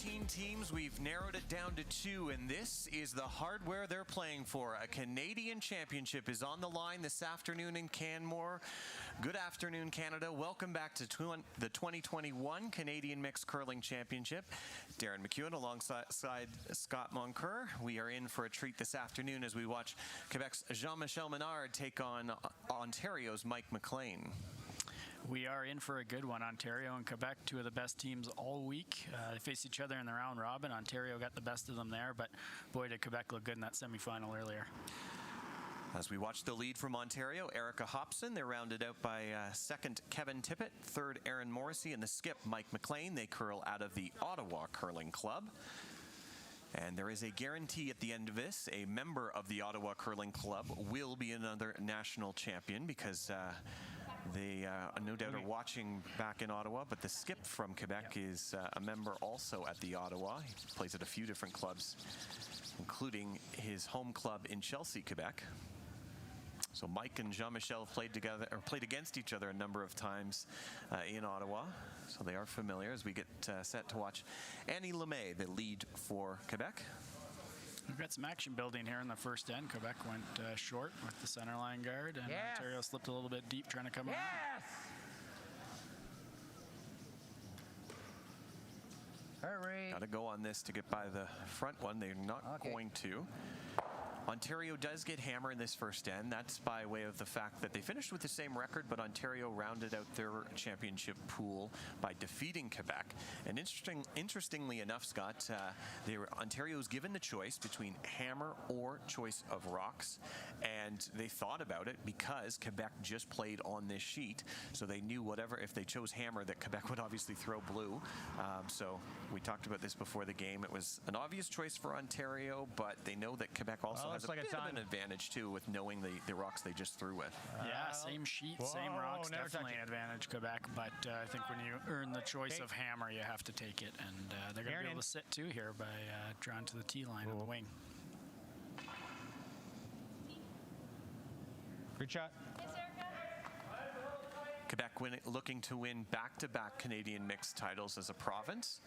14 teams, we've narrowed it down to 2, and this is the hardware they're playing for. A Canadian championship is on the line this afternoon in Canmore. Good afternoon, Canada. Welcome back to the 2021 Canadian Mixed Curling Championship. Darren McEwen alongside Scott Moncur. We are in for a treat this afternoon as we watch Quebec's Jean-Michel Menard take on Ontario's Mike McLean. We are in for a good one. Ontario and Quebec, two of the best teams all week. They faced each other in the round robin. Ontario got the best of them there, but boy, did Quebec look good in that semifinal earlier. As we watch the lead from Ontario, Erica Hobson, they're rounded out by second Kevin Tippett, third Aaron Morrissey, and the skip Mike McLean. They curl out of the Ottawa Curling Club. And there is a guarantee at the end of this. A member of the Ottawa Curling Club will be another national champion because they no doubt are watching back in Ottawa, but the skip from Quebec is a member also at the Ottawa. He plays at a few different clubs, including his home club in Chelsea, Quebec. So Mike and Jean-Michel have played against each other a number of times in Ottawa. So they are familiar as we get set to watch Annie Lemay, the lead for Quebec. We've got some action building here in the first end. Quebec went short with the center line guard, and Ontario slipped a little bit deep trying to come around. Hurry. Got to go on this to get by the front one. They're not going to. Ontario does get hammer in this first end. That's by way of the fact that they finished with the same record, but Ontario rounded out their championship pool by defeating Quebec. And interestingly enough, Scott, Ontario was given the choice between hammer or choice of rocks, and they thought about it because Quebec just played on this sheet, so they knew whatever, if they chose hammer, that Quebec would obviously throw blue. So we talked about this before the game. It was an obvious choice for Ontario, but they know that Quebec also has a bit of an advantage too with knowing the rocks they just threw with. Yeah, same sheet, same rocks, definitely an advantage Quebec, but I think when you earn the choice of hammer, you have to take it, and they're going to be able to sit too here by drawing to the tee line on the wing. Good shot. Quebec looking to win back-to-back Canadian mixed titles as a province.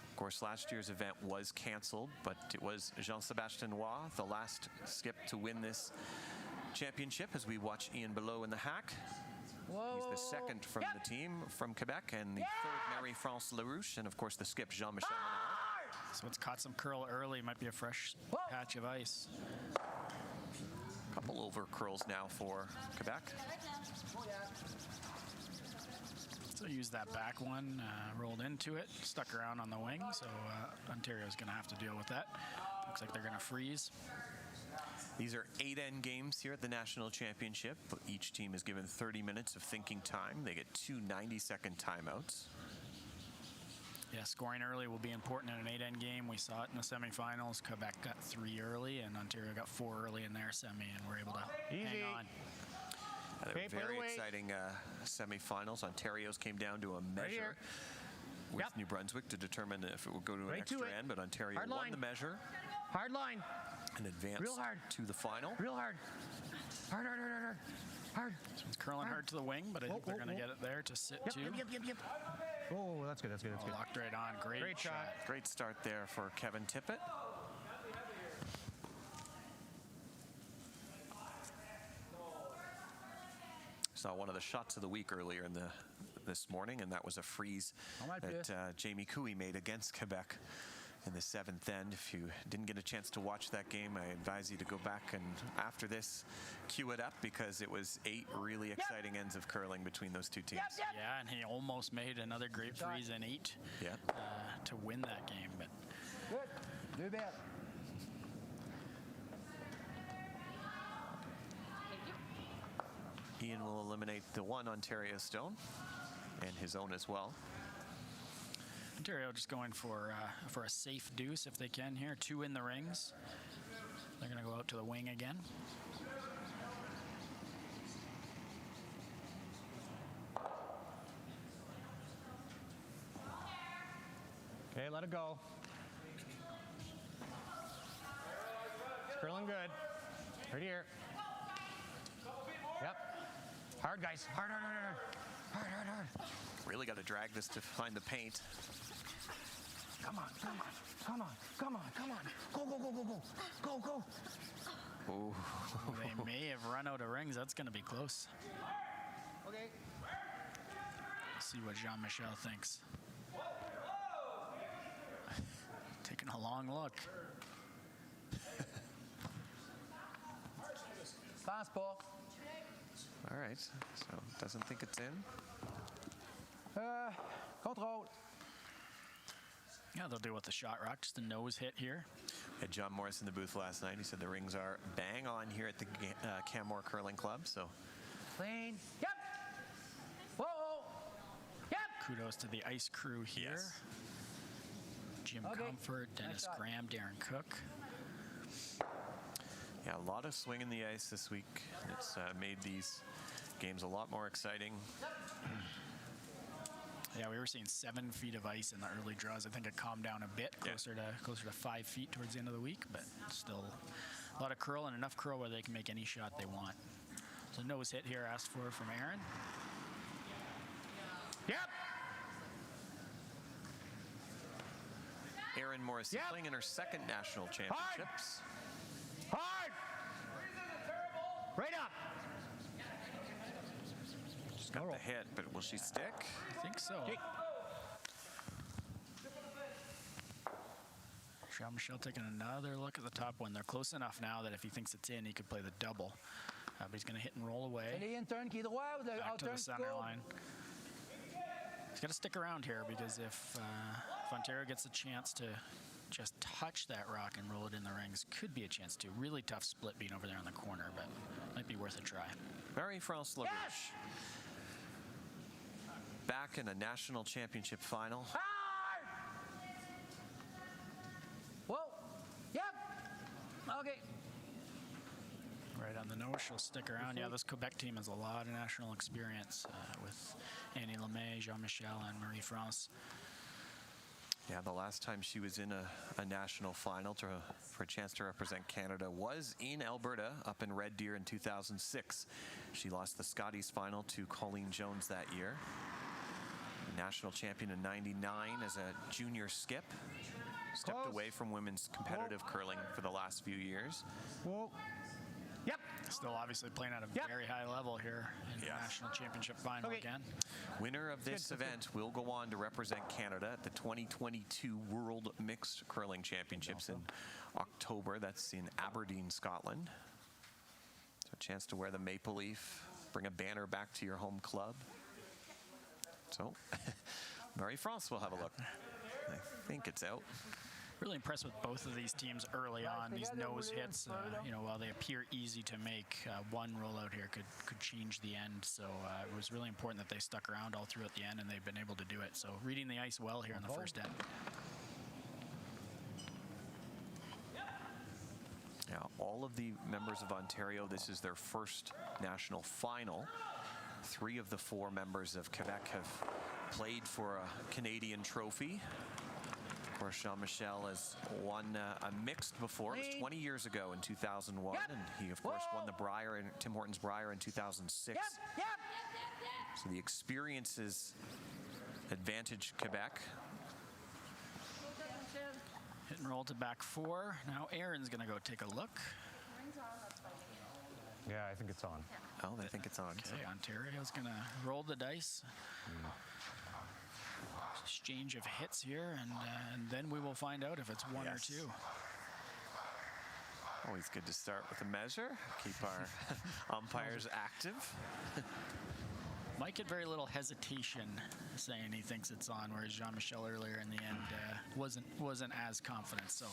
Of course, last year's event was canceled, but it was Jean-Sébastien Roy, the last skip to win this championship, as we watch Ian Below in the hack. He's the second from the team from Quebec, and the third Marie-France Larouche, and of course the skip Jean-Michel Menard. So it's caught some curl early, might be a fresh patch of ice. A couple over curls now for Quebec. So use that back one, rolled into it, stuck around on the wing, so Ontario's going to have to deal with that. Looks like they're going to freeze. These are 8-end games here at the National Championship. Each team is given 30 minutes of thinking time. They get 2 90-second timeouts. Yeah, scoring early will be important in an 8-end game. We saw it in the semifinals. Quebec got 3 early, and Ontario got 4 early in their semi, and were able to hang on. Very exciting semifinals. Ontario's came down to a measure with New Brunswick to determine if it would go to an extra end, but Ontario won the measure. Hard line. And advanced to the final. Real hard. Hard, hard, hard, hard, hard. So it's curling hard to the wing, but I think they're going to get it there to sit too. Yep. Oh, that's good, that's good, that's good. Locked right on. Great shot. Great start there for Kevin Tippett. Saw one of the shots of the week earlier in this morning, and that was a freeze that Jamie Cooey made against Quebec in the 7th end. If you didn't get a chance to watch that game, I advise you to go back and after this cue it up, because it was 8 really exciting ends of curling between those two teams. Yeah, and he almost made another great freeze in 8 to win that game. But good. Do that. Ian will eliminate the one Ontario stone and his own as well. Ontario just going for a safe deuce if they can here. 2 in the rings. They're going to go out to the wing again. Okay, let it go. It's curling good. Right here. Yep. Hard, guys. Hard, hard, hard, hard. Hard, hard, hard. Really got to drag this to find the paint. Come on, come on, come on, come on, come on. Go, go, go, go, go. Go, go. Ooh. They may have run out of rings. That's going to be close. Okay. See what Jean-Michel thinks. Taking a long look. Fast ball. All right, so doesn't think it's in. Control. Yeah, they'll deal with the shot rock. Just a nose hit here. Had John Morris in the booth last night. He said the rings are bang on here at the Canmore Curling Club. So Clean. Yep. Whoa. Yep. Kudos to the ice crew here. Yes. Jim Okay. Comfort, Dennis Nice shot. Graham, Darren Cook. yeah, a lot of swing in the ice this week. It's made these games a lot more exciting. Yeah, we were seeing 7 feet of ice in the early draws. I think it calmed down a bit, closer to 5 feet towards the end of the week, but still a lot of curl and enough curl where they can make any shot they want. So nose hit here asked for from Aaron. Yep. Erin Morrissey Yep. playing in her second national championships. Hard. Right up. She's got the hit, but will she stick? I think so. Okay. Jean-Michel taking another look at the top one. They're close enough now that if he thinks it's in, he could play the double. But he's going to hit and roll away. Allez, in turn qui droit ou Back to the turn center go? line. He's got to stick around here because if Ontario gets a chance to just touch that rock and roll it in the rings, could be a chance to. Really tough split being over there in the corner, but might be worth a try. Marie-France LaRouche. Yes. Back in a national championship final. Hard. Whoa. Yep. Okay. Right on the nose, she'll stick around. Yeah, this Quebec team has a lot of national experience with Annie Lemay, Jean-Michel, and Marie-France. Yeah, the last time she was in a national final for a chance to represent Canada was in Alberta, up in Red Deer in 2006. She lost the Scotties final to Colleen Jones that year. National champion in '99 as a junior skip. Stepped Close. away from women's competitive curling for the last few years. Whoa. Yep. Still obviously playing at a Yep. very high level here in the Yes. national championship final Okay. again. Winner of this event will go on to represent Canada at the 2022 World Mixed Curling Championships in October. That's in Aberdeen, Scotland. So a chance to wear the maple leaf, bring a banner back to your home club. So Marie-France will have a look. I think it's out. Really impressed with both of these teams early on. These nose hits, while they appear easy to make, one rollout here could change the end. So it was really important that they stuck around all through at the end, and they've been able to do it. So reading the ice well here in the first end. Yeah, all of the members of Ontario, this is their first national final. 3 of the 4 members of Quebec have played for a Canadian trophy. Of course, Jean-Michel has won a mixed before. It was 20 years ago in 2001, Yep. and he, of course, won the Brier and Tim Hortons Brier in 2006. Yep. So the experiences advantage Quebec. Hit and roll to back 4. Now Aaron's going to go take a look. Yeah, I think it's on. Oh, they think it's on. So Okay, Ontario's going to roll the dice. Exchange of hits here, and then we will find out if it's 1 Yes. or 2. always good to start with a measure. Keep our umpires active. Mike had very little hesitation saying he thinks it's on, whereas Jean-Michel earlier in the end wasn't as confident. So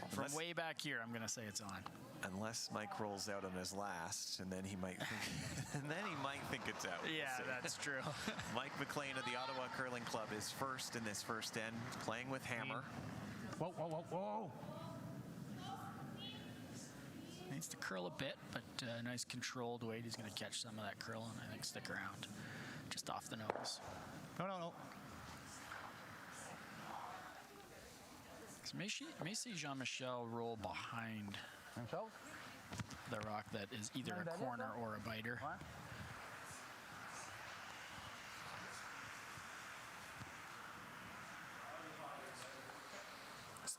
from Unless- way back here, I'm going to say it's on. Unless Mike rolls out on his last, and then he might think, it's out. We'll Yeah, see. that's true. Mike McLean of the Ottawa Curling Club is first in this first end, playing with hammer. Whoa, whoa, whoa, whoa. Needs to curl a bit, but nice controlled weight. He's going to catch some of that curl and I think stick around just off the nose. No. So may see Jean-Michel roll behind Himself? the rock that is either a corner or a biter. What?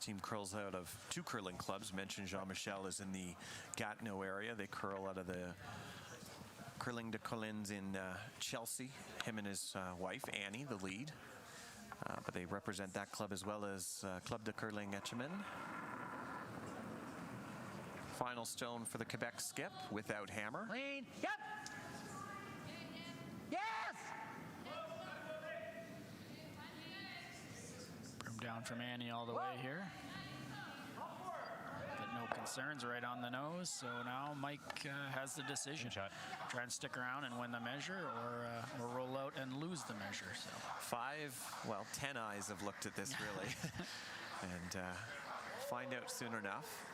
team curls out of 2 curling clubs. Mentioned Jean-Michel is in the Gatineau area. They curl out of the Curling de Collins in Chelsea. Him and his wife, Annie, the lead. But they represent that club as well as Club de Curling Etchemin. Final stone for the Quebec skip without hammer. Clean. Yep. Yes. Broom down from Annie all the way here. But no concerns, right on the nose. So now Mike has the decision. Try and stick around and win the measure, or roll out and lose the measure. So 10 eyes have looked at this really, and find out soon enough.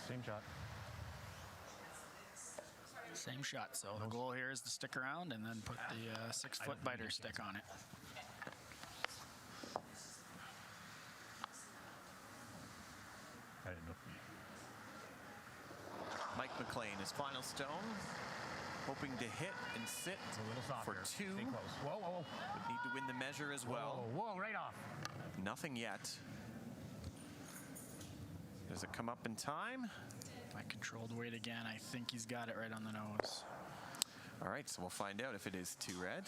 Same shot. Same shot. So the goal here is to stick around and then put the 6-foot biter stick on it. I didn't know. Mike McLean, his final stone, hoping to hit and sit It's a little softer. for 2. Stay close. Whoa, whoa, whoa. Would need to win the measure as well. Whoa, right off. Nothing yet. Does it come up in time? By controlled weight again, I think he's got it right on the nose. All right, so we'll find out if it is 2 red.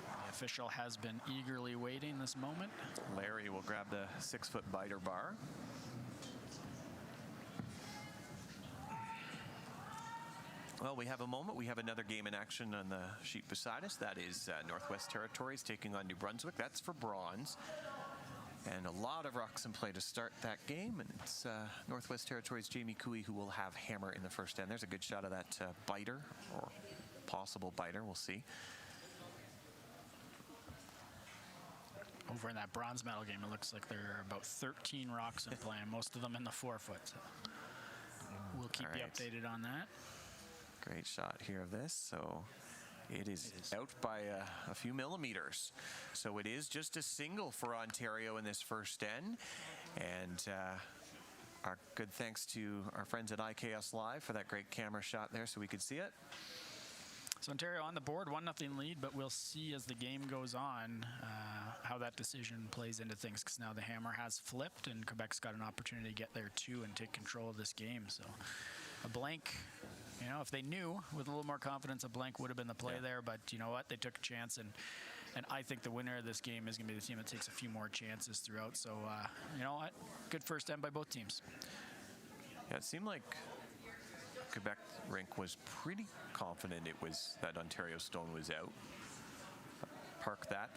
The official has been eagerly waiting this moment. Larry will grab the 6-foot biter bar. Well, we have a moment. We have another game in action on the sheet beside us. That is Northwest Territories taking on New Brunswick. That's for bronze. And a lot of rocks in play to start that game. And it's Northwest Territories' Jamie Cooey who will have hammer in the first end. There's a good shot of that biter, or possible biter. We'll see. Over in that bronze medal game, it looks like there are about 13 rocks in play, and most of them in the 4-foot. So we'll keep you updated on that. Great shot here of this. So it is out by a few millimeters. So it is just a single for Ontario in this first end. And our good thanks to our friends at IKS Live for that great camera shot there so we could see it. So Ontario on the board, 1-0 lead, but we'll see as the game goes on how that decision plays into things, because now the hammer has flipped and Quebec's got an opportunity to get there too and take control of this game. So a blank, you know, if they knew with a little more confidence, a blank would have been the play there, but you know what, they took a chance, and I think the winner of this game is going to be the team that takes a few more chances throughout. So you know what, good first end by both teams. Yeah, it seemed like Quebec rink was pretty confident it was that Ontario stone was out. Park that.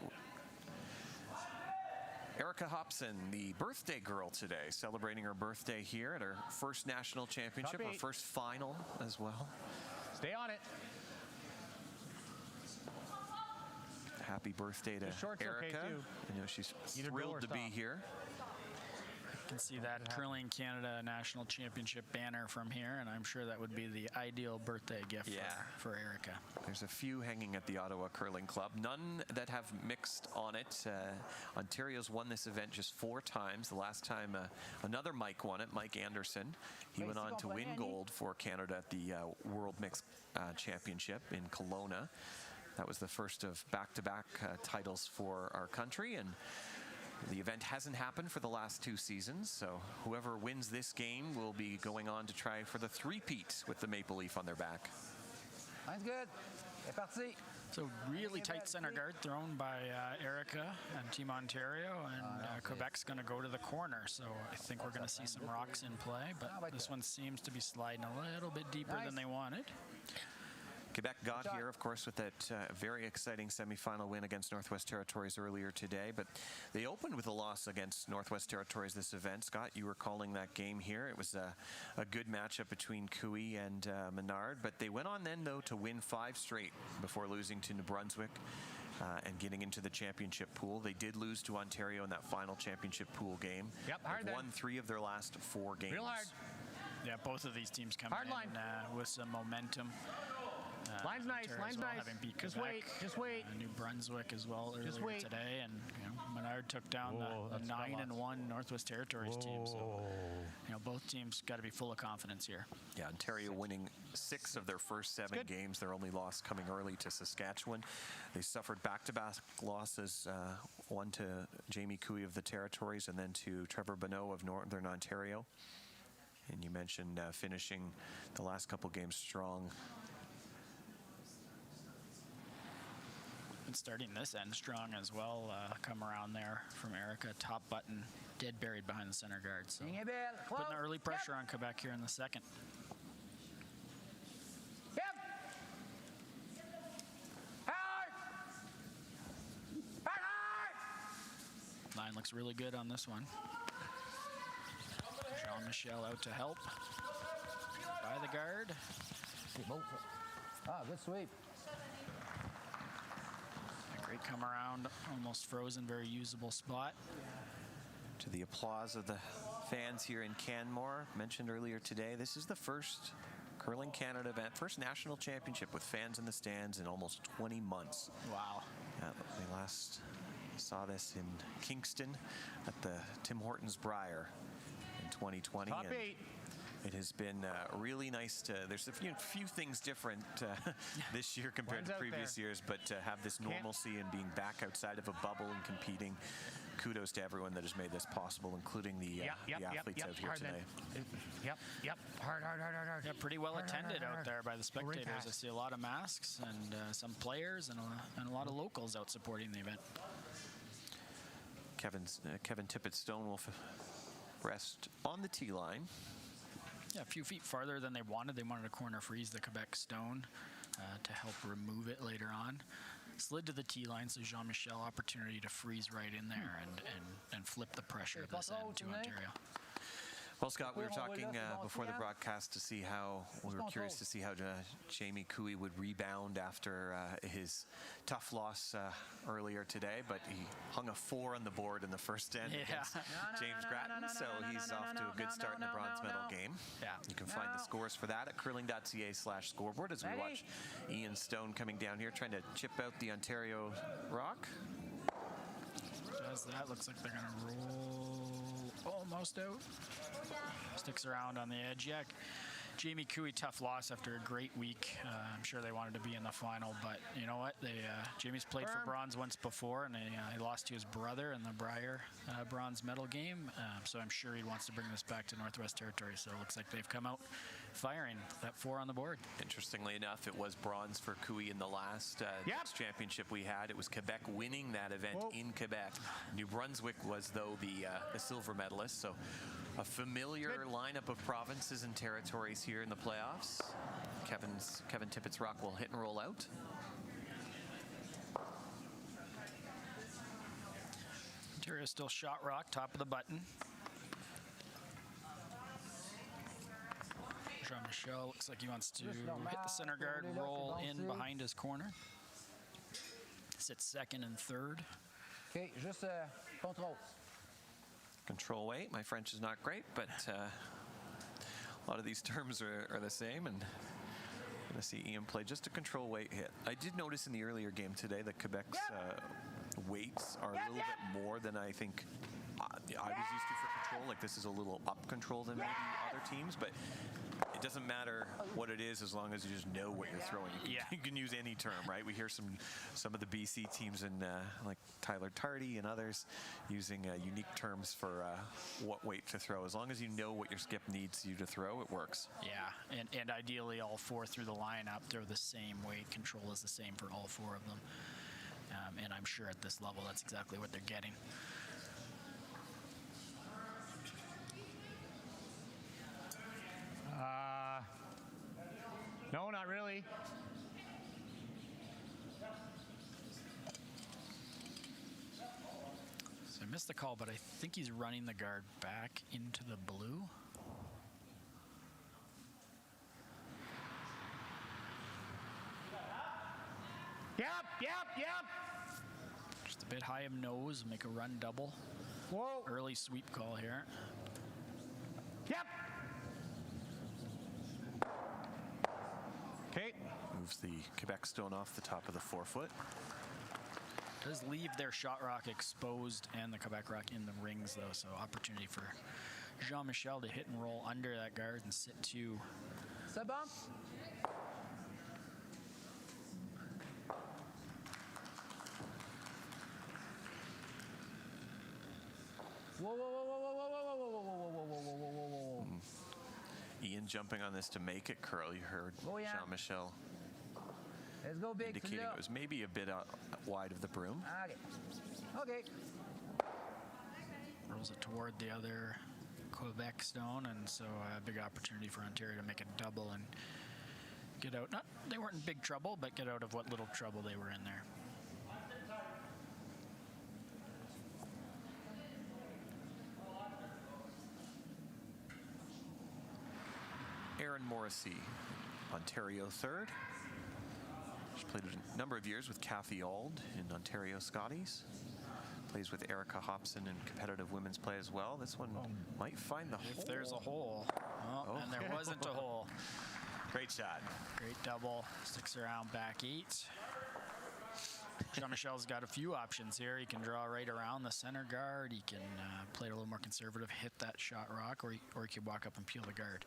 Erica Hobson, the birthday girl today, celebrating her birthday here at her first national championship, her first final as well. Stay on it. Happy birthday to Erica. Okay too. I know she's Either thrilled to be here. You can see that Curling Canada National Championship banner from here, and I'm sure that would be the ideal birthday gift for Erica. There's a few hanging at the Ottawa Curling Club, none that have mixed on it. Ontario's won this event just 4 times. The last time another Mike won it, Mike Anderson. He went on to win gold for Canada at the World Mixed Championship in Kelowna. That was the first of back-to-back titles for our country, and the event hasn't happened for the last 2 seasons, so whoever wins this game will be going on to try for the three-peat with the maple leaf on their back. Mine's good. C'est parti. So really tight center guard thrown by Erica and Team Ontario, and Quebec's going to go to the corner. So I think we're going to see some rocks in play, but this one seems to be sliding a little bit deeper than they wanted. Quebec got here, of course, with that very exciting semifinal win against Northwest Territories earlier today, but they opened with a loss against Northwest Territories this event. Scott, you were calling that game here. It was a good matchup between Cooey and Menard, but they went on then, though, to win 5 straight before losing to New Brunswick and getting into the championship pool. They did lose to Ontario in that final championship pool game. They've won 3 of their last 4 games. Real hard. Yeah, both of these teams coming in with some momentum. Line's nice. Line's nice. Having beat Just Quebec, wait. Just wait. New Brunswick as well earlier today, and you know, Menard took down the 9-1 Northwest Territories team. So, both teams got to be full of confidence here. Yeah, Ontario winning 6 of their first 7 games. Their only loss coming early to Saskatchewan. They suffered back-to-back losses, one to Jamie Cooey of the Territories and then to Trevor Bonneau of Northern Ontario. And you mentioned finishing the last couple games strong. And starting this end strong as well. Come around there from Erica. Top button, dead buried behind the center guard. So putting early pressure on Quebec here in the second. Line looks really good on this one. Jean-Michel out to help. By the guard. Good sweep. A great come around, almost frozen, very usable spot. To the applause of the fans here in Canmore, mentioned earlier today, this is the first Curling Canada event, first national championship with fans in the stands in almost 20 months. Wow. We last saw this in Kingston at the Tim Hortons Briar in 2020. Top 8. It has been really nice to, there's a few things different this year compared to previous years, but to have this normalcy and being back outside of a bubble and competing, kudos to everyone that has made this possible, including the athletes out here today. Hard. Yeah, pretty well attended out there by the spectators. I see a lot of masks and some players and a lot of locals out supporting the event. Kevin Tippett-Stone will rest on the tee line. Yeah, a few feet farther than they wanted. They wanted to corner freeze the Quebec stone to help remove it later on. Slid to the tee line, so Jean-Michel opportunity to freeze right in there and flip the pressure of this end to Ontario. Well, Scott, we were talking before the broadcast to see how, we were curious to see how Jamie Cooey would rebound after his tough loss earlier today, but he hung a 4 on the board in the first end against James Grattan, so he's off to a good start in the bronze medal game. Yeah. You can find the scores for that at curling.ca/scoreboard as we watch Ian Stone coming down here, trying to chip out the Ontario rock. Does that, looks like they're going to roll almost out. Sticks around on the edge. Yeah, Jamie Cooey, tough loss after a great week. I'm sure they wanted to be in the final, but you know what? Jamie's played for bronze once before, and he lost to his brother in the Briar bronze medal game. So I'm sure he wants to bring this back to Northwest Territory. So it looks like they've come out firing that 4 on the board. Interestingly enough, it was bronze for Cooey in the last championship we had. It was Quebec winning that event in Quebec. New Brunswick was, though, the silver medalist. So a familiar lineup of provinces and territories here in the playoffs. Kevin Tippett's rock will hit and roll out. Ontario still shot rock, top of the button. Jean-Michel looks like he wants to hit the center guard, roll in behind his corner. Sits second and third. Okay, just control. Control weight. My French is not great, but a lot of these terms are the same, and I'm going to see Ian play just a control weight hit. I did notice in the earlier game today that Quebec's weights are a little bit more than I think I was used to for control. Like, this is a little up control than maybe other teams, but it doesn't matter what it is as long as you just know what you're throwing. You can use any term, right? We hear some of the BC teams and like Tyler Tardy and others using unique terms for what weight to throw. As long as you know what your skip needs you to throw, it works. Yeah, and ideally all 4 through the lineup, they're the same weight. Control is the same for all 4 of them. And I'm sure at this level that's exactly what they're getting. No, not really. So I missed the call, but I think he's running the guard back into the blue. Yep. Just a bit high of nose, make a run double. Whoa. Early sweep call here. Yep. Okay. Moves the Quebec stone off the top of the 4-foot. does leave their shot rock exposed and the Quebec rock in the rings, though, so opportunity for Jean-Michel to hit and roll under that guard and sit 2. C'est bon? Whoa, whoa, whoa, whoa, whoa, whoa, whoa, whoa, whoa, whoa, whoa, whoa, whoa, whoa, whoa. Ian jumping on this to make it curl. You heard Jean-Michel Let's go big. indicating it was maybe a bit wide of the broom. Okay. Okay. Rolls it toward the other Quebec stone, and so a big opportunity for Ontario to make a double and get out. They weren't in big trouble, but get out of what little trouble they were in there. Aaron Morrissey, Ontario third. She's played a number of years with Kathy Auld in Ontario Scotties. Plays with Erica Hobson in competitive women's play as well. This one might find the hole. If there's a hole. Oh, and there wasn't a hole. Great shot. Great double. Sticks around back 8. Jean-Michel's got a few options here. He can draw right around the center guard. He can play it a little more conservative, hit that shot rock, or he could walk up and peel the guard.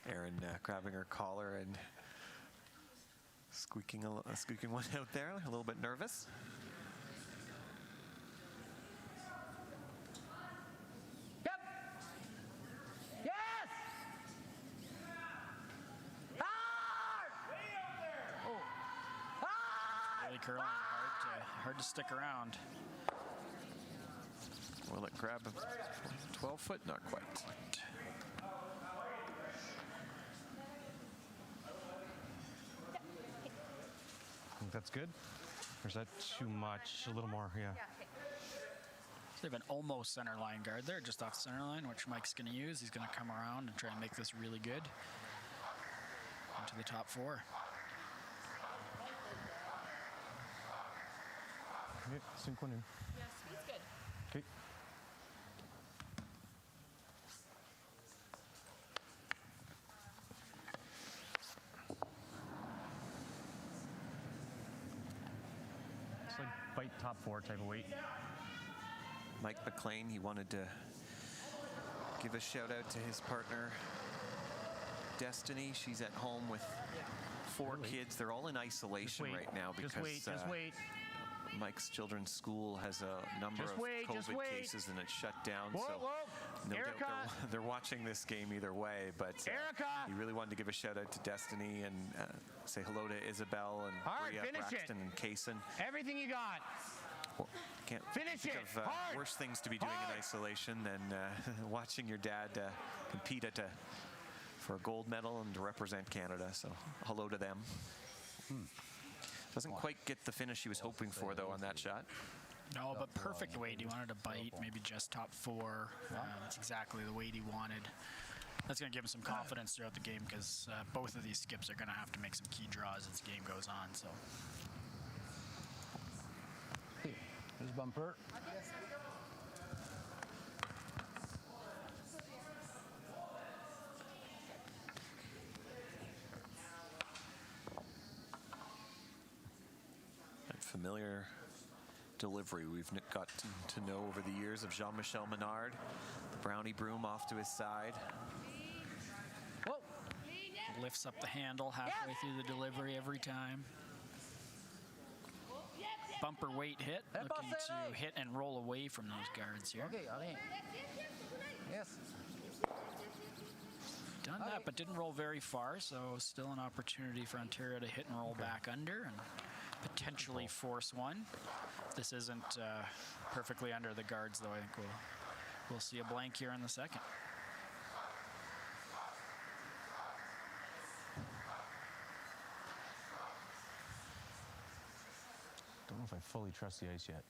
Aaron grabbing her collar and squeaking one out there, a little bit nervous. Yep. Yes. Hard. Oh. Hard. Really curling, hard to stick around. Will it grab a 12 foot? Not quite. That's good? Or is that too much? A little more, yeah. So they have an almost center line guard there, just off the center line, which Mike's going to use. He's going to come around and try and make this really good. Into the top 4. Yeah, 5-1. Yeah, speed's good. Okay. It's like bite top 4 type of weight. Mike McLean, he wanted to give a shout out to his partner, Destiny. She's at home with 4 kids. They're all in isolation right now because Just wait. Mike's children's school has a number of COVID cases and it's shut down. Whoa, so whoa. no Erica. doubt they're watching this game either way. But Erica. he really wanted to give a shout out to Destiny and say hello to Isabel and Hard, Bria, finish Braxton, it. and Kaysen. Everything you got. Well, can't Finish think it. of Hard. worse things to be doing Hard. in isolation than watching your dad compete for a gold medal and to represent Canada. So hello to them. Doesn't quite get the finish he was hoping for, though, on that shot. No, but perfect weight. He wanted to bite, maybe just top 4. That's exactly the weight he wanted. That's going to give him some confidence throughout the game because both of these skips are going to have to make some key draws as the game goes on. So. There's bumper. That familiar delivery we've got to know over the years of Jean-Michel Menard. The brownie broom off to his side. Whoa. Lifts up the handle halfway through the delivery every time. Bumper weight hit, looking to hit and roll away from those guards here. Okay, allez. Yes. Done that, but didn't roll very far, so still an opportunity for Ontario to hit and roll back under and potentially force one. This isn't perfectly under the guards, though. I think we'll see a blank here in the second. Don't know if I fully trust the ice yet.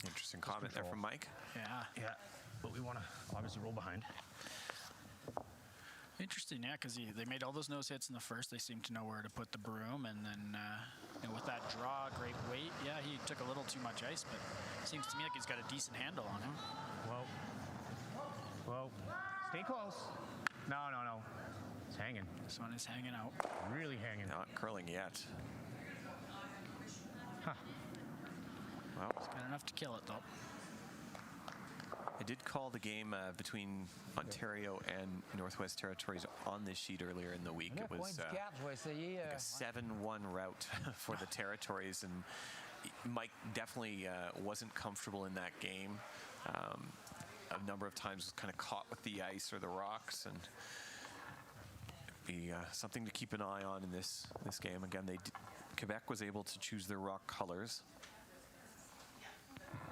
Interesting comment there from Mike. Yeah, but we want to obviously roll behind. Interesting, yeah, because they made all those nose hits in the first. They seemed to know where to put the broom, and then with that draw, great weight. Yeah, he took a little too much ice, but it seems to me like he's got a decent handle on him. Whoa. Stay close. No. It's hanging. This one is hanging out. Really hanging. Not curling yet. Huh. Well, It's got enough to kill it, though. I did call the game between Ontario and Northwest Territories on this sheet earlier in the week. It was Point du cap, je vais essayer. a 7-1 rout for the Territories, and Mike definitely wasn't comfortable in that game. A number of times was kind of caught with the ice or the rocks, and be something to keep an eye on in this game. Again, Quebec was able to choose their rock colors.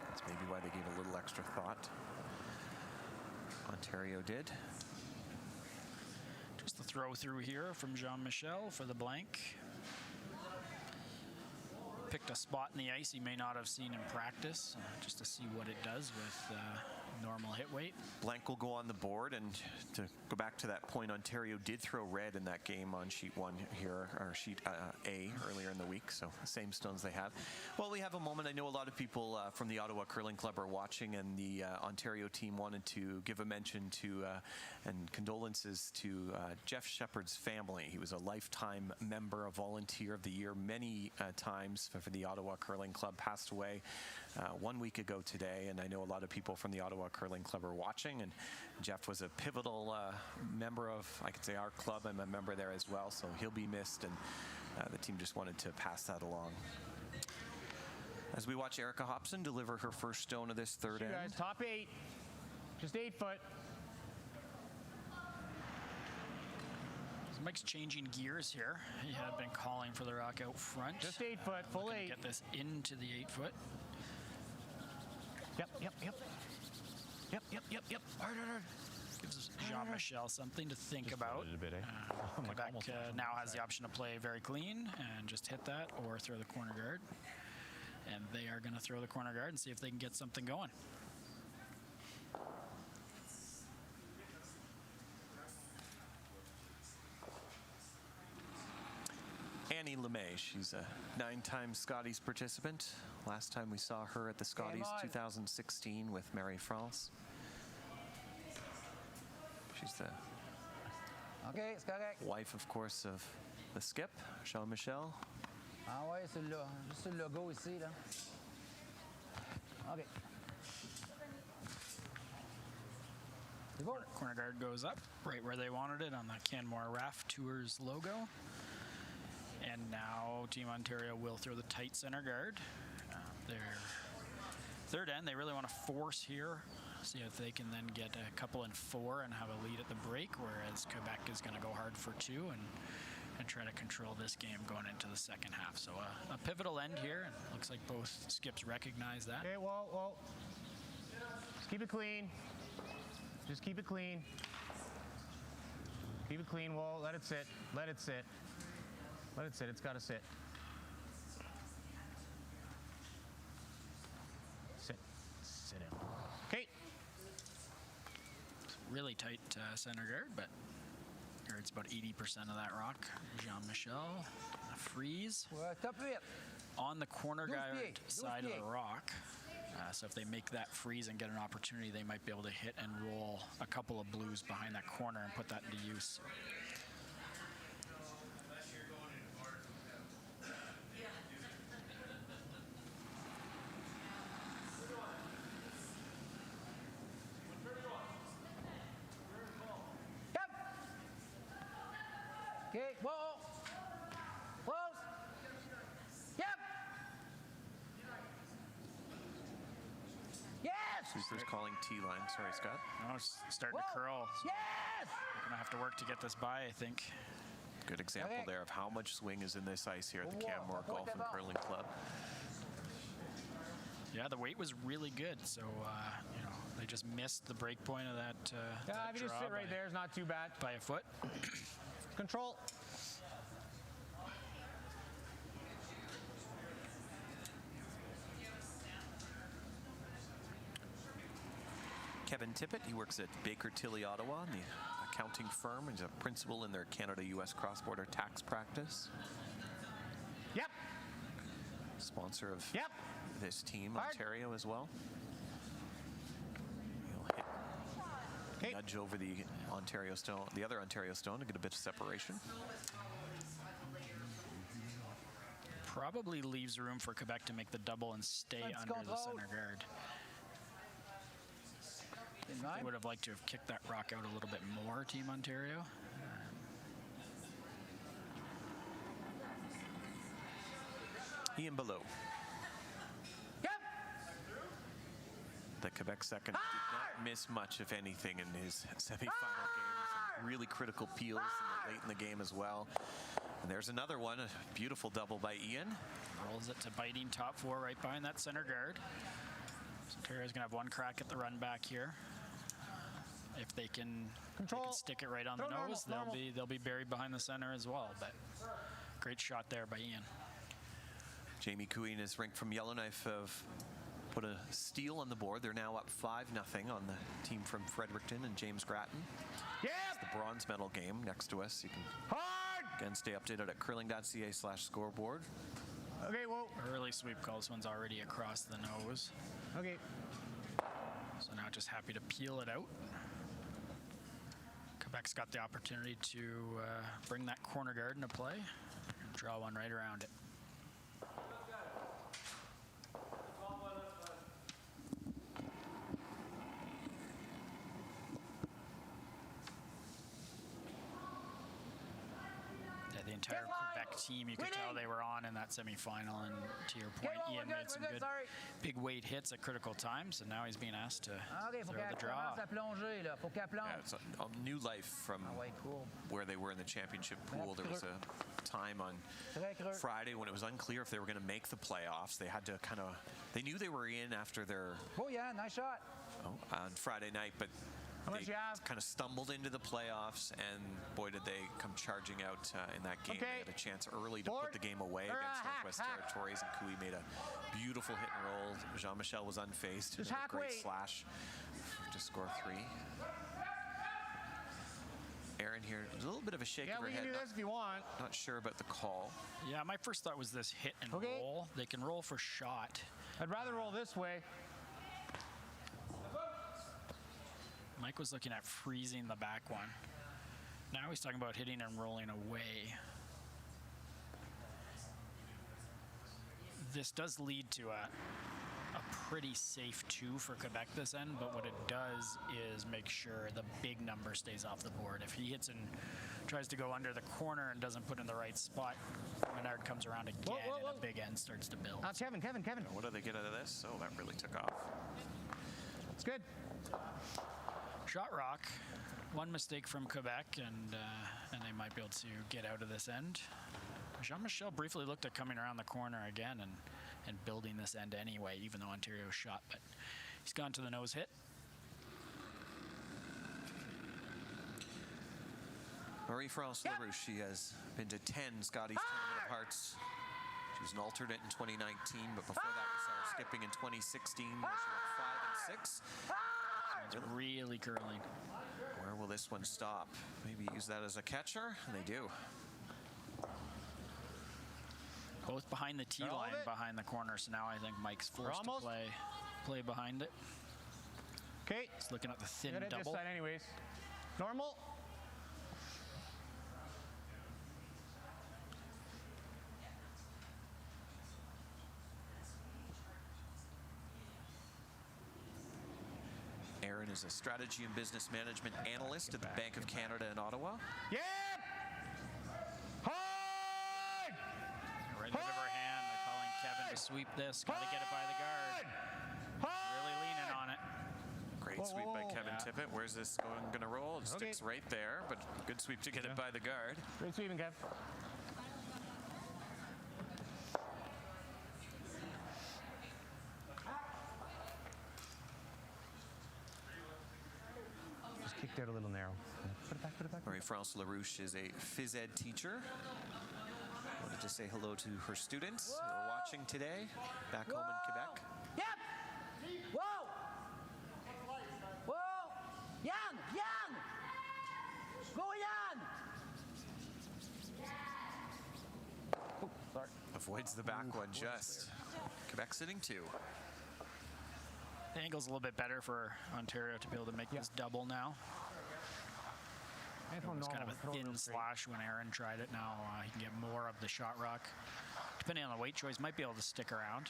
That's maybe why they gave a little extra thought. Ontario did. Just the throw through here from Jean-Michel for the blank. Picked a spot in the ice he may not have seen in practice, just to see what it does with normal hit weight. Blank will go on the board, and to go back to that point, Ontario did throw red in that game on sheet 1 here, or sheet A earlier in the week, so the same stones they have. Well, we have a moment. I know a lot of people from the Ottawa Curling Club are watching, and the Ontario team wanted to give a mention to and condolences to Jeff Shepard's family. He was a lifetime member, a volunteer of the year many times for the Ottawa Curling Club, passed away 1 week ago today, and I know a lot of people from the Ottawa Curling Club are watching, and Jeff was a pivotal member of, I could say, our club. I'm a member there as well, so he'll be missed, and the team just wanted to pass that along. As we watch Erica Hobson deliver her first stone of this third end. Guys, top 8, just 8 foot. So Mike's changing gears here. He had been calling for the rock out front. Just 8 foot, full Looking 8. to get this into the 8 foot. Yep. Hard. Gives Jean-Michel something to think Just about. floated a bit, eh? I'm like Quebec almost now has the option to play very clean and just hit that, or throw the corner guard. And they are going to throw the corner guard and see if they can get something going. Annie LeMay, she's a 9-time Scotties participant. Last time we saw her at the Scotties 2016 with Mary France. She's the OK, c'est correct. wife, of course, of the skip, Jean-Michel. Ah ouais, c'est le, juste le logo ici, là. OK. C'est bon. Corner guard goes up right where they wanted it on the Canmore Raft Tours logo. And now Team Ontario will throw the tight center guard. Their third end, they really want to force here, see if they can then get a couple in 4 and have a lead at the break, whereas Quebec is going to go hard for 2 and try to control this game going into the second half. So a pivotal end here, and it looks like both skips recognize that. Okay, whoa. Just keep it clean. Just keep it clean. Keep it clean, Whoa. Let it sit. Let it sit. Let it sit. It's got to sit. Sit in. Okay. Really tight center guard, but it's about 80% of that rock. Jean-Michel, a freeze. Ouais, top 8. On the corner 12 guard pieds, 12 side of pieds. the rock. So if they make that freeze and get an opportunity, they might be able to hit and roll a couple of blues behind that corner and put that into use. Yep. OK, whoa. Whoa. Yep. Yes. Sweeper's calling T-line. Sorry, Scott. Oh, it's starting Whoa. to curl. So Yes. we're going to have to work to get this by, I think. Good example Okay. there of how much swing is in this ice here at the Whoa, Canmore whoa, Golf and whoa. Curling Club. Yeah, the weight was really good. So, they just missed the break point of that, Yeah, that if you just draw sit right there, it's not too bad. by a foot. Control. Kevin Tippett, he works at Baker Tilly, Ottawa, the accounting firm. He's a principal in their Canada-U.S. cross-border tax practice. Yep. Sponsor of Yep. this team, Hard. Ontario, as well. He'll hit, Okay. nudge over the Ontario stone, the other Ontario stone, to get a bit of separation. probably leaves room for Quebec to make the double and stay under the center guard. They would have liked to have kicked that rock out a little bit more, Team Ontario. Ian Below. Yep. The Quebec second did not miss much, if anything, in his semifinal game. Some really critical peels late in the game as well. And there's another one, a beautiful double by Ian. Rolls it to biting top four right behind that center guard. So Ontario's going to have one crack at the run back here. If they can stick it right on the nose, they'll be buried behind the center as well. But great shot there by Ian. Jamie Cooey and his rink from Yellowknife have put a steal on the board. They're now up 5-0 on the team from Fredericton and James Grattan. Yep. It's the bronze medal game next to us. You can Hard. again stay updated at curling.ca/scoreboard. Okay, whoa. Early sweep call. This one's already across the nose. Okay. So now just happy to peel it out. Quebec's got the opportunity to bring that corner guard into play and draw one right around it. Yeah, the entire Quebec team, you could tell they were on in that semifinal, and to your point, Ian made some good big weight hits at critical times, and now he's being asked to throw the draw. Yeah, it's a new life from where they were in the championship pool. There was a time on Friday when it was unclear if they were going to make the playoffs. They had to they knew they were in after their Nice shot. on Friday night, but How much they you have? kind of stumbled into the playoffs, and boy, did they come charging out in that game. Okay. They had a chance early to put the game away against Northwest Territories, and Cooey made a beautiful hit and roll. Jean-Michel was unfazed. Just and a hack great weight. slash to score 3. Aaron here, a little bit of a shake Yeah, of her we can head. do this if you want. Not sure about the call. Yeah, my first thought was this hit and roll. They can roll for shot. I'd rather roll this way. Mike was looking at freezing the back one. Now he's talking about hitting and rolling away. This does lead to a pretty safe 2 for Quebec this end, but what it does is make sure the big number stays off the board. If he hits and tries to go under the corner and doesn't put in the right spot, Menard comes around again and a big end starts to build. That's Kevin. What do they get out of this? Oh, that really took off. It's good. Shot rock. One mistake from Quebec, and they might be able to get out of this end. Jean-Michel briefly looked at coming around the corner again and building this end anyway, even though Ontario shot, but he's gone to the nose hit. Marie-France LaRouche, she has been to 10 Scotties Tournament of Hearts. She was an alternate in 2019, but before that we saw her skipping in 2016, where she went 5 and 6. It's really curling. Where will this one stop? Maybe use that as a catcher? And they do. Both behind the tee line, behind the corner, so now I think Mike's forced to play behind it. Okay. He's looking at the thin Gonna hit double. this side anyways. Normal. Aaron is a strategy and business management analyst at the Bank of Canada in Ottawa. Yep. Hard. Right in the river hand. They're calling Kevin to sweep this. Got to get it by the guard. Really leaning on it. Great sweep by Kevin Tippett. Where's this going to roll? It sticks right there, but good sweep to get it by the guard. Great sweeping, Kev. Just kicked out a little narrow. Put it back. Marie-France LaRouche is a phys ed teacher. Wanted to say hello to her students who are watching today back home in Quebec. Yep. Whoa. Whoa. Yan. Go, Yan. Oh, sorry. Avoids the back one just. Quebec sitting 2. The angle's a little bit better for Ontario to be able to make this double now. It was kind of a thin slash when Aaron tried it. Now he can get more of the shot rock. depending on the weight choice, might be able to stick around,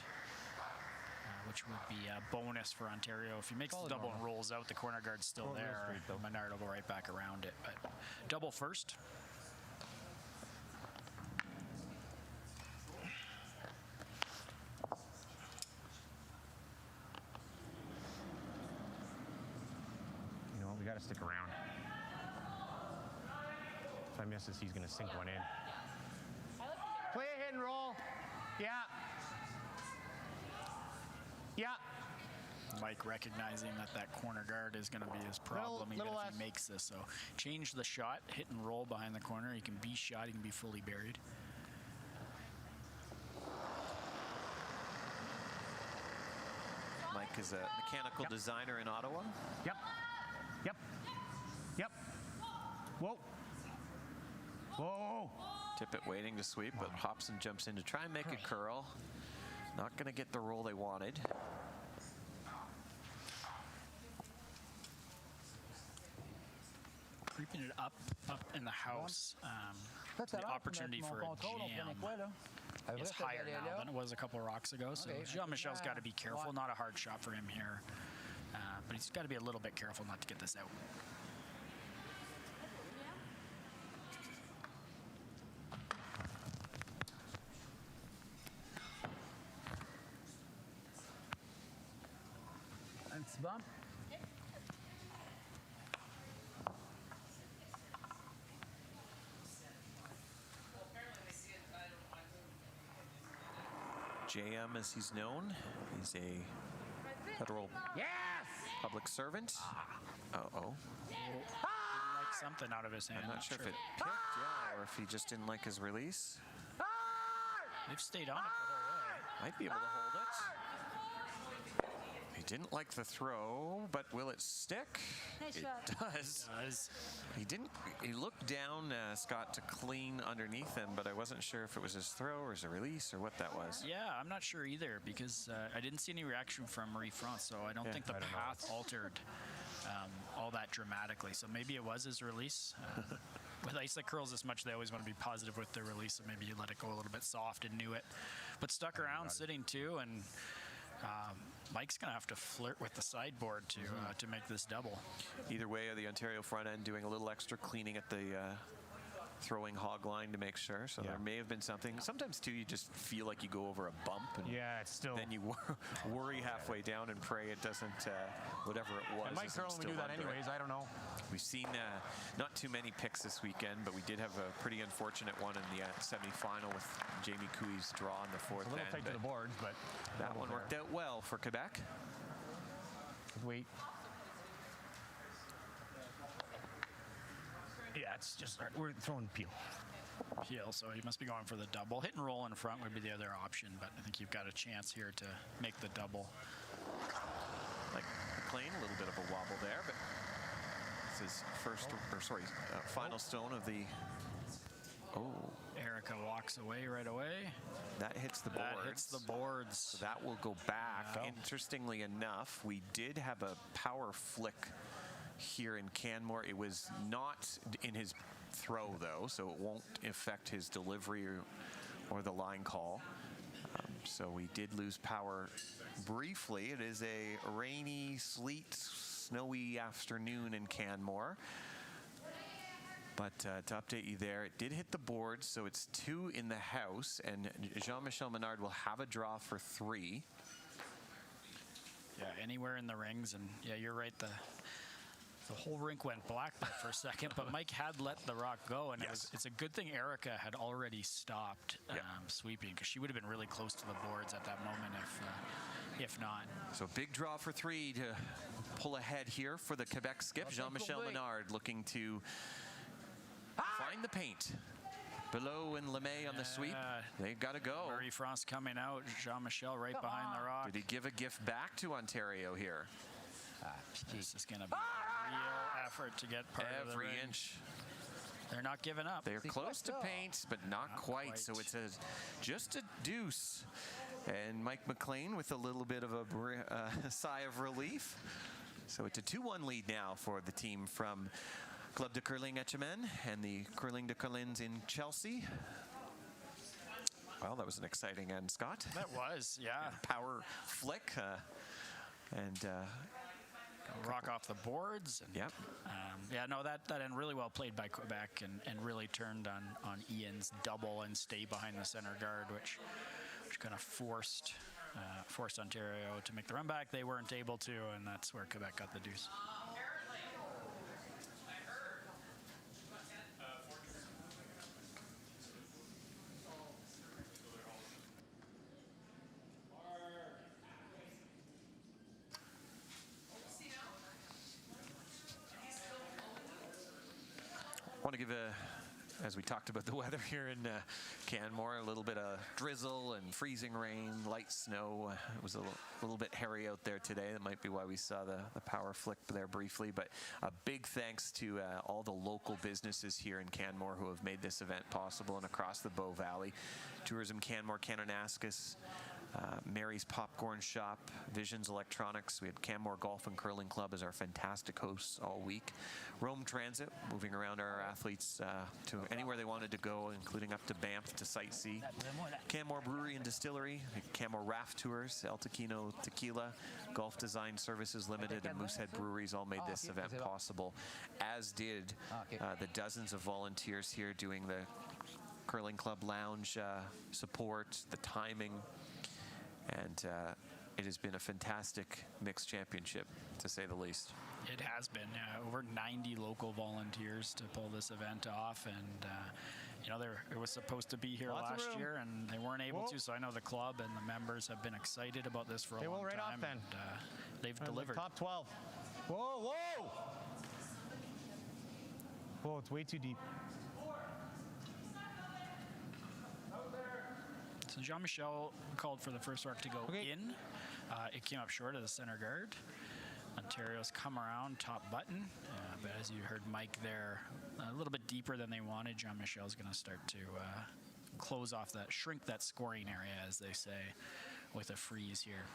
which would be a bonus for Ontario. If he makes the double and rolls out, the corner guard's still there. Menard will go right back around it. But double first. You know what? We got to stick around. If I miss this, he's going to sink one in. Play a hit and roll. Yeah. Yeah. Mike recognizing that corner guard is going to be his problem even if he makes this. So change the shot, hit and roll behind the corner. He can be shot, he can be fully buried. Mike is a mechanical designer in Ottawa. Yep. Yep. Yep. Whoa. Whoa. Tippett waiting to sweep, but Hopson jumps in to try and make a curl. Not going to get the roll they wanted. Creeping it up in the house. The opportunity for a jam is higher now than it was a couple of rocks ago. So Jean-Michel's got to be careful. Not a hard shot for him here. But he's got to be a little bit careful not to get this out. Thanks, bump. JM, as he's known, he's a federal public servant. Uh-oh. Like something out of his hand. I'm not sure if it picked, or if he just didn't like his release. They've stayed on it the whole way. Might be able to hold it. He didn't like the throw, but will it stick? It does. He looked down, Scott, to clean underneath him, but I wasn't sure if it was his throw or his release or what that was. Yeah, I'm not sure either because I didn't see any reaction from Marie-France, so I don't think the path altered all that dramatically. So maybe it was his release. With ice that curls this much, they always want to be positive with their release, so maybe you let it go a little bit soft and knew it. But stuck around sitting too, and Mike's going to have to flirt with the sideboard to make this double. Either way, the Ontario front end doing a little extra cleaning at the throwing hog line to make sure. So there may have been something. Sometimes, too, you just feel like you go over a bump. And it's still. Then you worry halfway down and pray it doesn't, whatever it was. And Mike Curlin would do that anyways. I don't know. We've seen not too many picks this weekend, but we did have a pretty unfortunate one in the semifinal with Jamie Cooey's draw in the fourth end. A little tight to the boards, but that one worked out well for Quebec. Wait. Yeah, it's just we're throwing Peel. So he must be going for the double. Hit and roll in front would be the other option, but I think you've got a chance here to make the double. Like McLean, a little bit of a wobble there, but this is final stone of the. Erica walks away right away. That hits the boards. That hits the boards. So that will go back. Interestingly enough, we did have a power flick here in Canmore. It was not in his throw, though, so it won't affect his delivery or the line call. So we did lose power briefly. It is a rainy, sleet, snowy afternoon in Canmore. But to update you there, it did hit the board, so it's 2 in the house, and Jean-Michel Menard will have a draw for 3. Yeah, anywhere in the rings, and yeah, you're right. The whole rink went black there for a second, but Mike had let the rock go, and it's a good thing Erica had already stopped sweeping, because she would have been really close to the boards at that moment if not. So big draw for 3 to pull ahead here for the Quebec skip. Jean-Michel Menard looking to find the paint. Below and LeMay on the sweep. They've got to go. Marie-France coming out. Jean-Michel right behind the rock. Did he give a gift back to Ontario here? This is going to be a real effort to get part of the ring. Every inch. They're not giving up. They're close to paint, but not quite. So it's just a deuce. And Mike McLean with a little bit of a sigh of relief. So it's a 2-1 lead now for the team from Club de Curling Etchemin and the Curling de Collins in Chelsea. Well, that was an exciting end, Scott. That was, yeah. Power flick. Rock off the boards. And, Yep. yeah, no, that end really well played by Quebec and really turned on Ian's double and stay behind the center guard, which kind of forced Ontario to make the run back. They weren't able to, and that's where Quebec got the deuce. I want to give as we talked about the weather here in Canmore, a little bit of drizzle and freezing rain, light snow. It was a little bit hairy out there today. That might be why we saw the power flick there briefly. But a big thanks to all the local businesses here in Canmore who have made this event possible and across the Bow Valley. Tourism Canmore, Kananaskis, Mary's Popcorn Shop, Visions Electronics. We had Canmore Golf and Curling Club as our fantastic hosts all week. Rome Transit, moving around our athletes to anywhere they wanted to go, including up to Banff to sightsee. Canmore Brewery and Distillery, Canmore Raft Tours, El Taquino Tequila, Golf Design Services Limited, and Moosehead Breweries all made this event possible, as did the dozens of volunteers here doing the Curling Club Lounge support, the timing, and it has been a fantastic mixed championship, to say the least. It has been over 90 local volunteers to pull this event off, and it was supposed to be here last year, and they weren't able to. So I know the club and the members have been excited about this for a long right time. off then. And, they've delivered. Top 12. Whoa, whoa! Whoa, it's way too deep. So Jean-Michel called for the first arc to go in. It came up short of the center guard. Ontario's come around top button, but as you heard Mike there, a little bit deeper than they wanted. Jean-Michel's going to start to close off shrink that scoring area, as they say, with a freeze here.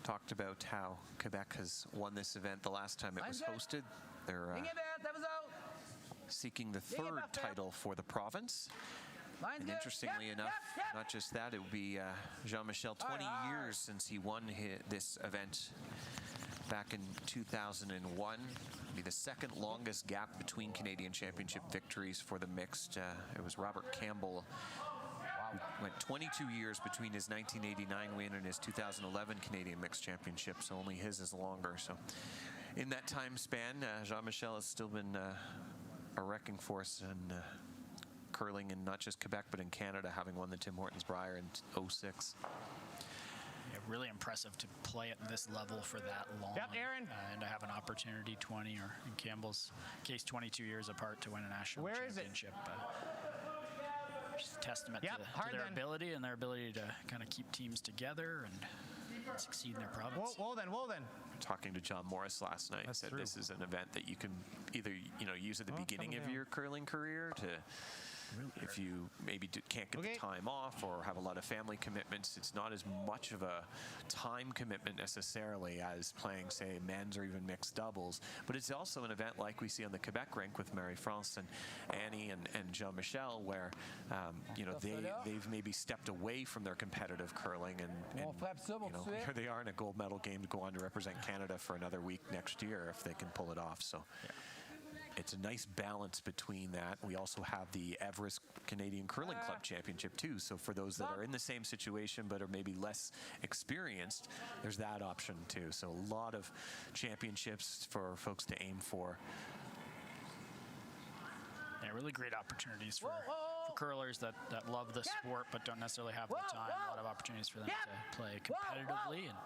Talked about how Quebec has won this event the last time it was hosted. They're seeking the third title for the province. And interestingly enough, not just that, it would be Jean-Michel, 20 years since he won this event back in 2001. It'd be the second longest gap between Canadian Championship victories for the mixed. It was Robert Campbell who went 22 years between his 1989 win and his 2011 Canadian Mixed Championship, so only his is longer. So in that time span, Jean-Michel has still been a wrecking force in curling in not just Quebec but in Canada, having won the Tim Hortons Brier in 2006. Yeah, really impressive to play at this level for that long. Yep, Aaron. And to have an opportunity 20, or in Campbell's case 22 years apart, to win a national championship. Just a testament to their ability and their ability to kind of keep teams together and succeed in their province. Whoa then. Talking to John Morris last night, said this is an event that you can either use at the beginning of your curling career to, if you maybe can't get the time off or have a lot of family commitments. It's not as much of a time commitment necessarily as playing, say, men's or even mixed doubles. But it's also an event like we see on the Quebec rink with Marie-France and Annie and Jean-Michel, where they've maybe stepped away from their competitive curling, and here they are in a gold medal game to go on to represent Canada for another week next year if they can pull it off. So. Yeah. It's a nice balance between that. We also have the Everest Canadian Curling Club Championship too. So for those that are in the same situation but are maybe less experienced, there's that option too. So a lot of championships for folks to aim for. Yeah, really great opportunities for curlers that love the sport but don't necessarily have the time. A lot of opportunities for them to play competitively, and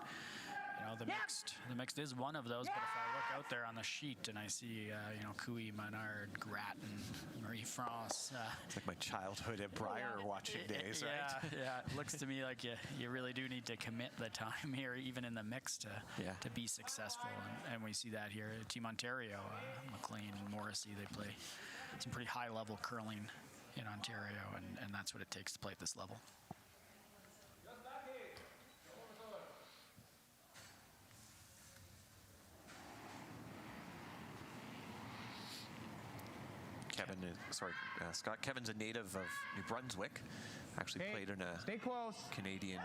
the mixed is one of those. But if I look out there on the sheet and I see Cooey, Menard, Grattan, Marie-France, it's like my childhood at Brier watching days, right? Yeah, it looks to me like you really do need to commit the time here, even in the mix, to be successful. And we see that here. Team Ontario, McLean and Morrissey, they play some pretty high-level curling in Ontario, and that's what it takes to play at this level. Scott. Kevin's a native of New Brunswick. Actually played in a Stay close. Canadian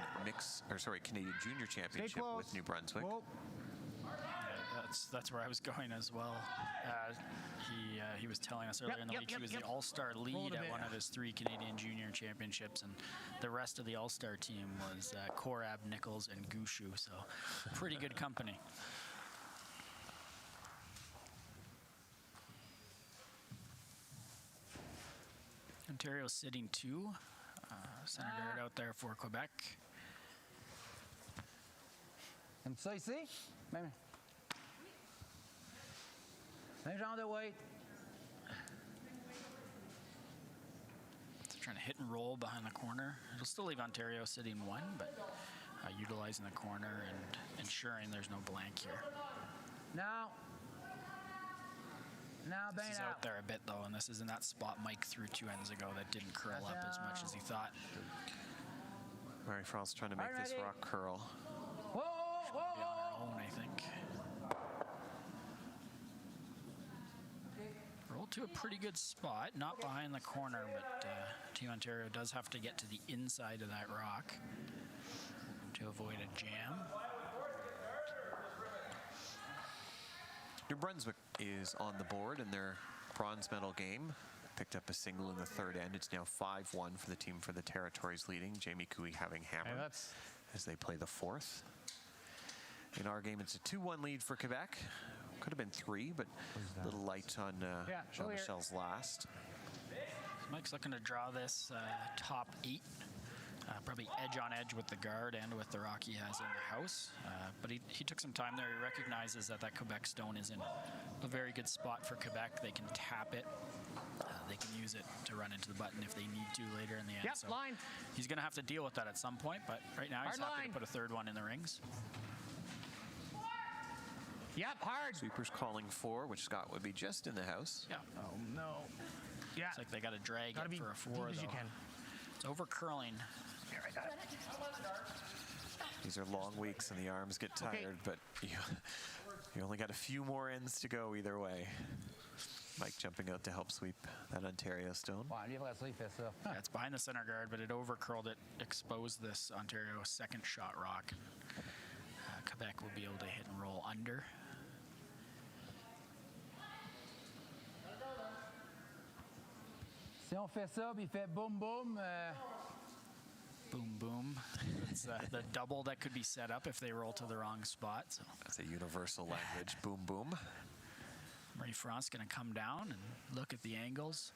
Canadian Junior Championship with New Brunswick. Whoa. That's where I was going as well. He was telling us earlier in the week he was the All-Star lead at one of his 3 Canadian Junior Championships, and the rest of the All-Star team was Korab, Nichols, and Gushu. So pretty good company. Ontario sitting 2. Center guard out there for Quebec. Comme ça ici? Même genre de weight. So trying to hit and roll behind the corner. It'll still leave Ontario sitting 1, but utilizing the corner and ensuring there's no blank here. Now, This is out there a bit, though, and this is in that spot Mike threw 2 ends ago that didn't curl up as much as he thought. Marie-France trying to make this rock curl. Whoa, Be on her own, I think. Roll to a pretty good spot, not behind the corner, but Team Ontario does have to get to the inside of that rock to avoid a jam. New Brunswick is on the board in their bronze medal game. Picked up a single in the 3rd end. It's now 5-1 for the team for the territories leading. Jamie Cooey having hammered as they play the 4th. In our game, it's a 2-1 lead for Quebec. Could have been 3, but a little light on Jean-Michel's last. Mike's looking to draw this top 8. Probably edge on edge with the guard and with the rock he has in the house. But he took some time there. He recognizes that Quebec stone is in a very good spot for Quebec. They can tap it. They can use it to run into the button if they need to later in the end. Yep, so line. He's going to have to deal with that at some point, but right now he's happy to put a 3rd one in the rings. Yep, hard. Sweepers calling 4, which Scott would be just in the house. Yeah. Oh, no. Yeah. It's like they got to drag it for a 4, deep though. as you can. It's over curling. Here, I got it. These are long weeks and the arms get tired, but you only got a few more ends to go either way. Mike jumping out to help sweep that Ontario stone. Ouais, lui, après ça, il fait ça. Yeah, it's behind the center guard, but it over curled it, exposed this Ontario 2nd shot rock. Quebec will be able to hit and roll under. Si on fait ça, puis il fait boum boum. Boom, boom. It's the double that could be set up if they roll to the wrong spot. So That's a universal language. Boom, boom. Marie-France going to come down and look at the angles.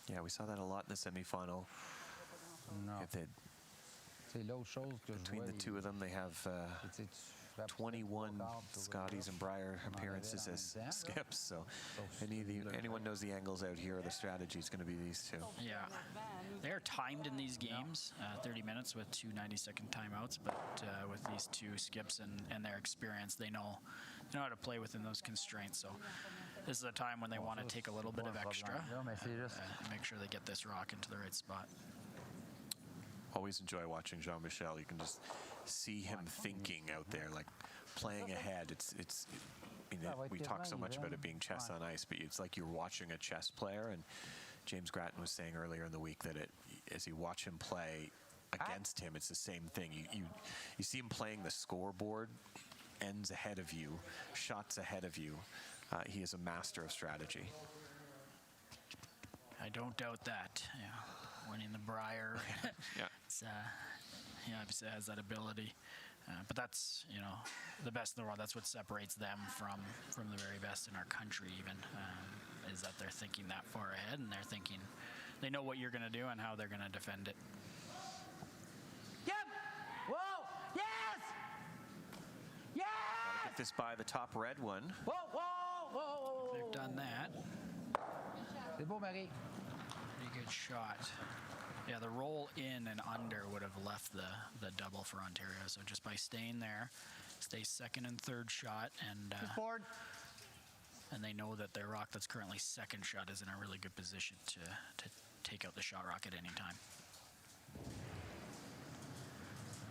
Yeah, we saw that a lot in the semifinal. Non. C'est l'autre chose que Between the two of them, they have 21 Scotties and Brier appearances as skips. So anyone knows the angles out here, the strategy is going to be these two. Yeah. They're timed in these games, 30 minutes with 2 90-second timeouts, but with these 2 skips and their experience, they know how to play within those constraints. So this is a time when they want to take a little bit of extra and make sure they get this rock into the right spot. Always enjoy watching Jean-Michel. You can just see him thinking out there, like playing ahead. We talk so much about it being chess on ice, but it's like you're watching a chess player. And James Grattan was saying earlier in the week that as you watch him play against him, it's the same thing. You see him playing the scoreboard, ends ahead of you, shots ahead of you. He is a master of strategy. I don't doubt that. Yeah. Winning the Brier. Yeah. He obviously has that ability. But that's, the best in the world. That's what separates them from the very best in our country even, is that they're thinking that far ahead and they know what you're going to do and how they're going to defend it. Yep! Whoa! Yes! Yes! Gotta get this by the top red one. Whoa, whoa, whoa, whoa, whoa. They've done that. C'est beau, Marie. Pretty good shot. Yeah, the roll in and under would have left the double for Ontario. So just by staying there, stay 2nd and 3rd shot, and they know that their rock that's currently 2nd shot is in a really good position to take out the shot rock at any time.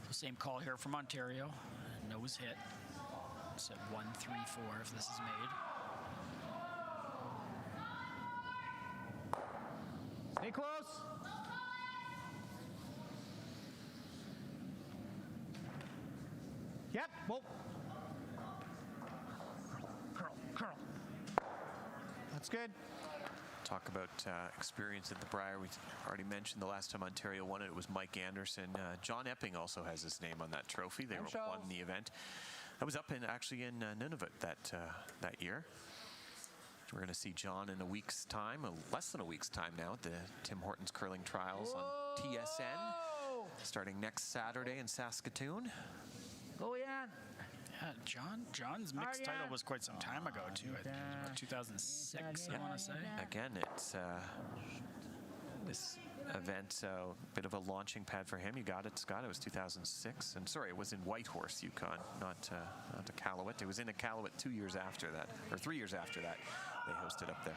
So same call here from Ontario. Nose hit. It's at 1-3-4 if this is made. close. Yep. Whoa. Curl. That's good. Talk about experience at the Brier. We already mentioned the last time Ontario won it, it was Mike Anderson. John Epping also has his name on that trophy. They won the event. I was up actually in Nunavut that year. We're going to see John in a week's time, less than a week's time now, at the Tim Hortons Curling Trials on TSN, starting next Saturday in Saskatoon. Go, Ian. Yeah, John's mixed title was quite some time ago, too. I think it was about 2006, I want to say. Again, it's this event, a bit of a launching pad for him. You got it, Scott. It was 2006. And sorry, it was in Whitehorse, Yukon, not Iqaluit. It was in Iqaluit 2 years after that, or 3 years after that. They hosted up there.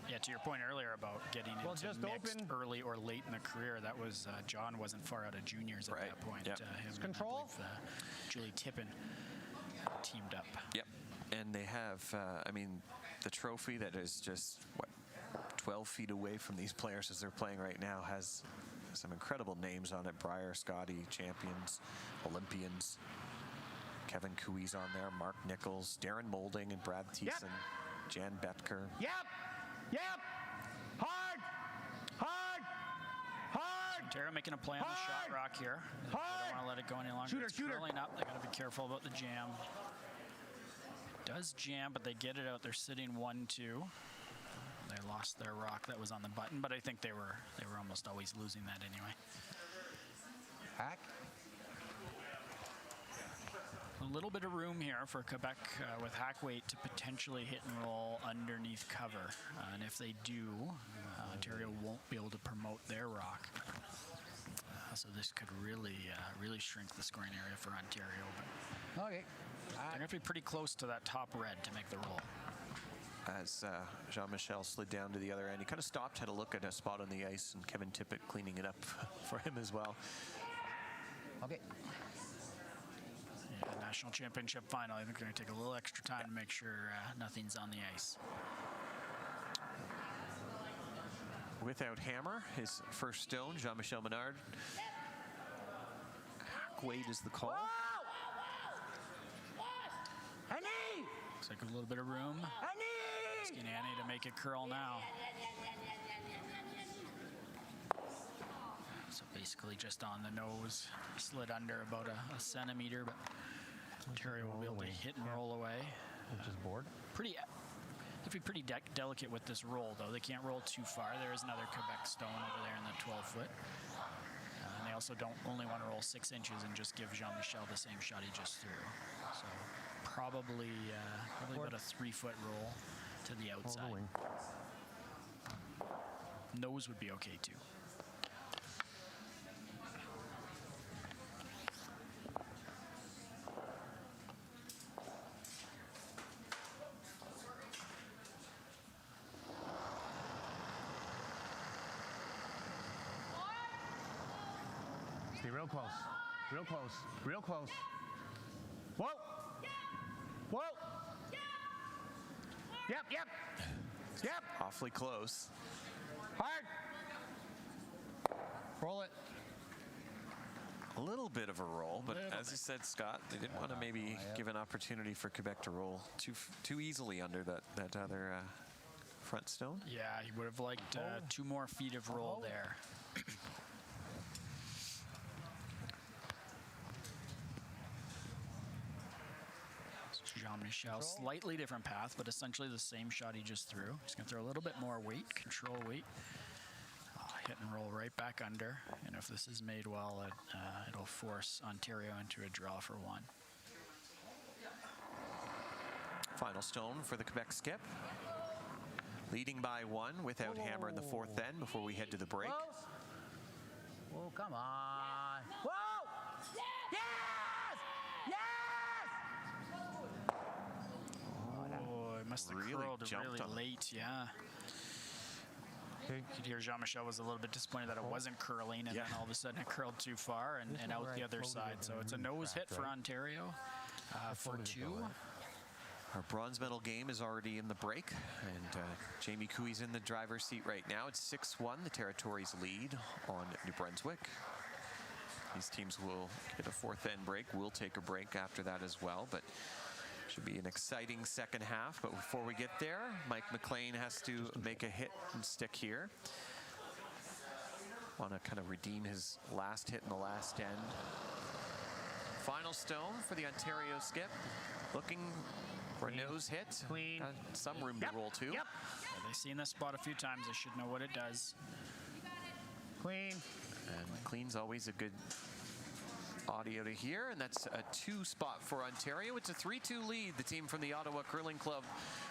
Yeah, to your point earlier about getting into mixed early or late in the career, that was John wasn't far out of juniors at that point. Yep. Him Control. And, Julie Tippin teamed up. Yep. And they have, I mean, the trophy that is just, 12 feet away from these players as they're playing right now has some incredible names on it. Brier, Scotty, champions, Olympians. Kevin Cooey's on there, Mark Nichols, Darren Moulding and Brad Thiessen, Jan Betker. Yep. Hard. Ontario making a play on the shot rock here. They don't want to let it go any longer. It's curling up. They got to be careful about the jam. Does jam, but they get it out. They're sitting 1-2. They lost their rock that was on the button, but I think they were almost always losing that anyway. Hack. A little bit of room here for Quebec with Hackweight to potentially hit and roll underneath cover. And if they do, Ontario won't be able to promote their rock. So this could really shrink the scoring area for Ontario. But Okay. they're going to have to be pretty close to that top red to make the roll. As Jean-Michel slid down to the other end, he kind of stopped, had a look at a spot on the ice, and Kevin Tippett cleaning it up for him as well. Okay. Yeah, national championship final. I think they're going to take a little extra time to make sure nothing's on the ice. Without hammer, his first stone, Jean-Michel Menard. Hackweight is the call. Looks like a little bit of room. Asking Annie to make it curl now. So basically just on the nose, slid under about a centimeter, but Ontario will be able to hit and roll away. Just board. Have to be pretty delicate with this roll, though. They can't roll too far. There is another Quebec stone over there in the 12-foot. And they also don't only want to roll 6 inches and just give Jean-Michel the same shot he just threw. So probably about a 3-foot roll to the outside. Nose would be okay, too. Stay real close. Real close. Whoa. Yep. Awfully close. Hard. Roll it. A little bit of a roll, but as you said, Scott, they didn't want to maybe give an opportunity for Quebec to roll too easily under that other front stone. Yeah, he would have liked 2 more feet of roll there. Jean-Michel, slightly different path, but essentially the same shot he just threw. He's going to throw a little bit more weight, control weight. Hit and roll right back under. And if this is made well, it'll force Ontario into a draw for 1. Final stone for the Quebec skip. Leading by 1 without hammer in the 4th end before we head to the break. Oh, come on. Whoa! Yes! Oh, it must have curled really late, yeah. You could hear Jean-Michel was a little bit disappointed that it wasn't curling, and then all of a sudden it curled too far and out the other side. So it's a nose hit for Ontario for 2. Our bronze medal game is already in the break, and Jamie Cooey's in the driver's seat right now. It's 6-1, the territories lead on New Brunswick. These teams will get a fourth end break. We'll take a break after that as well, but should be an exciting second half. But before we get there, Mike McLean has to make a hit and stick here. Want to kind of redeem his last hit in the last end. Final stone for the Ontario skip. Looking for a nose hit. Clean. Got some room to roll too. Yep. Yeah, they've seen this spot a few times. They should know what it does. Clean. And clean's always a good audio to hear, and that's a 2 spot for Ontario. It's a 3-2 lead the team from the Ottawa Curling Club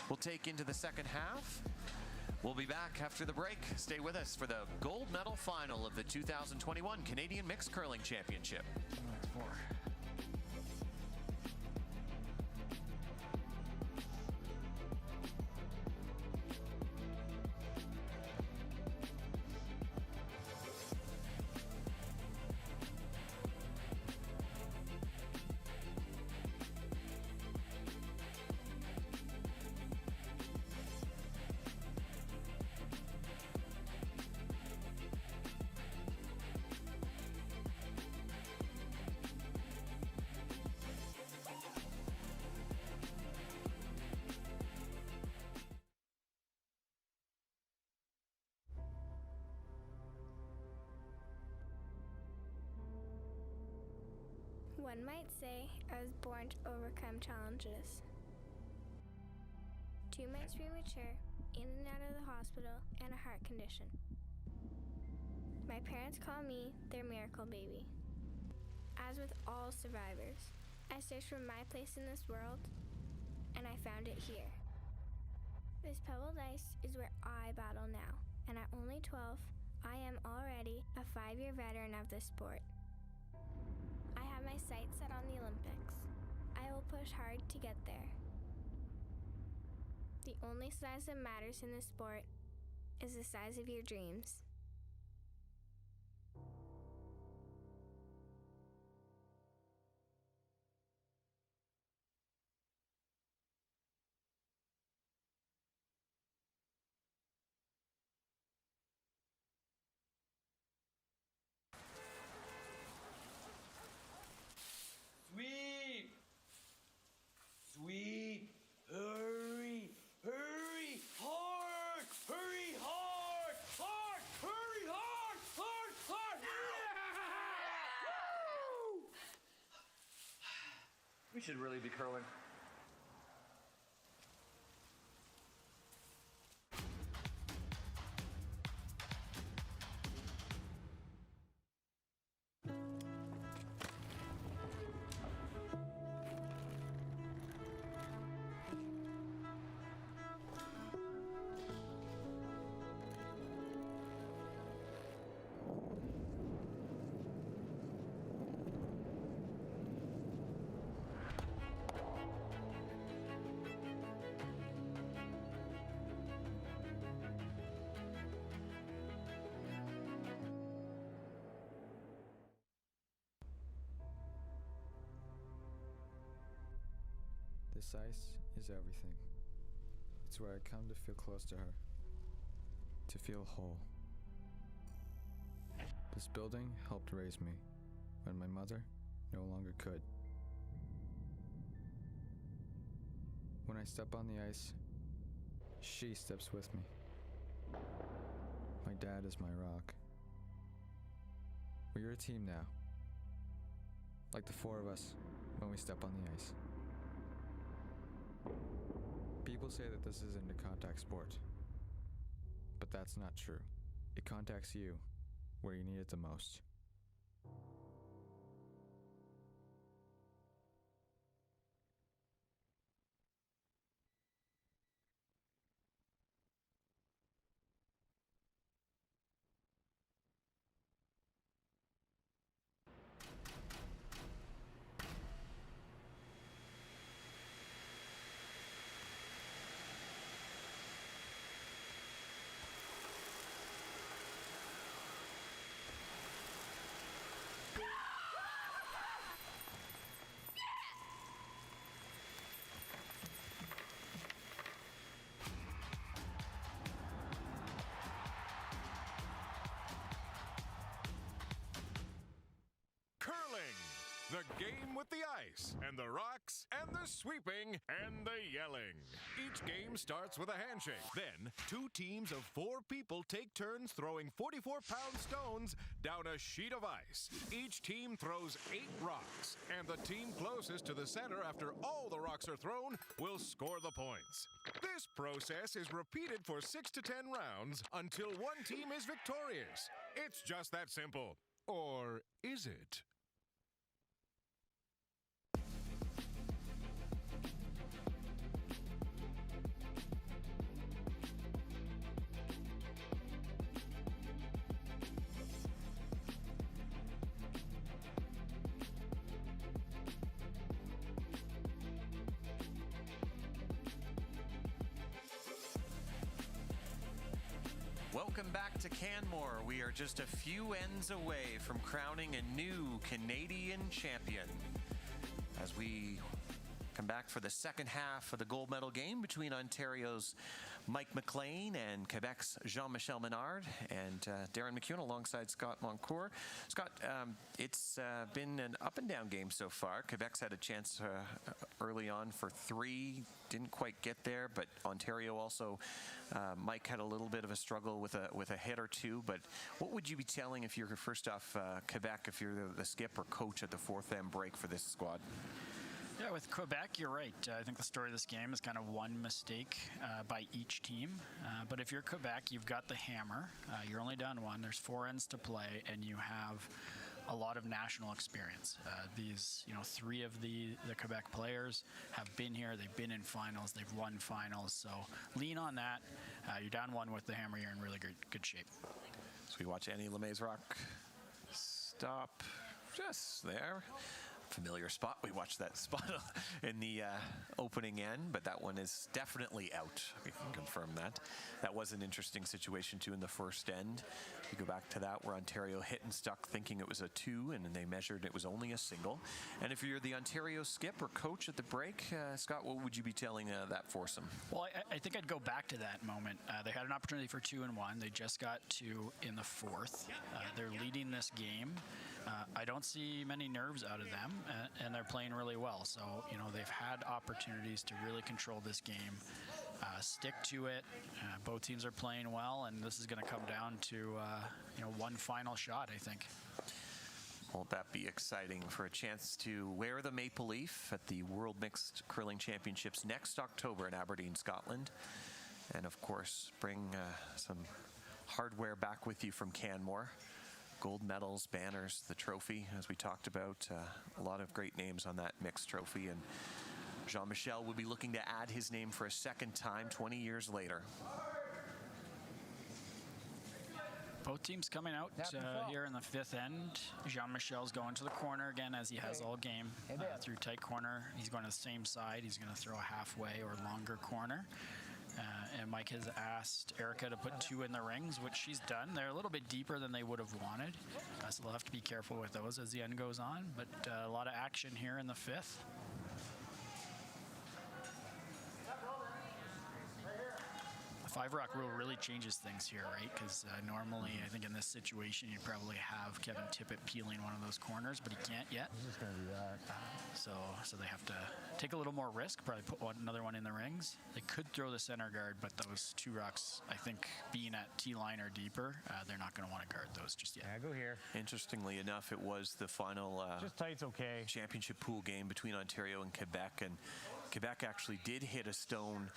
will take into the second half. We'll be back after the break. Stay with us for the gold medal final of the 2021 Canadian Mixed Curling Championship. That's 4. One might say I was born to overcome challenges. 2 months premature, in and out of the hospital, and a heart condition. My parents call me their miracle baby. As with all survivors, I searched for my place in this world, and I found it here. This pebbled ice is where I battle now, and at only 12, I am already a 5-year veteran of this sport. I have my sights set on the Olympics. I will push hard to get there. The only size that matters in this sport is the size of your dreams. Sweep! Sweep! Hurry! Hurry! Hard! Hurry hard! Hard! Hurry hard! Hard! Hard! Yeah! Woo! We should really be curling. This ice is everything. It's where I come to feel close to her, to feel whole. This building helped raise me when my mother no longer could. When I step on the ice, she steps with me. My dad is my rock. We're a team now, like the 4 of us when we step on the ice. People say that this isn't a contact sport, but that's not true. It contacts you where you need it the most. ice, and the rocks, and the sweeping, and the yelling. Each game starts with a handshake. Then, 2 teams of 4 people take turns throwing 44-pound stones down a sheet of ice. Each team throws 8 rocks, and the team closest to the center after all the rocks are thrown will score the points. This process is repeated for 6 to 10 rounds until one team is victorious. It's just that simple. Or is it? Welcome back to Canmore. We are just a few ends away from crowning a new Canadian champion. As we come back for the second half of the gold medal game between Ontario's Mike McLean and Quebec's Jean-Michel Menard, and Darren McEwen alongside Scott Moncourt. Scott, it's been an up and down game so far. Quebec's had a chance early on for 3, didn't quite get there, but Ontario also, Mike had a little bit of a struggle with a hit or 2. But what would you be telling if you're first off Quebec, if you're the skip or coach at the 4th end break for this squad? Yeah, with Quebec, you're right. I think the story of this game is kind of one mistake by each team. But if you're Quebec, you've got the hammer. You're only down 1. There's 4 ends to play, and you have a lot of national experience. These, 3 of the Quebec players have been here. They've been in finals. They've won finals. So lean on that. You're down 1 with the hammer. You're in really good shape. So we watch Annie LeMay's rock stop just there. Familiar spot. We watched that spot in the opening end, but that one is definitely out. We can confirm that. That was an interesting situation too in the first end. You go back to that where Ontario hit and stuck thinking it was a 2, and then they measured it was only a single. And if you're the Ontario skip or coach at the break, Scott, what would you be telling that foursome? Well, I think I'd go back to that moment. They had an opportunity for 2 and 1. They just got 2 in the 4th. They're leading this game. I don't see many nerves out of them, and they're playing really well. So, they've had opportunities to really control this game. Stick to it. Both teams are playing well, and this is going to come down to, one final shot, I think. Won't that be exciting for a chance to wear the maple leaf at the World Mixed Curling Championships next October in Aberdeen, Scotland. And, of course, bring some hardware back with you from Canmore. Gold medals, banners, the trophy, as we talked about. A lot of great names on that mixed trophy. And Jean-Michel will be looking to add his name for a second time 20 years later. Both teams coming out here in the 5th end. Jean-Michel's going to the corner again, as he has all game. Through tight corner, he's going to the same side. He's going to throw a halfway or longer corner. And Mike has asked Erica to put 2 in the rings, which she's done. They're a little bit deeper than they would have wanted, so they'll have to be careful with those as the end goes on. But a lot of action here in the 5th. The 5-rock rule really changes things here, right? Because normally, I think in this situation, you'd probably have Kevin Tippett peeling one of those corners, but he can't yet. He's just going to do that. So they have to take a little more risk, probably put another one in the rings. They could throw the center guard, but those 2 rocks, I think, being at T-line or deeper, they're not going to want to guard those just yet. Yeah, go here. Interestingly enough, it was the final just tight's okay. championship pool game between Ontario and Quebec, and Quebec actually did hit a stone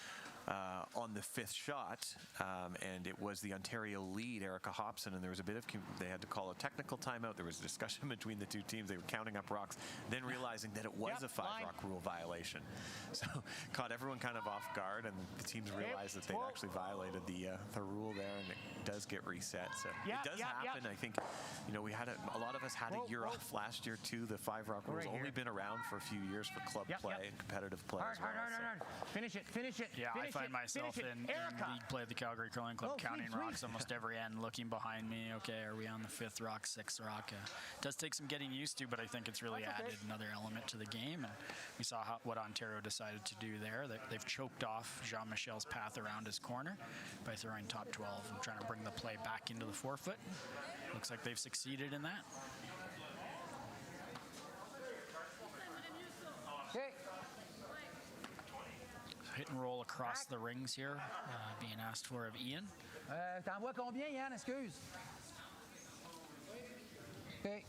on the 5th shot, and it was the Ontario lead, Erica Hobson, and there was a bit of, they had to call a technical timeout. There was a discussion between the 2 teams. They were counting up rocks, then realizing that it was a 5-rock rule violation. So caught everyone kind of off guard, and the teams realized that they'd actually violated the rule there, and it does get reset. So it does happen. I think, we had a lot of us had a year off last year too. The 5-rock rule's only been around for a few years for club play and competitive play as well. Hard. Finish it. Yeah, I find myself in league play at the Calgary Curling Club counting rocks almost every end, looking behind me. Okay, are we on the 5th rock, 6th rock? It does take some getting used to, but I think it's really added another element to the game. And we saw what Ontario decided to do there. They've choked off Jean-Michel's path around his corner by throwing top 12 and trying to bring the play back into the forefoot. Looks like they've succeeded in that. Okay. Hit and roll across the rings here, being asked for of Ian. T'envoies combien, Yann? Excuse. OK.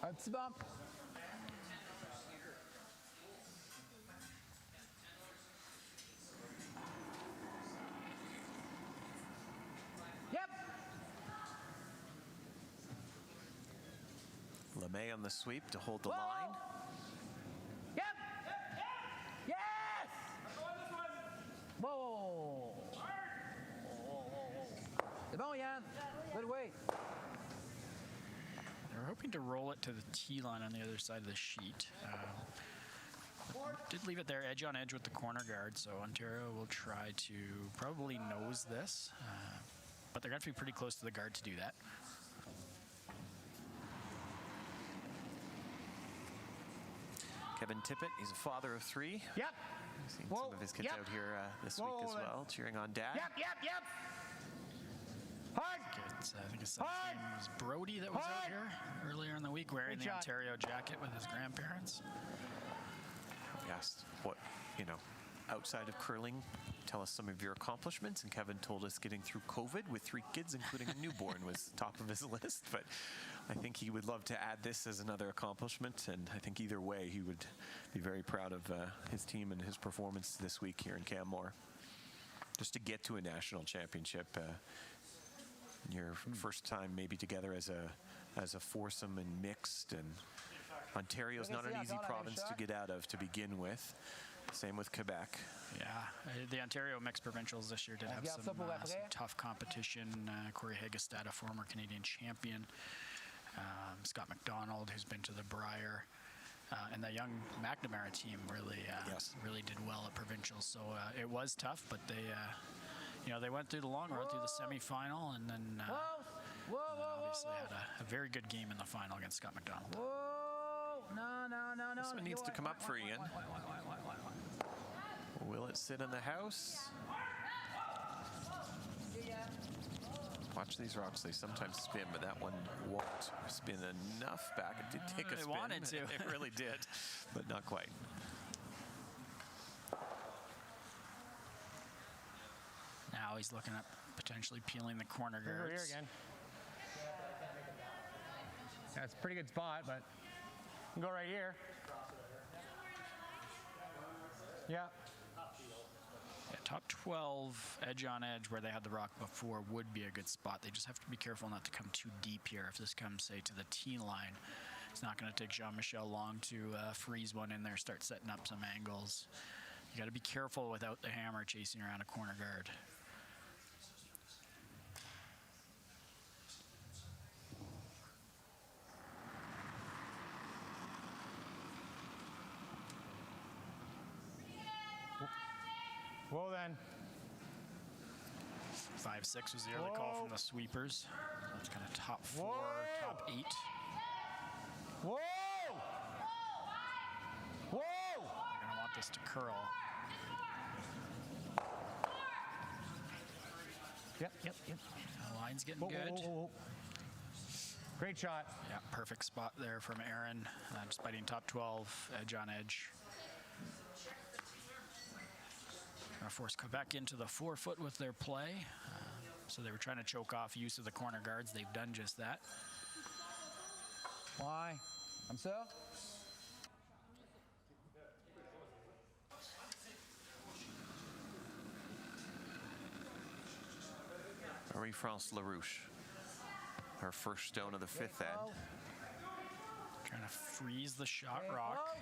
Un petit bump. Yep. LeMay on the sweep to hold the Whoa. line. Yep. Yes. Whoa. C'est bon, Yann. Good way. They're hoping to roll it to the tee line on the other side of the sheet. Did leave it there, edge on edge with the corner guard, so Ontario will try to probably nose this, but they're going to be pretty close to the guard to do that. Kevin Tippett, he's a father of 3. Yep. I've seen Whoa, some of his kids yep. out here this week as Whoa, well, cheering on Dad. Yep. Hard. I think his son's name was Brody that was out here earlier in the week wearing Good the shot. Ontario jacket with his grandparents. We asked what, outside of curling, tell us some of your accomplishments, and Kevin told us getting through COVID with 3 kids, including a newborn, was top of his list. But I think he would love to add this as another accomplishment, and I think either way he would be very proud of his team and his performance this week here in Canmore. Just to get to a national championship, your first time maybe together as a foursome and mixed, and Ontario's not an easy province to get out of to begin with. Same with Quebec. Yeah, the Ontario mixed provincials this year did have some tough competition. Corey Hagestad, a former Canadian champion. Scott McDonald, who's been to the Brier. And the young McNamara team really did well at provincials. So it was tough, but they went through the long road through the semifinal, and then obviously had a very good game in the final against Scott McDonald. Whoa. No. This one needs to come up for Ian. Will it sit in the house? Watch these rocks. They sometimes spin, but that one won't spin enough back. It did take a spin. It wanted to. It really did, but not quite. Now he's looking at potentially peeling the corner Over here guards. again. Yeah, it's a pretty good spot, but you can go right here. Yeah. Top 12 edge on edge where they had the rock before would be a good spot. They just have to be careful not to come too deep here. If this comes, say, to the tee line, it's not going to take Jean-Michel long to freeze one in there, start setting up some angles. You got to be careful without the hammer chasing around a corner guard. Whoa, then. 5-6 was the early call from the sweepers. That's kind of top 4, top 8. Whoa! Whoa! They're going to want this to curl. Yep. The line's getting good. Whoa. Great shot. Yeah, perfect spot there from Aaron. Just biting top 12, edge on edge. Going to force Quebec into the 4-foot with their play. So they were trying to choke off use of the corner guards. They've done just that. Why? Comme ça? Marie-France LaRouche, her first stone of the 5th end. Trying to freeze the shot rock.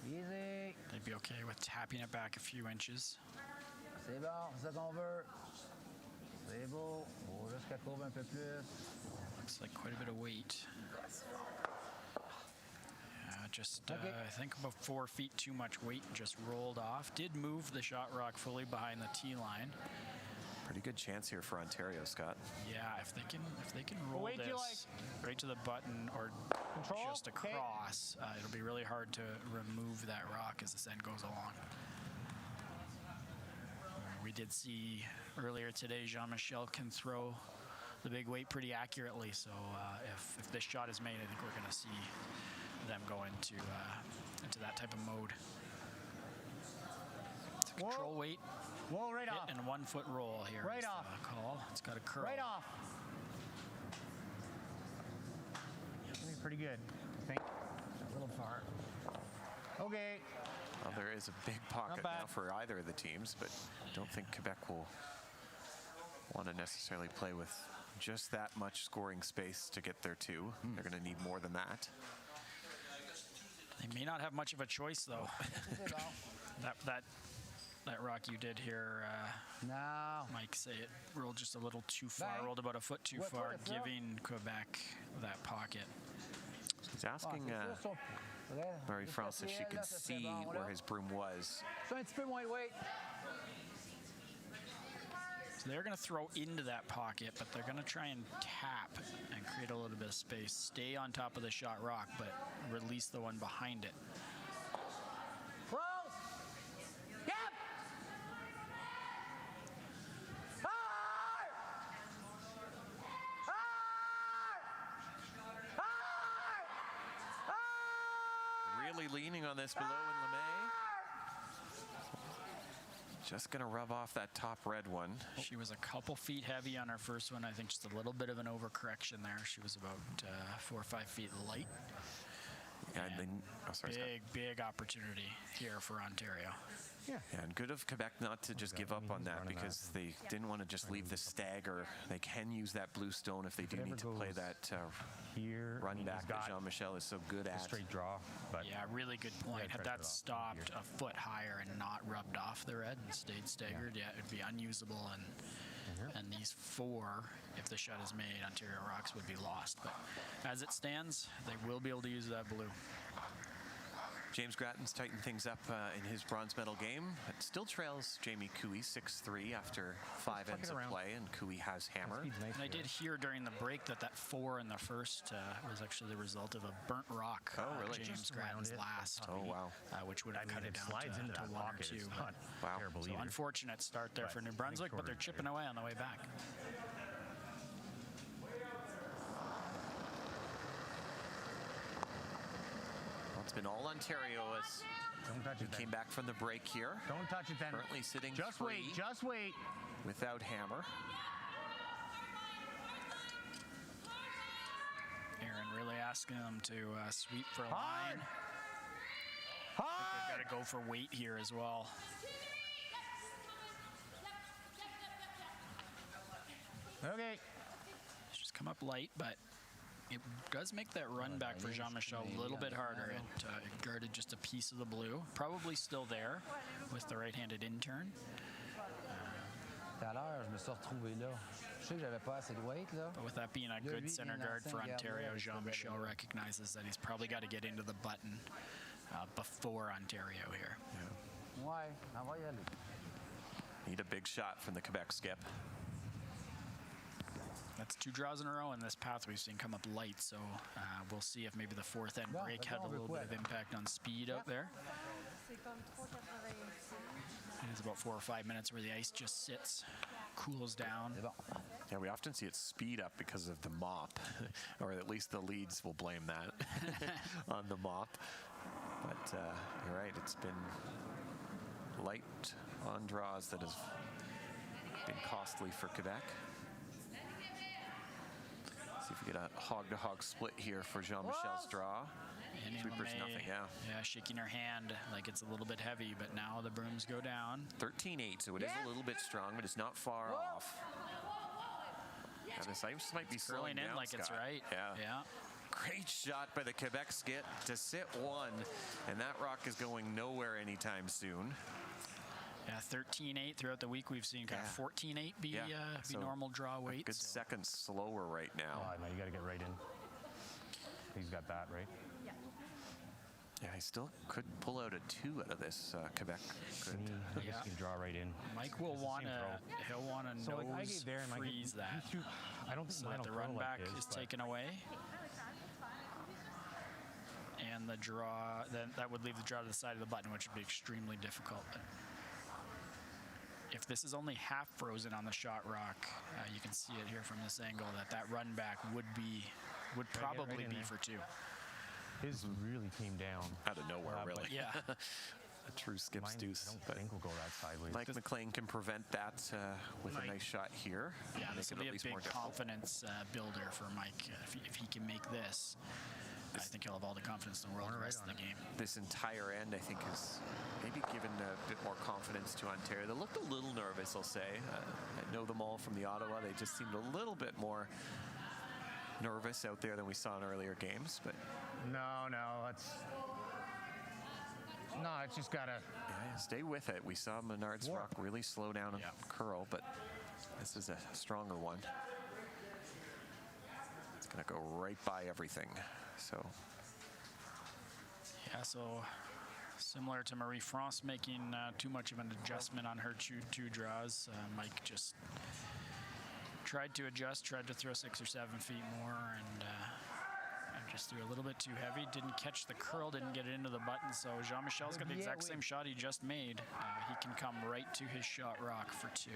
Easy. They'd be okay with tapping it back a few inches. C'est bon, c'est ça qu'on veut. C'est beau. Oh, juste qu'elle courbe un peu plus. Looks like quite a bit of weight. Just, I think about 4 feet too much weight, just rolled off. Did move the shot rock fully behind the tee line. Pretty good chance here for Ontario, Scott. Yeah, if they can roll this right to the button or just across, it'll be really hard to remove that rock as this end goes along. We did see earlier today Jean-Michel can throw the big weight pretty accurately, so if this shot is made, I think we're going to see them go into that type of mode. It's a control weight. Whoa, right hit off. and 1 foot roll here. Right is the off. call. It's got a curl. Right off. That's gonna be pretty good, I think. A little far. Okay. Well, there is a big pocket bad. now for either of the teams, but I don't think Quebec will want to necessarily play with just that much scoring space to get there too. They're going to need more than that. They may not have much of a choice, though. that rock you did here, No. Mike, say it rolled just a little too far, Bang. rolled about a foot too What far, foot is that? giving Quebec that pocket. He's asking Marie France if she can see where his broom was. So un petit peu moins de weight. So they're going to throw into that pocket, but they're going to try and tap and create a little bit of space. Stay on top of the shot rock, but release the one behind it. Roll. Yep. Hard. Hard. Hard. Hard. Really leaning on this below in LeMay. Just going to rub off that top red one. She was a couple feet heavy on her first one. I think just a little bit of an overcorrection there. She was about 4 or 5 feet light. Yeah, and then, Big opportunity here for Ontario. Yeah, and good of Quebec not to just give up on that because they didn't want to just leave the stagger. They can use that blue stone if they do need to play that run back that Jean-Michel is so good at. Straight draw. But Yeah, really good point. Had that stopped a foot higher and not rubbed off the red and stayed staggered, yeah, it'd be unusable. And these 4, if the shot is made, Ontario Rocks would be lost. But as it stands, they will be able to use that blue. James Gratton's tightened things up in his bronze medal game. It still trails Jamie Cooey 6-3 after 5 ends of play, and Cooey has hammer. And I did hear during the break that 4 in the first was actually the result of a burnt rock. Oh, really? James Gratton's last. Oh, wow. Which would have cut it down slides into to that 1 or pocket. 2. It's not Wow. terrible So either. unfortunate start there for New Brunswick, but they're chipping away on the way back. Well, it's been all Ontario as Don't touch we it came then. back from the break here. Don't touch it then. Currently sitting Just free wait. Just wait. without hammer. Aaron really asking them to sweep for a Hard. line. Hard. They've got to go for weight here as well. Okay. Just come up light, but it does make that run back for Jean-Michel a little bit harder. It guarded just a piece of the blue. Probably still there with the right-handed in-turn. Tout à l'heure, je me suis retrouvé là. Je sais que j'avais pas assez de weight, là. But with that being a good center guard for Ontario, Jean-Michel recognizes that he's probably got to get into the button before Ontario here. Ouais, on va y aller. Need a big shot from the Quebec skip. That's 2 draws in a row in this path we've seen come up light, so we'll see if maybe the 4th end break had a little bit of impact on speed out there. It is about 4 or 5 minutes where the ice just sits, cools down. Yeah, we often see it speed up because of the mop, or at least the leads will blame that on the mop. But you're right, it's been light on draws that have been costly for Quebec. See if we get a hog-to-hog split here for Jean-Michel's draw. And Sweeper's LeMay, nothing, yeah. Shaking her hand like it's a little bit heavy, but now the brooms go down. 13-8, so it is a little bit strong, but it's not far off. Yeah, this ice might be slowing Curling in down, like it's Scott. right. Yeah. Great shot by the Quebec skit to sit 1, and that rock is going nowhere anytime soon. Yeah, 13-8 throughout the week. We've seen kind of 14-8 be So normal draw weight. Good seconds slower right now. Oh, no, you got to get right in. He's got that, right? Yeah, he still could pull out a 2 out of this Quebec. Good. He can draw right in. Mike will want to. He'll want to So like I nose get there and like freeze that, I don't think so that the run back is taken away, and the draw. Then that would leave the draw to the side of the button, which would be extremely difficult. But if this is only half frozen on the shot rock, you can see it here from this angle that run back would probably be for 2. His really came down. Out of nowhere, but really. Yeah. A true skip's Mine, deuce. I don't But think will go that sideways. Mike McLean can prevent that with a Mike. nice shot here. Yeah, Make this it will be at a least big more difficult. confidence builder for Mike. If he can make this, I think he'll have all the confidence in the world the rest of the game. This entire end, I think, has maybe given a bit more confidence to Ontario. They looked a little nervous, I'll say. I know them all from the Ottawa. They just seemed a little bit more nervous out there than we saw in earlier games. But it's just gotta. yeah, stay with it. We saw Menard's Rock really slow down and curl, but this is a stronger one. It's going to go right by everything. So Yeah, so similar to Marie-France making too much of an adjustment on her two draws, Mike just tried to adjust, tried to throw 6 or 7 feet more, and just threw a little bit too heavy. Didn't catch the curl, didn't get it into the button, so Jean-Michel's got the exact same shot he just made. He can come right to his shot rock for 2.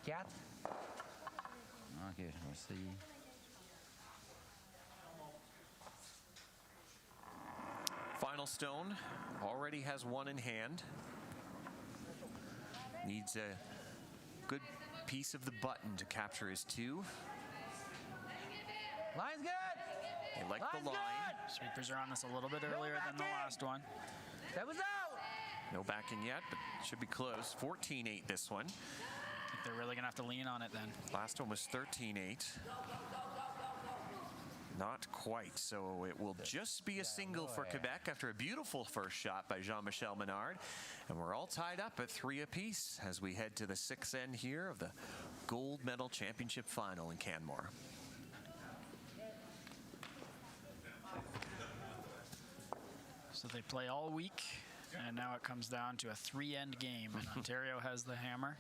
4. OK, je vais essayer. Final stone already has one in hand. Needs a good piece of the button to capture his 2. Line's good. They like the Line's line. good. Sweepers are on this a little bit earlier than the last one. That was out. No backing yet, but should be close. 14-8 this one. I think they're really gonna have to lean on it then. Last one was 13-8. Not quite, so it will just be a single for Quebec after a beautiful first shot by Jean-Michel Menard. And we're all tied up at 3 apiece as we head to the 6th end here of the gold medal championship final in Canmore. So they play all week, and now it comes down to a 3-end game, and Ontario has the hammer.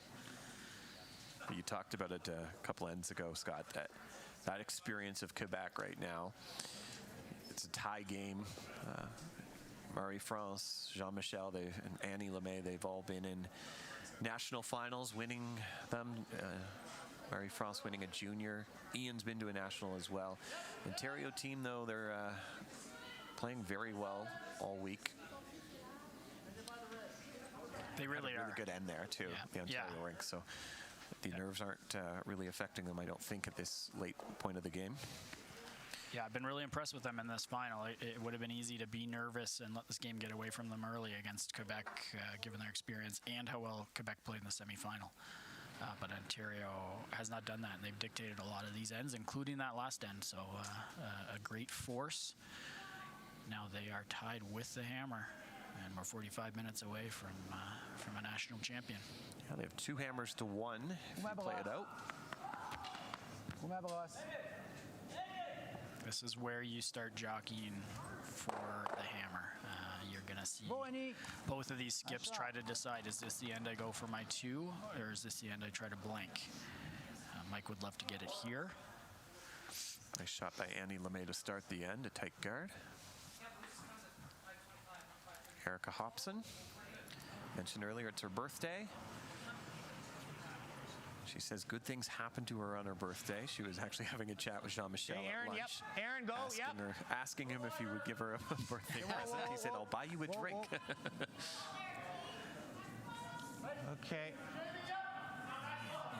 You talked about it a couple ends ago, Scott, that experience of Quebec right now. It's a tie game. Marie-France, Jean-Michel, and Annie Lemay, they've all been in national finals, winning them. Marie-France winning a junior. Ian's been to a national as well. Ontario team, though, they're playing very well all week. They really Had a are. really good end there, too, the Ontario rink. So the nerves aren't really affecting them, I don't think, at this late point of the game. Yeah, I've been really impressed with them in this final. It would have been easy to be nervous and let this game get away from them early against Quebec, given their experience and how well Quebec played in the semifinal. But Ontario has not done that, and they've dictated a lot of these ends, including that last end. So a great force. Now they are tied with the hammer, and we're 45 minutes away from a national champion. Yeah, they have 2 hammers to 1 if you play it out. This is where you start jockeying for the hammer. You're going to see both of these skips try to decide, is this the end I go for my 2, or is this the end I try to blank? Mike would love to get it here. Nice shot by Annie Lemay to start the end, a tight guard. Erica Hobson, mentioned earlier it's her birthday. She says good things happen to her on her birthday. She was actually having a chat with Jean-Michel at lunch. Aaron, go. Asking him if he would give her a birthday present. He said, I'll buy you a drink. Okay.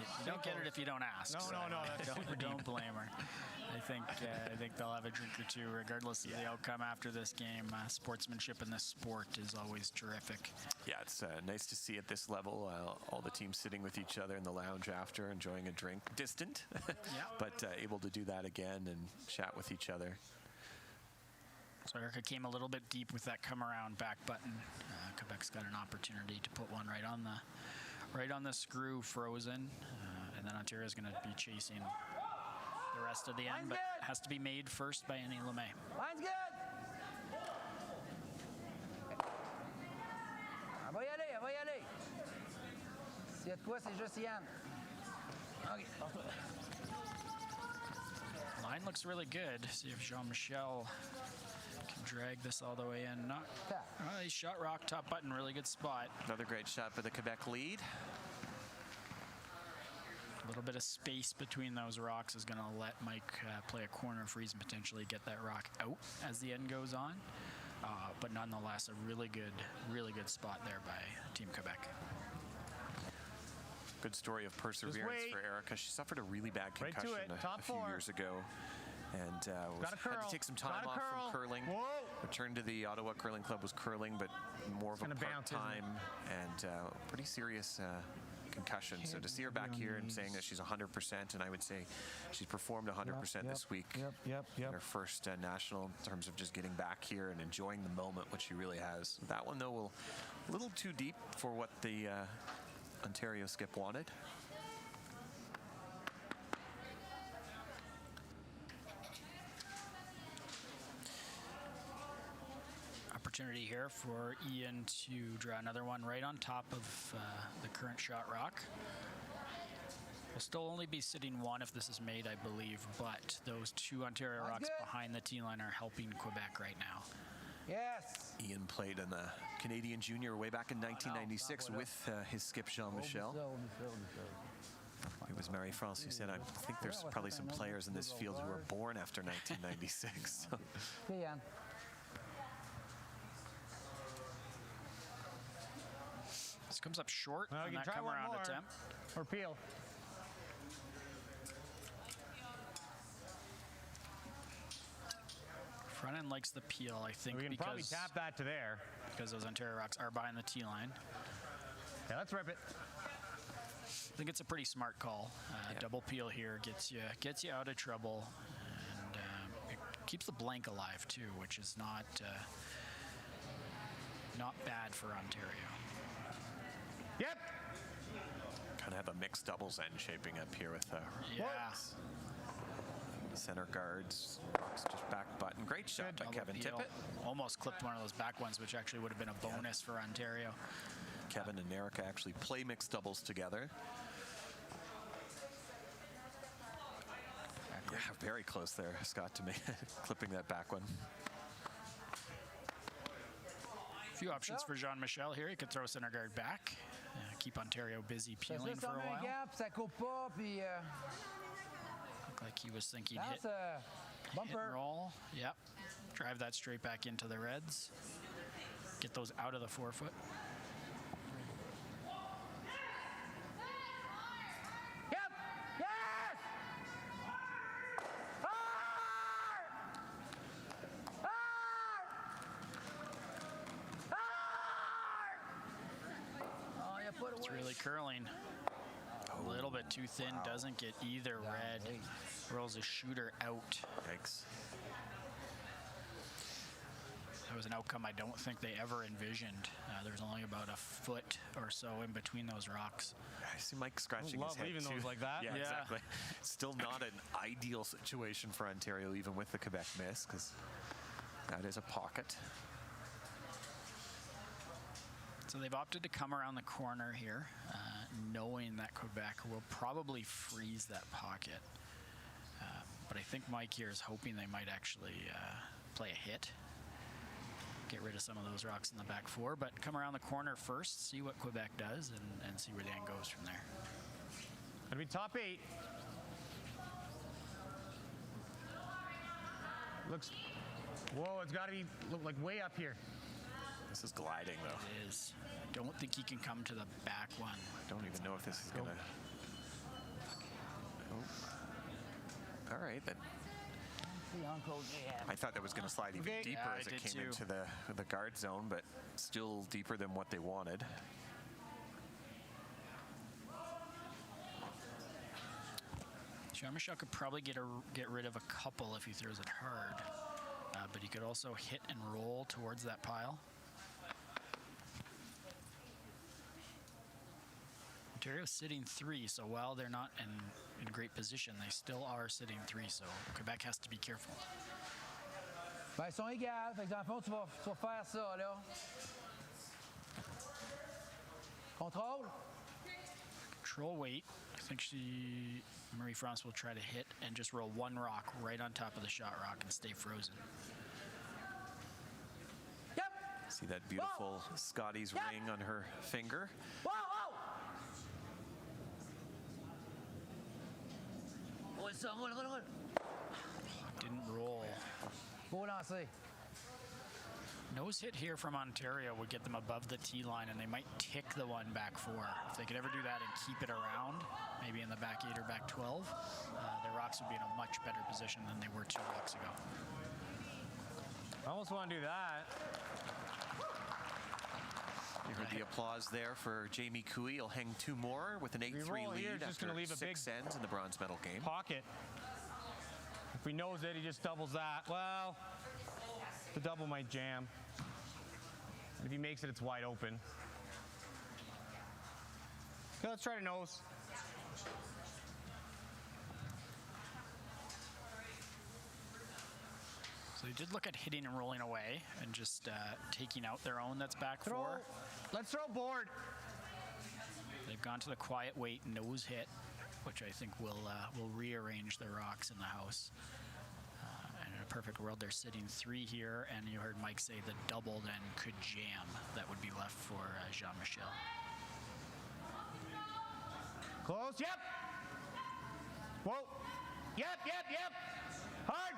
You don't get it if you don't ask. No. Don't blame her. I think they'll have a drink or 2 regardless of the outcome after this game. Sportsmanship in this sport is always terrific. Yeah, it's nice to see at this level all the teams sitting with each other in the lounge after, enjoying a drink. Distant, but able to do that again and chat with each other. So Erica came a little bit deep with that come around back button. Quebec's got an opportunity to put one right on the screw, frozen, and then Ontario's going to be chasing the rest of the end, but it has to be made first by Annie Lemay. Line's good. Elle va y aller. S'il y a de quoi, c'est juste Yann. OK. Line looks really good. See if Jean-Michel can drag this all the way in. He shot rock, top button, really good spot. Another great shot for the Quebec lead. A little bit of space between those rocks is going to let Mike play a corner freeze and potentially get that rock out as the end goes on. But nonetheless, a really good spot there by Team Quebec. Good story of perseverance for Erica. She suffered a really bad concussion a few years ago. And had to take some time off from curling. Returned to the Ottawa Curling Club, was curling, but more of a part-time and pretty serious concussion. So to see her back here and saying that she's 100%, and I would say she's performed 100% this week in her first national in terms of just getting back here and enjoying the moment, which she really has. That one, though, a little too deep for what the Ontario skip wanted. Opportunity here for Ian to draw another one right on top of the current shot rock. We'll still only be sitting one if this is made, I believe, but those two Ontario rocks behind the tee line are helping Quebec right now. Yes! Ian played in the Canadian Junior way back in 1996 with his skip Jean-Michel. It was Marie-France who said, I think there's probably some players in this field who were born after 1996. This comes up short on that come around attempt. Or peel. Front end likes the peel, I think, We can probably tap that to there. Because those Ontario rocks are behind the tee line. Yeah, let's rip it. I think it's a pretty smart call. Double peel here gets you out of trouble, and it keeps the blank alive too, which is not bad for Ontario. Yep. Kind of have a mixed doubles end shaping up here with center guards, rocks just back button. Great shot by Kevin Tippett. Almost clipped one of those back ones, which actually would have been a bonus for Ontario. Kevin and Erica actually play mixed doubles together. Yeah, very close there, Scott, to me, clipping that back one. A few options for Jean-Michel here. He could throw center guard back, keep Ontario busy peeling for a while. Looked like he was thinking hit and roll. Yep. Drive that straight back into the Reds. Get those out of the forefoot. It's really curling. A little bit too thin, doesn't get either red. Rolls a shooter out. Yikes. That was an outcome I don't think they ever envisioned. There's only about a foot or so in between those rocks. I see Mike scratching his head leaving too. those like that. Yeah, exactly. Still not an ideal situation for Ontario, even with the Quebec miss, because that is a pocket. So they've opted to come around the corner here, knowing that Quebec will probably freeze that pocket. But I think Mike here is hoping they might actually play a hit, get rid of some of those rocks in the back four, but come around the corner first, see what Quebec does, and see where the end goes from there. Gonna be top 8. Looks, whoa, it's gotta be look like way up here. This is gliding, though. It is. Don't think he can come to the back one. I don't even know if this is going to... Oh. All right, then. I thought that was going to slide even deeper as it came into the guard zone, but still deeper than what they wanted. Jean-Michel could probably get rid of a couple if he throws it hard, but he could also hit and roll towards that pile. Ontario's sitting 3, so while they're not in great position, they still are sitting 3, so Quebec has to be careful. Ben, ils sont égales. Fait que dans le fond, tu vas faire ça, là. Contrôle. Control weight. I think Marie-France will try to hit and just roll one rock right on top of the shot rock and stay frozen. Yep. See that beautiful Scotty's ring on her finger? Whoa, whoa. ça, roule. Didn't roll. Beau lancer. Nose hit here from Ontario would get them above the tee line, and they might tick the one back 4. If they could ever do that and keep it around, maybe in the back 8 or back 12, their Rocks would be in a much better position than they were 2 weeks ago. I almost want to do that. You heard the applause there for Jamie Cooey. He'll hang 2 more with an 8-3 roll lead here, just after gonna leave a 6 ends in the bronze medal game. Pocket. If he knows it, he just doubles that. Well, the double might jam. And if he makes it, it's wide open. Okay, let's try to nose. So they did look at hitting and rolling away and just taking out their own that's back 4. Let's throw board. They've gone to the quiet weight nose hit, which I think will rearrange the Rocks in the house. And in a perfect world, they're sitting 3 here, and you heard Mike say the double then could jam. That would be left for Jean-Michel. Close, yep. Whoa. Yep. Hard.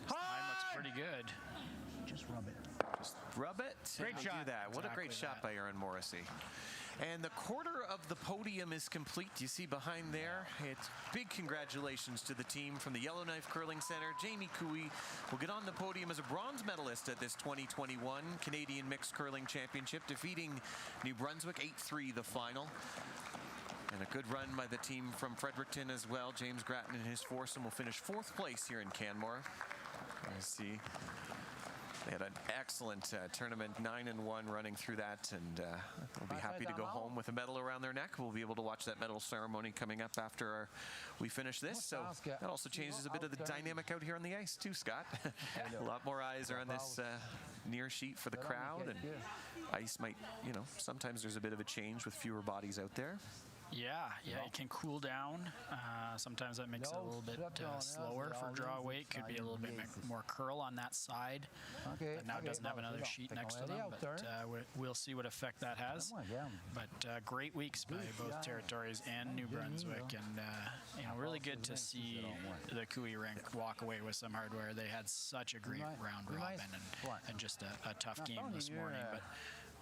Mine looks pretty good. Just rub it. Just rub it. Great and shot. Do that. What a great Exactly shot by Aaron Morrissey. And the quarter of the podium is complete. You see behind there, it's big congratulations to the team from the Yellowknife Curling Center. Jamie Cooey will get on the podium as a bronze medalist at this 2021 Canadian Mixed Curling Championship, defeating New Brunswick 8-3 the final. And a good run by the team from Fredericton as well. James Gratton and his foursome will finish 4th place here in Canmore. I see. They had an excellent tournament, 9-1 running through that, and we'll be happy to go home with a medal around their neck. We'll be able to watch that medal ceremony coming up after we finish this. So that also changes a bit of the dynamic out here on the ice too, Scott. A lot more eyes are on this near sheet for the crowd, and ice might, sometimes there's a bit of a change with fewer bodies out there. Yeah, it can cool down. Sometimes that makes it a little bit slower for draw weight. Could be a little bit more curl on that side. But now it doesn't have another sheet next to them, but we'll see what effect that has. But great weeks by both territories and New Brunswick, and really good to see the Cooey rank walk away with some hardware. They had such a great round robin and just a tough game this morning.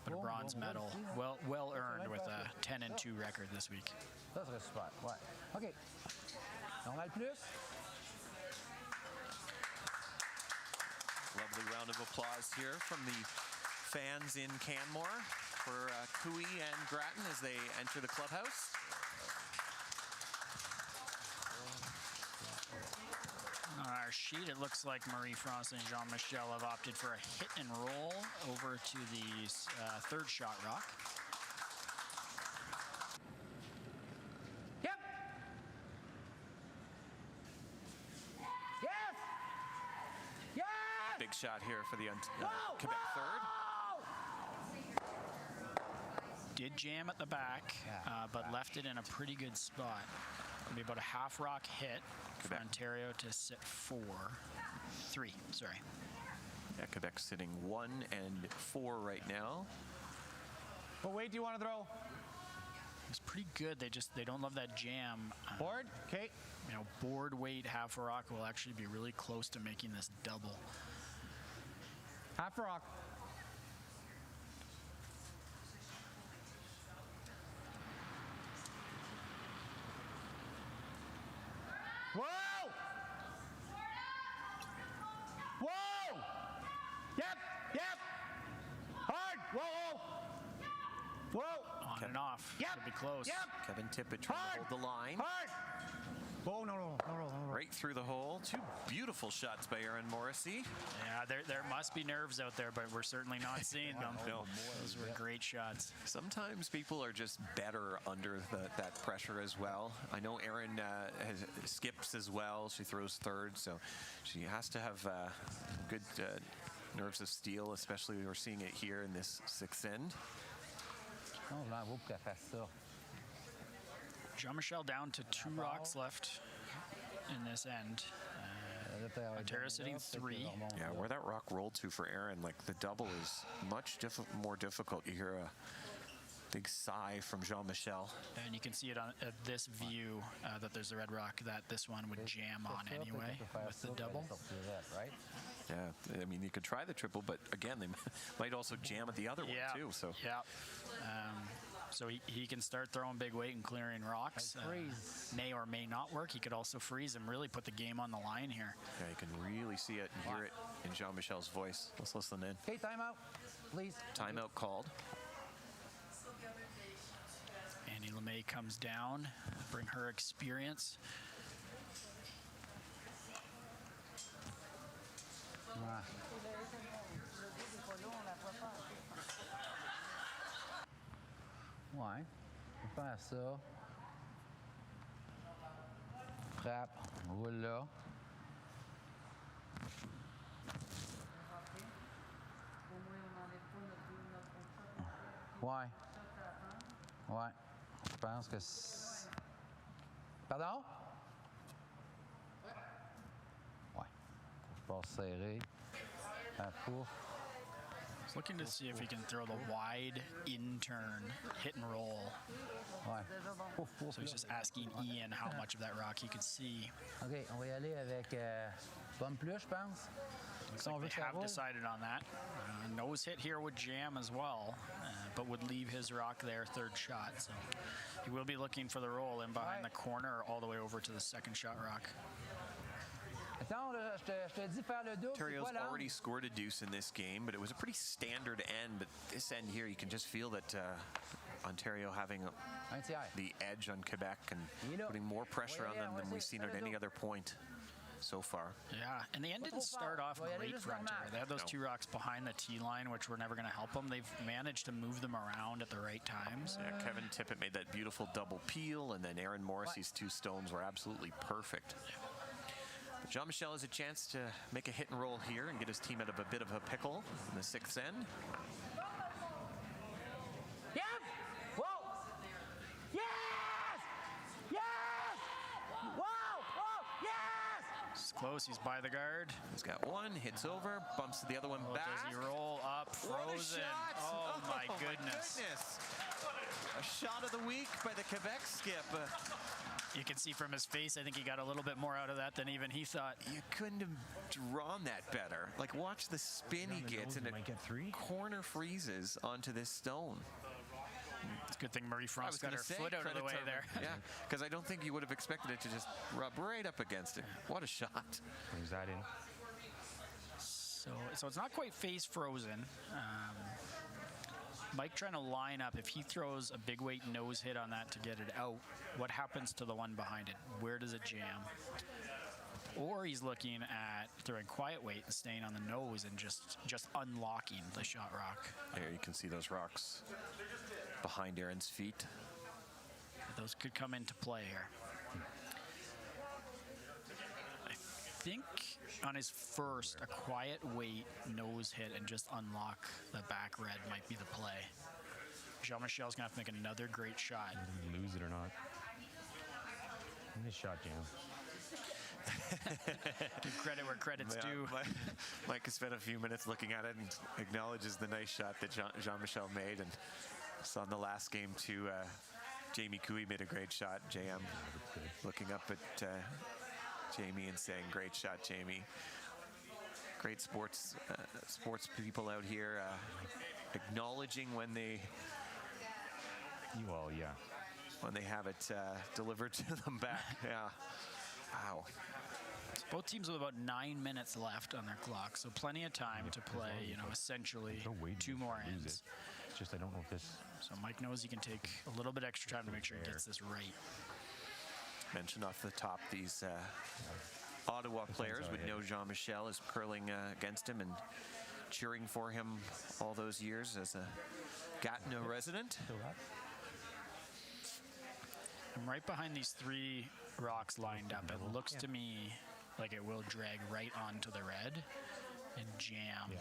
But a bronze medal, well earned with a 10-2 record this week. Ça serait super, ouais. OK. Normal plus. Lovely round of applause here from the fans in Canmore for Cooey and Gratton as they enter the clubhouse. On our sheet, it looks like Marie-France and Jean-Michel have opted for a hit and roll over to the 3rd shot rock. Yep. Yes. Yes. Big shot here for the Quebec 3rd. Did jam at the back, but left it in a pretty good spot. It'll be about a half rock hit for Ontario to sit 3. Sorry. Yeah, Quebec's sitting 1 and 4 right now. What weight do you want to throw? It's pretty good. They don't love that jam. Board? Okay. Board weight half a rock will actually be really close to making this double. Half a rock. Whoa! Whoa! Yep! Hard! Whoa! On and off. Yep. Should be close. Yep. Kevin Tippett trying to hold the line. Hard! Whoa, no. Right through the hole. 2 beautiful shots by Aaron Morrissey. Yeah, there must be nerves out there, but we're certainly not seeing them. No. Those were great shots. Sometimes people are just better under that pressure as well. I know Erin skips as well. She throws 3rd, so she has to have good nerves of steel, especially we're seeing it here in this 6th end. Non, je l'envoie pour qu'elle fasse ça. Jean-Michel down to 2 rocks left in this end. Ontario sitting 3. Yeah, where that rock rolled to for Aaron, like the double is much more difficult. You hear a Big sigh from Jean-Michel. And you can see it on this view that there's a red rock that this one would jam on anyway with the double. Right? Yeah, I mean, you could try the triple, but again, they might also jam at the other one too. So yeah. So he can start throwing big weight and clearing rocks. May or may not work. He could also freeze and really put the game on the line here. yeah, you can really see it and hear it in Jean-Michel's voice. Let's listen in. Okay, timeout, please. Timeout called. Annie LeMay comes down, bring her experience. Ouais, on peut faire ça. Frappe, on roule là. Ouais. Ouais. Je pense que c'est... Pardon? Ouais. Je passe serré. Un pouf. He's looking to see if he can throw the wide in-turn hit and roll. Ouais. Pouf, pouf. So he's just asking Ian how much of that rock he could see. OK, on va y aller avec pomme plus, je pense. Looks like they have decided on that. Nose hit here would jam as well, but would leave his rock there, third shot. So he will be looking for the roll in behind the corner or all the way over to the second shot rock. Attends, là, je te dis faire le double. Ontario's already scored a deuce in this game, but it was a pretty standard end. But this end here, you can just feel that Ontario having the edge on Quebec and putting more pressure on them than we've seen at any other point so far. Yeah, and the end didn't start off great for Ontario. They had those two rocks behind the tee line, which were never going to help them. They've managed to move them around at the right times. Yeah, Kevin Tippett made that beautiful double peel, and then Aaron Morrissey's two stones were absolutely perfect. But Jean-Michel has a chance to make a hit and roll here and get his team out of a bit of a pickle in the sixth end. Yeah! Whoa! Yes! Yes! Whoa! Whoa! Yes! It's close. He's by the guard. He's got one, hits over, bumps the other one back. Does he roll up, frozen? Oh, my goodness. A shot of the week by the Quebec skip. You can see from his face, I think he got a little bit more out of that than even he thought. You couldn't have drawn that better. Like, watch the spin he gets, and it corner freezes onto this stone. It's a good thing Marie France got her foot out of the way there. Yeah, because I don't think you would have expected it to just rub right up against it. What a shot. Brings that in. So it's not quite face frozen. Mike trying to line up. If he throws a big weight nose hit on that to get it out, what happens to the one behind it? Where does it jam? Or he's looking at throwing quiet weight and staying on the nose and just unlocking the shot rock. There you can see those rocks behind Aaron's feet. Those could come into play here. I think on his first, a quiet weight nose hit and just unlock the back red might be the play. Jean-Michel's going to have to make another great shot. Lose it or not. Nice shot, Jam. Give credit where credit's due. Mike has spent a few minutes looking at it and acknowledges the nice shot that Jean-Michel made. And saw in the last game too, Jamie Cooey made a great shot. JM looking up at Jamie and saying, "Great shot, Jamie." Great sports people out here acknowledging when they when they have it delivered to them back. Yeah. Wow. Both teams with about 9 minutes left on their clock, so plenty of time to play, essentially two more ends. It's just I don't know if this... So Mike knows he can take a little bit extra time to make sure he gets this right. Mentioned off the top, these Ottawa players would know Jean-Michel is curling against him and cheering for him all those years as a Gatineau resident. I'm right behind these three rocks lined up. It looks to me like it will drag right onto the red and jam.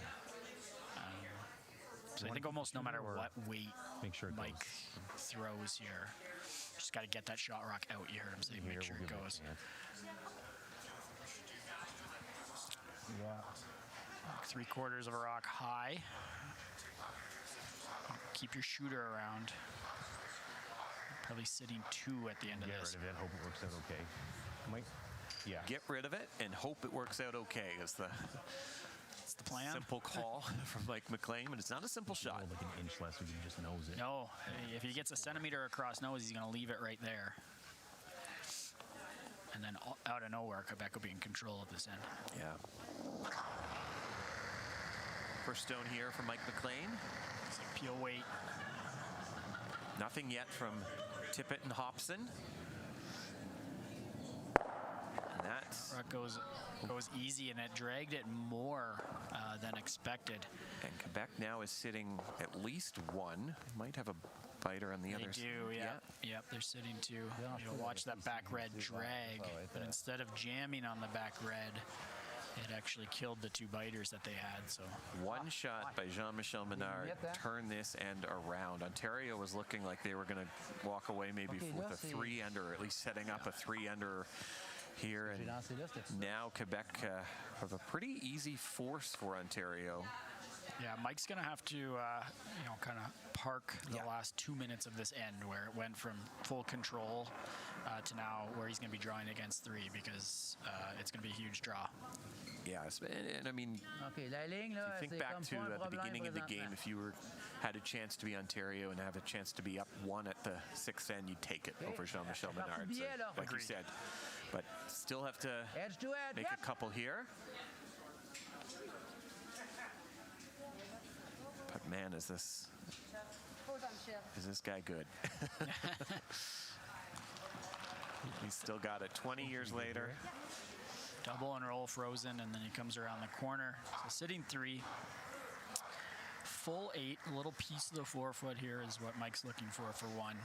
So I think almost no matter what weight Mike throws here, just got to get that shot rock out. You heard him say, make sure it goes. Three quarters of a rock high. Keep your shooter around. Probably sitting 2 at the end of Get this. rid of it. Hope it works out okay. Mike? Yeah. Get rid of it and hope it works out okay is the That's the plan. simple call from Mike McLean, but it's not a simple shot. Like an inch less, we can just nose it. No, if he gets a centimeter across nose, he's going to leave it right there. And then out of nowhere, Quebec will be in control of this end. Yeah. First stone here from Mike McLean. So peel weight. Nothing yet from Tippett and Hobson. And that's Rock goes easy, and it dragged it more than expected. and Quebec now is sitting at least 1. Might have a biter on the other They side. do, yeah. Yep, they're sitting 2. You'll watch that back red drag, but instead of jamming on the back red, it actually killed the 2 biters that they had. So One shot by Jean-Michel Menard get that? turned this end around. Ontario was looking like they were going to walk away maybe Okay, with là, a c'est- 3-ender, or at least setting up a 3-ender here. J'ai And lancé là, c'était ça. now Quebec have a pretty easy force for Ontario. yeah, Mike's going to have to, kind of park the last 2 minutes of this end where it went from full control to now where he's going to be drawing against 3 because it's going to be a huge draw. Yes, and I mean, OK, la ligne, là, think c'est back comme to pas un the problème beginning of the game, présentement. if you had a chance to be Ontario and have a chance to be up 1 at the 6th end, you'd take it over Jean-Michel c'est parti Menard. bien, là. Like you Agreed. said, but still have to Edge to edge, make yep. a couple here. But man, is this guy good? He's still got it 20 years later. Double and roll frozen, and then he comes around the corner. So sitting 3. Full 8, a little piece of the forefoot here is what Mike's looking for 1.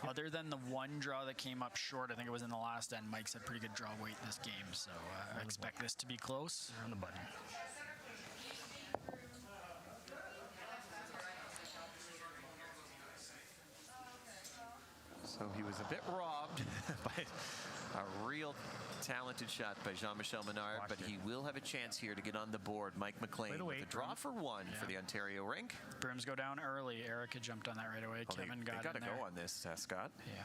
Other than the 1 draw that came up short, I think it was in the last end, Mike's had pretty good draw weight this game, so I expect this to be close. On the button. So he was a bit robbed by a real talented shot by Jean-Michel Menard, but he will have a chance here to get on the board. Mike McLean with a draw for 1 for the Ontario rink. Brims go down early. Erica jumped on that right away. Oh, Kevin they got got to in there. go on this, Scott. Yeah.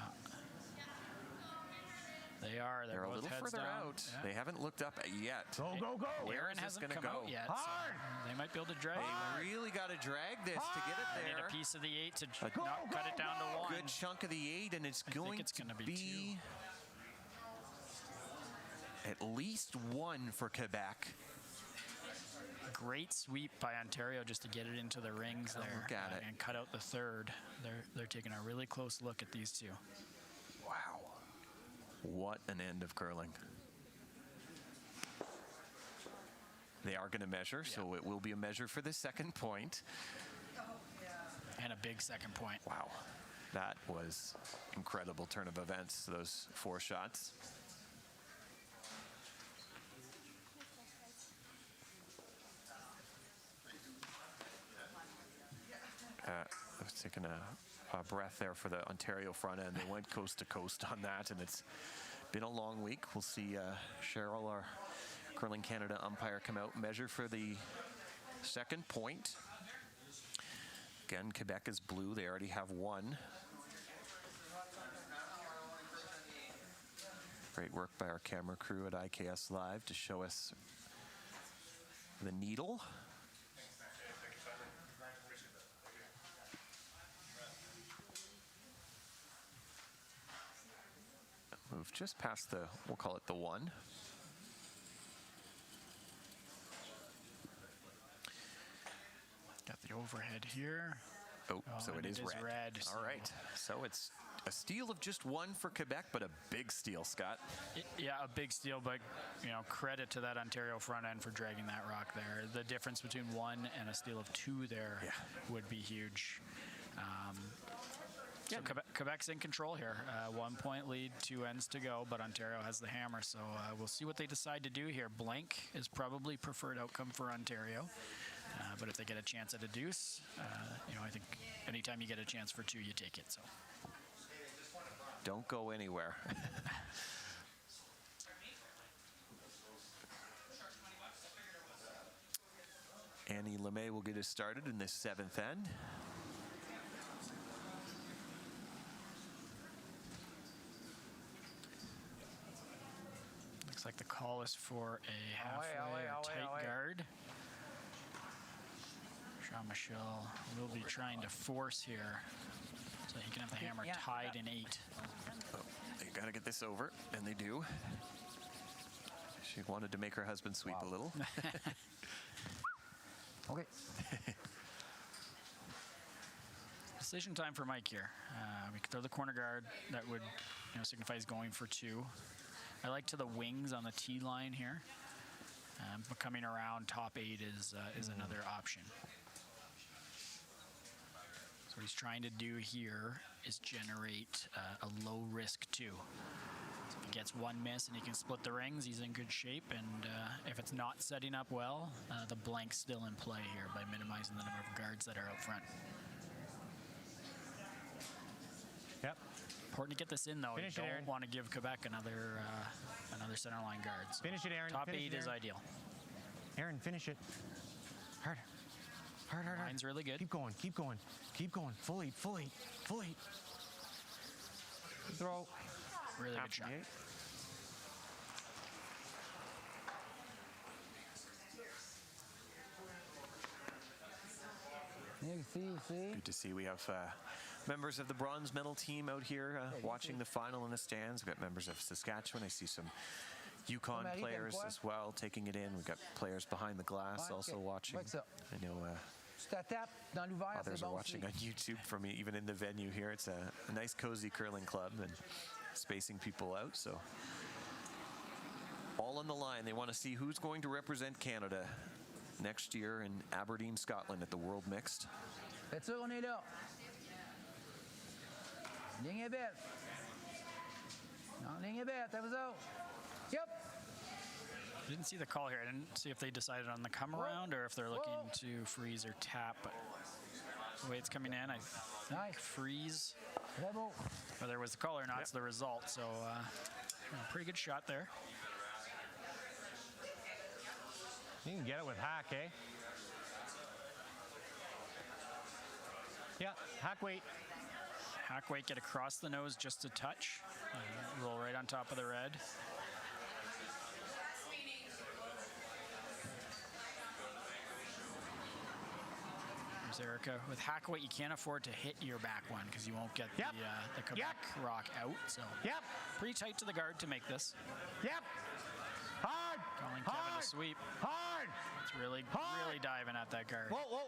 They are. They're a both little heads further down. out. Yeah. They haven't looked up yet. Go, go, go! Where Aaron is this hasn't going to come go? out yet. So Hard! they might be able to drag. They really got to drag this to get it They need there. a piece of the 8 to not cut it down to 1. Good chunk of the 8, and it's going it's to gonna be be at least 1 for Quebec. Great sweep by Ontario just to get it into the rings there look at it. and cut out the 3rd. They're taking a really close look at these 2. Wow. What an end of curling. They are going to measure, so it will be a measure for the 2nd point. And a big 2nd point. Wow. That was incredible turn of events, those 4 shots. I was taking a breath there for the Ontario front end. They went coast to coast on that, and it's been a long week. We'll see Cheryl, our Curling Canada umpire, come out and measure for the 2nd point. Again, Quebec is blue. They already have 1. Great work by our camera crew at IKS Live to show us the needle. Move just past the, we'll call it the 1. Got the overhead here. Oh, so and it is red. so- All right. So it's a steal of just 1 for Quebec, but a big steal, Scott. Yeah, a big steal, but credit to that Ontario front end for dragging that rock there. The difference between 1 and a steal of 2 there would be huge. So Quebec's in control here. 1 point lead, 2 ends to go, but Ontario has the hammer. So we'll see what they decide to do here. Blank is probably preferred outcome for Ontario. But if they get a chance at a deuce, I think anytime you get a chance for 2, you take it. So Don't go anywhere. Annie LeMay will get us started in this 7th end. call is for a halfway or tight guard. Jean-Michel will be trying to force here so he can have the hammer tied in 8. Oh, they got to get this over, and they do. She wanted to make her husband sweep a little. Okay. Decision time for Mike here. We could throw the corner guard. That would signify he's going for 2. I like to the wings on the T line here. But coming around top 8 is another option. So what he's trying to do here is generate a low risk 2. So if he gets 1 miss and he can split the rings, he's in good shape. And if it's not setting up well, the blank's still in play here by minimizing the number of guards that are out front. Yep. Important to get this in, though. Finish You it, don't Aaron. want to give Quebec another center line guard. So Finish it, Aaron. top Finish 8 it, is Aaron. ideal. Aaron, finish it. Harder. Hard. Line's really good. Keep going. Full 8. Throw. Really good shot. See. Good to see we have members of the bronze medal team out here watching the final in the stands. We've got members of Saskatchewan. I see some Yukon players as well taking it in. We've got players behind the glass also watching. I know others are watching on YouTube from even in the venue here. It's a nice cozy curling club and spacing people out. So all on the line. They want to see who's going to represent Canada next year in Aberdeen, Scotland at the World Mixed. Faites sûr, on est là. Ligne est belle. Non, ligne est belle, à vous autres. Yep. I didn't see the call here. I didn't see if they decided on the come around or if they're looking to freeze or tap. But the way it's coming in, I think freeze. Très beau. Whether it was the call or not, it's the result. So pretty good shot there. You can get it with hack, eh? Yeah, hack weight. Hack weight, get across the nose just a touch. Roll right on top of the red. There's Erica. With hack weight, you can't afford to hit your back one because you won't get the Quebec rock out. So pretty tight to the guard to make this. Yep. Hard. Calling Kevin to sweep. Hard. It's really diving at that guard. Whoa.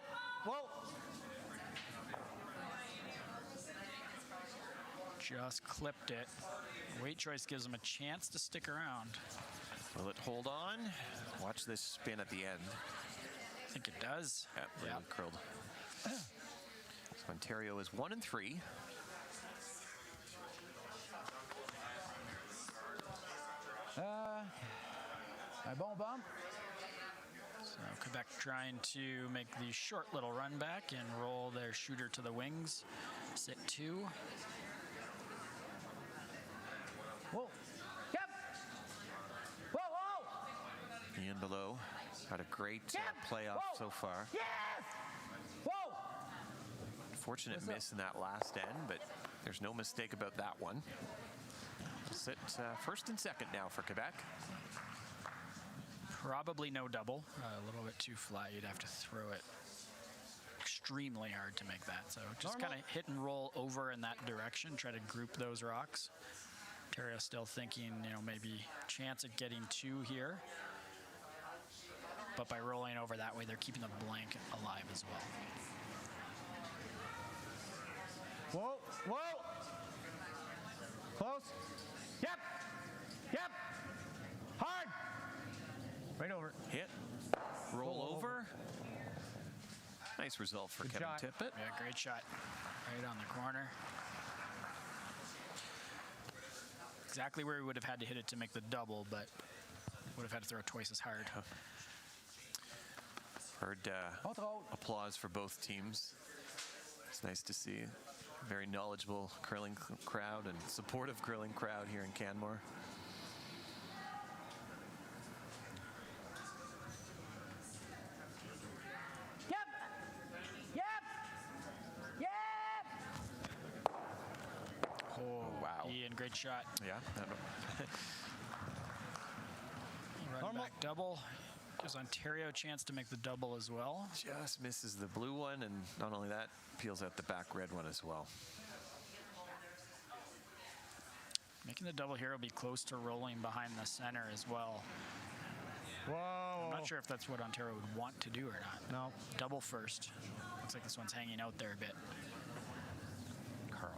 Just clipped it. Weight choice gives him a chance to stick around. Will it hold on? Watch this spin at the end. I think it does. Really curled. So Ontario is 1-3. Un bon bump. So Quebec trying to make the short little run back and roll their shooter to the wings. Sit 2. Whoa. Yep. Whoa. Ian below had a great playoff so far. Yes. Whoa. Fortunate miss in that last end, but there's no mistake about that one. We'll sit first and second now for Quebec. Probably no double. A little bit too flat. You'd have to throw it extremely hard to make that. So just kind of hit and roll over in that direction. Try to group those rocks. Ontario still thinking, maybe chance at getting 2 here. But by rolling over that way, they're keeping the blank alive as well. Whoa. Close. Yep. Hard. Right over. Hit. Roll over. Nice result for Good Kevin shot. Tippett. Yeah, great shot. Right on the corner. Exactly where he would have had to hit it to make the double, but would have had to throw it twice as hard. Heard applause for both teams. It's nice to see a very knowledgeable curling crowd and supportive curling crowd here in Canmore. Oh, wow. Ian, great shot. Yeah. normal. Back double. Gives Ontario a chance to make the double as well. Just misses the blue one, and not only that, peels out the back red one as well. Making the double here will be close to rolling behind the center as well. Whoa. I'm not sure if that's what Ontario would want to do or not. No. Double first. Looks like this one's hanging out there a bit. Curl.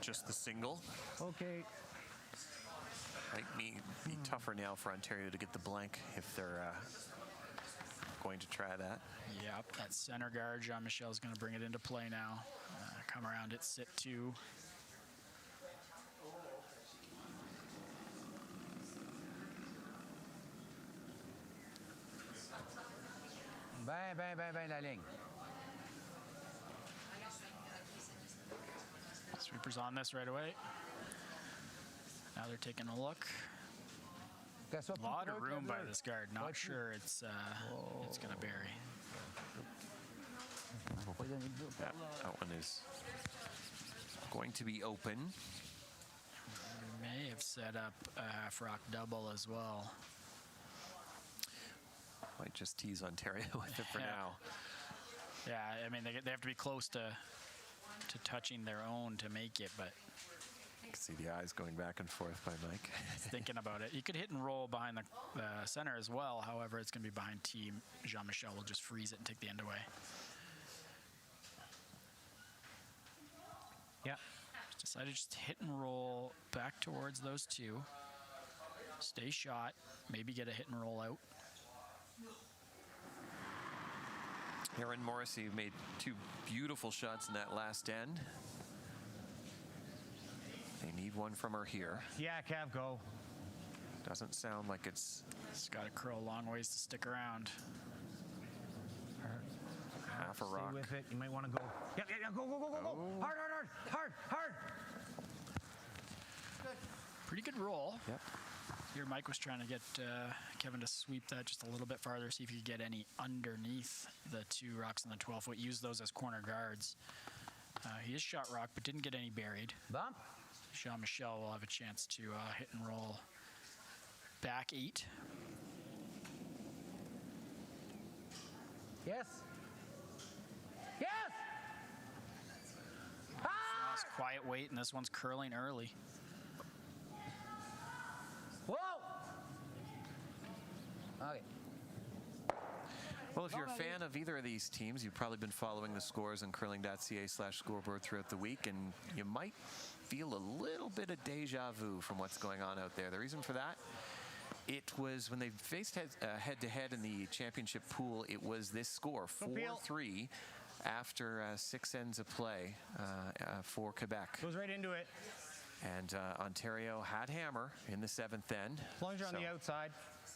Just the single. Okay. Might be tougher now for Ontario to get the blank if they're going to try that. Yep, that center guard, Jean-Michel's going to bring it into play now. Come around at sit 2. Ben la ligne. Sweepers on this right away. Now they're taking a look. A lot of room by this guard. Not sure it's going to bury. That one is going to be open. May have set up a half-rock double as well. Might just tease Ontario with it for now. Yeah, I mean, they have to be close to touching their own to make it, but You can see the eyes going back and forth by Mike. thinking about it. You could hit and roll behind the center as well. However, it's going to be behind T. Jean-Michel will just freeze it and take the end away. Yeah. Decided just hit and roll back towards those two. Stay shot. Maybe get a hit and roll out. Erin Morrissey made 2 beautiful shots in that last end. They need one from her here. Yeah, Cav, go. Doesn't sound like it's got to curl a long ways to stick around. half a rock. Stay with it. You might want to go. Yeah, go. Oh. Hard. Pretty good roll. Yep. Here Mike was trying to get Kevin to sweep that just a little bit farther, see if he could get any underneath the 2 rocks in the 12-foot. Use those as corner guards. He is shot rock, but didn't get any buried. Bump. Jean-Michel will have a chance to hit and roll back 8. Yes. Nice quiet weight, and this one's curling early. Whoa. Okay. Well, if you're a fan of either of these teams, you've probably been following the scores on curling.ca/scoreboard throughout the week, and you might feel a little bit of deja vu from what's going on out there. The reason for that, it was when they faced head-to-head in the championship pool, it was this score, 4-3, after 6 ends of play for Quebec. Goes right into it. And Ontario had hammer in the 7th end. Plunger on the outside.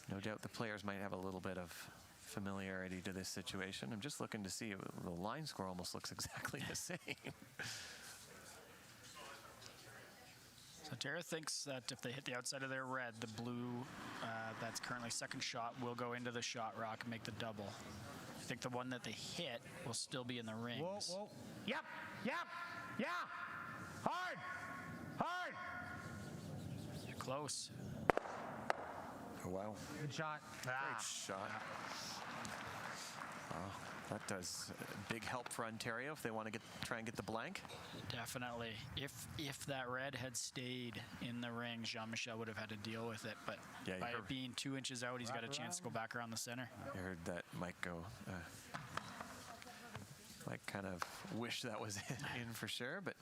No doubt the players might have a little bit of familiarity to this situation. I'm just looking to see, the line score almost looks exactly the same. So Ontario thinks that if they hit the outside of their red, the blue that's currently second shot will go into the shot rock and make the double. I think the one that they hit will still be in the rings. Whoa. Yep. Yeah. Hard. Close. Oh, wow. Good shot. Great shot. Wow. That does big help for Ontario if they want to try and get the blank. Definitely. If that red had stayed in the rings, Jean-Michel would have had to deal with it. But yeah, by it being 2 inches out, he's got a chance to go back around the center. I heard that Mike go. Mike kind of wish that was in for sure, but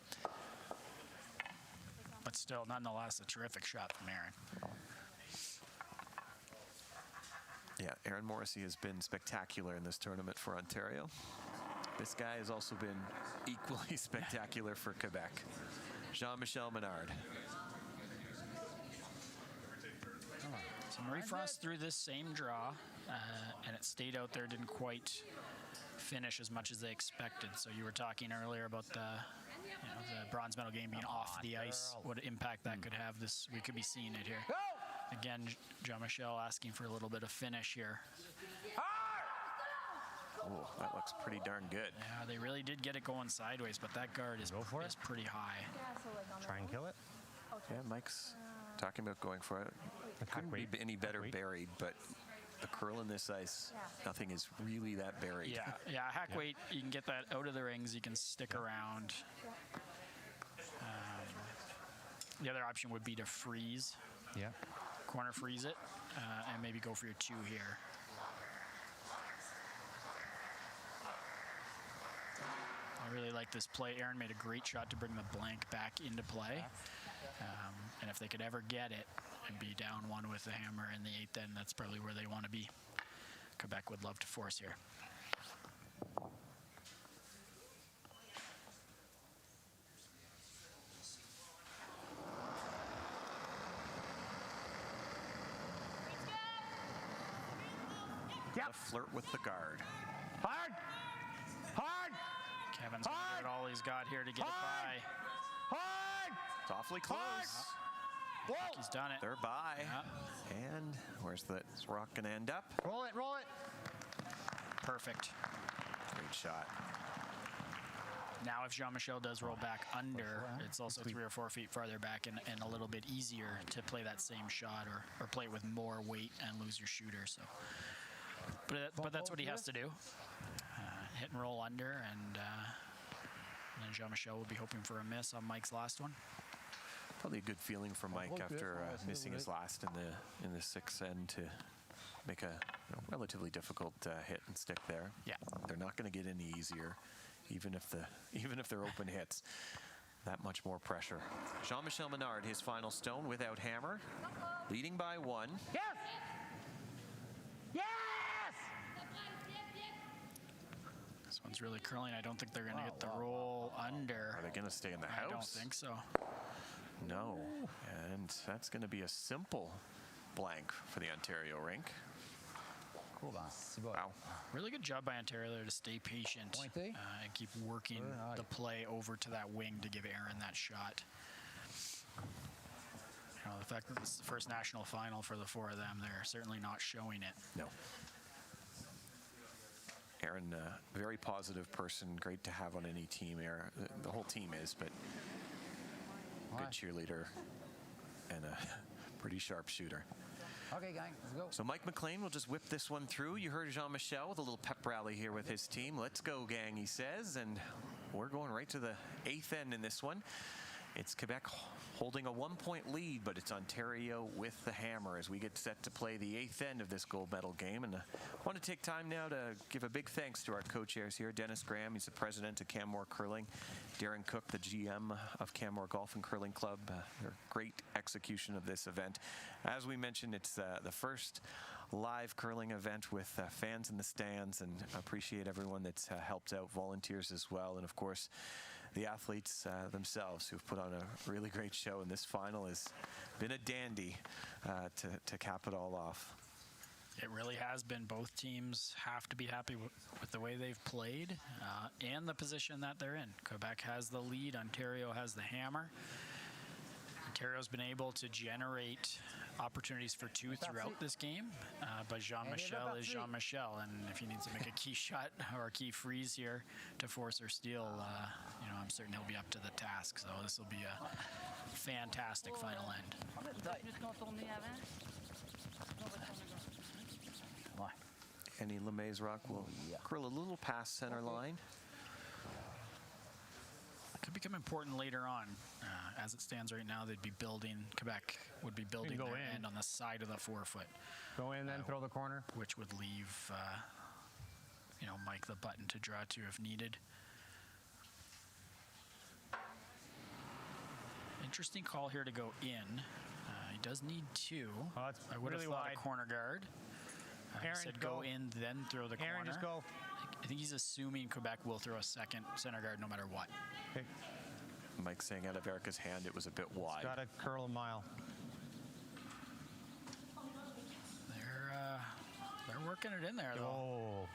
still, nonetheless, a terrific shot from Erin. yeah, Erin Morrissey has been spectacular in this tournament for Ontario. This guy has also been equally spectacular for Quebec. Jean-Michel Menard. So Marie Frost threw this same draw, and it stayed out there, didn't quite finish as much as they expected. So you were talking earlier about the bronze medal game being off the ice, what impact that could have. We could be seeing it here. Again, Jean-Michel asking for a little bit of finish here. Oh, that looks pretty darn good. Yeah, they really did get it going sideways, but that guard is pretty high. Try and kill it. Yeah, Mike's talking about going for it. Couldn't be any better buried, but the curl in this ice, nothing is really that buried. Yeah, hack weight, you can get that out of the rings, you can stick around. The other option would be to freeze. Yeah. Corner freeze it, and maybe go for your 2 here. I really like this play. Aaron made a great shot to bring the blank back into play. And if they could ever get it and be down 1 with the hammer in the 8th, then that's probably where they want to be. Quebec would love to force here. Yep. Flirt with the guard. Hard! Hard! Kevin's going to get all he's got here to get it by. Hard! It's awfully close. He's done it. They're by. And where's the rock going to end up? Roll it, roll it. Perfect. Great shot. Now if Jean-Michel does roll back under, it's also 3 or 4 feet farther back and a little bit easier to play that same shot or play it with more weight and lose your shooter. So, but that's what he has to do. Hit and roll under, and then Jean-Michel will be hoping for a miss on Mike's last one. Probably a good feeling for Mike after missing his last in the 6th end to make a relatively difficult hit and stick there. Yeah, they're not going to get any easier, even if they're open hits. That much more pressure. Jean-Michel Menard, his final stone without hammer, leading by 1. Yes! Yes! This one's really curling. I don't think they're going to get the roll under. Are they going to stay in the house? I don't think so. No, and that's going to be a simple blank for the Ontario rink. Wow. Really good job by Ontario there to stay patient and keep working the play over to that wing to give Aaron that shot. You know, the fact that this is the first national final for the 4 of them, they're certainly not showing it. No. Aaron, very positive person, great to have on any team. Aaron, the whole team is, but good cheerleader and a pretty sharp shooter. Okay, gang, let's go. So Mike McLean will just whip this one through. You heard Jean-Michel with a little pep rally here with his team. Let's go, gang, he says. And we're going right to the 8th end in this one. It's Quebec holding a 1-point lead, but it's Ontario with the hammer as we get set to play the 8th end of this gold medal game. And I want to take time now to give a big thanks to our co-chairs here. Dennis Graham, he's the president of Canmore Curling. Darren Cook, the GM of Canmore Golf and Curling Club. Their great execution of this event. As we mentioned, it's the first live curling event with fans in the stands, and I appreciate everyone that's helped out, volunteers as well, and of course the athletes themselves who've put on a really great show, and this final has been a dandy to cap it all off. It really has been. Both teams have to be happy with the way they've played and the position that they're in. Quebec has the lead. Ontario has the hammer. Ontario's been able to generate opportunities for 2 throughout this game, but Jean-Michel is Jean-Michel, and if he needs to make a key shot or a key freeze here to force or steal, I'm certain he'll be up to the task. So this will be a fantastic final end. Annie LeMay's rock will curl a little past center line. Could become important later on. As it stands right now, Quebec would be building their end on the side of the 4-foot. Go in, then throw the corner. Which would leave, Mike the button to draw to if needed. Interesting call here to go in. He does need 2. Oh, that's I would really have thought wide. A corner guard. Aaron, said go in, then throw the corner. Aaron, just go. I think he's assuming Quebec will throw a second center guard no matter what. Okay. Mike saying out of Erica's hand it was a bit wide. Got to curl a mile. They're working it in there, though.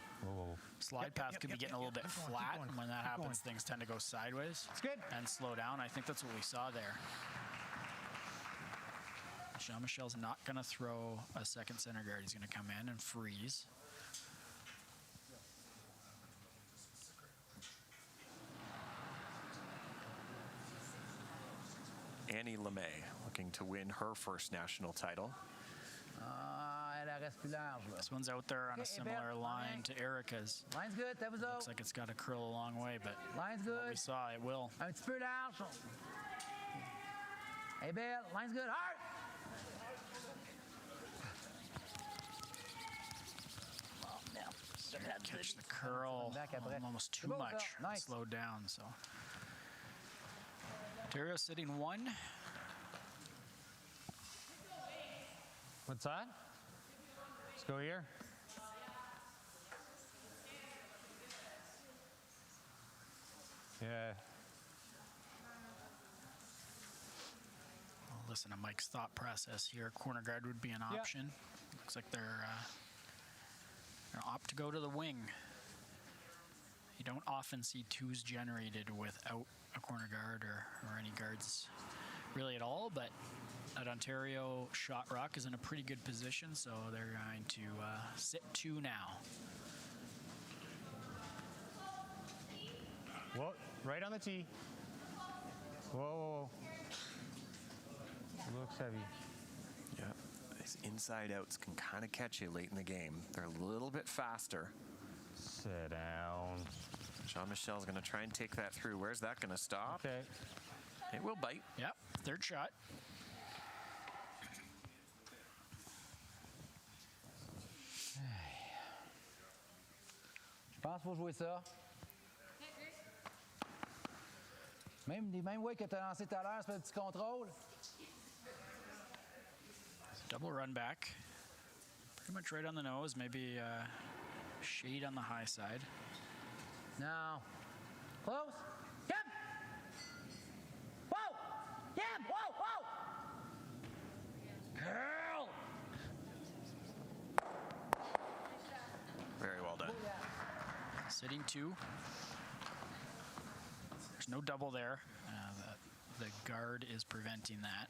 Slide path could be getting a little bit flat, and when that happens, things tend to go sideways. It's good. And slow down. I think that's what we saw there. Jean-Michel's not going to throw a second center guard. He's going to come in and freeze. Annie LeMay looking to win her first national title. Elle reste plus large, là. This one's out there on a Okay, similar Beth, line to Erica's. Line's good, that was out. Looks like it's got to curl a long way, but Line's what good. we saw, it will. Un petit peu large. Hey, Belle, line's good. Hard. Oh, merde. Catch the curl Back après. almost too C'est beau, much. ça. Nice. Slowed down, so. Ontario sitting 1. What's that? Let's go here. Yeah. Well, listen to Mike's thought process here. Corner guard would be an Yeah. option. Looks like they're going to opt to go to the wing. You don't often see twos generated without a corner guard or any guards really at all, but at Ontario, Shot Rock is in a pretty good position, so they're going to sit 2 now. Whoa, right on the tee. Whoa, whoa, whoa. Looks heavy. Yeah, these inside outs can kind of catch you late in the game. They're a little bit faster. Sit down. Jean-Michel's going to try and take that through. Where's that going to stop? Okay. It will bite. Yep, third shot. Je pense qu'il faut jouer ça. Même way que tu as lancé tout à l'heure, c'est un petit contrôle. Double run back. Pretty much right on the nose, maybe shade on the high side. No. Close. Yep. Whoa. Yep. Whoa, whoa. Girl. Very well done. Sitting 2. There's no double there. The guard is preventing that.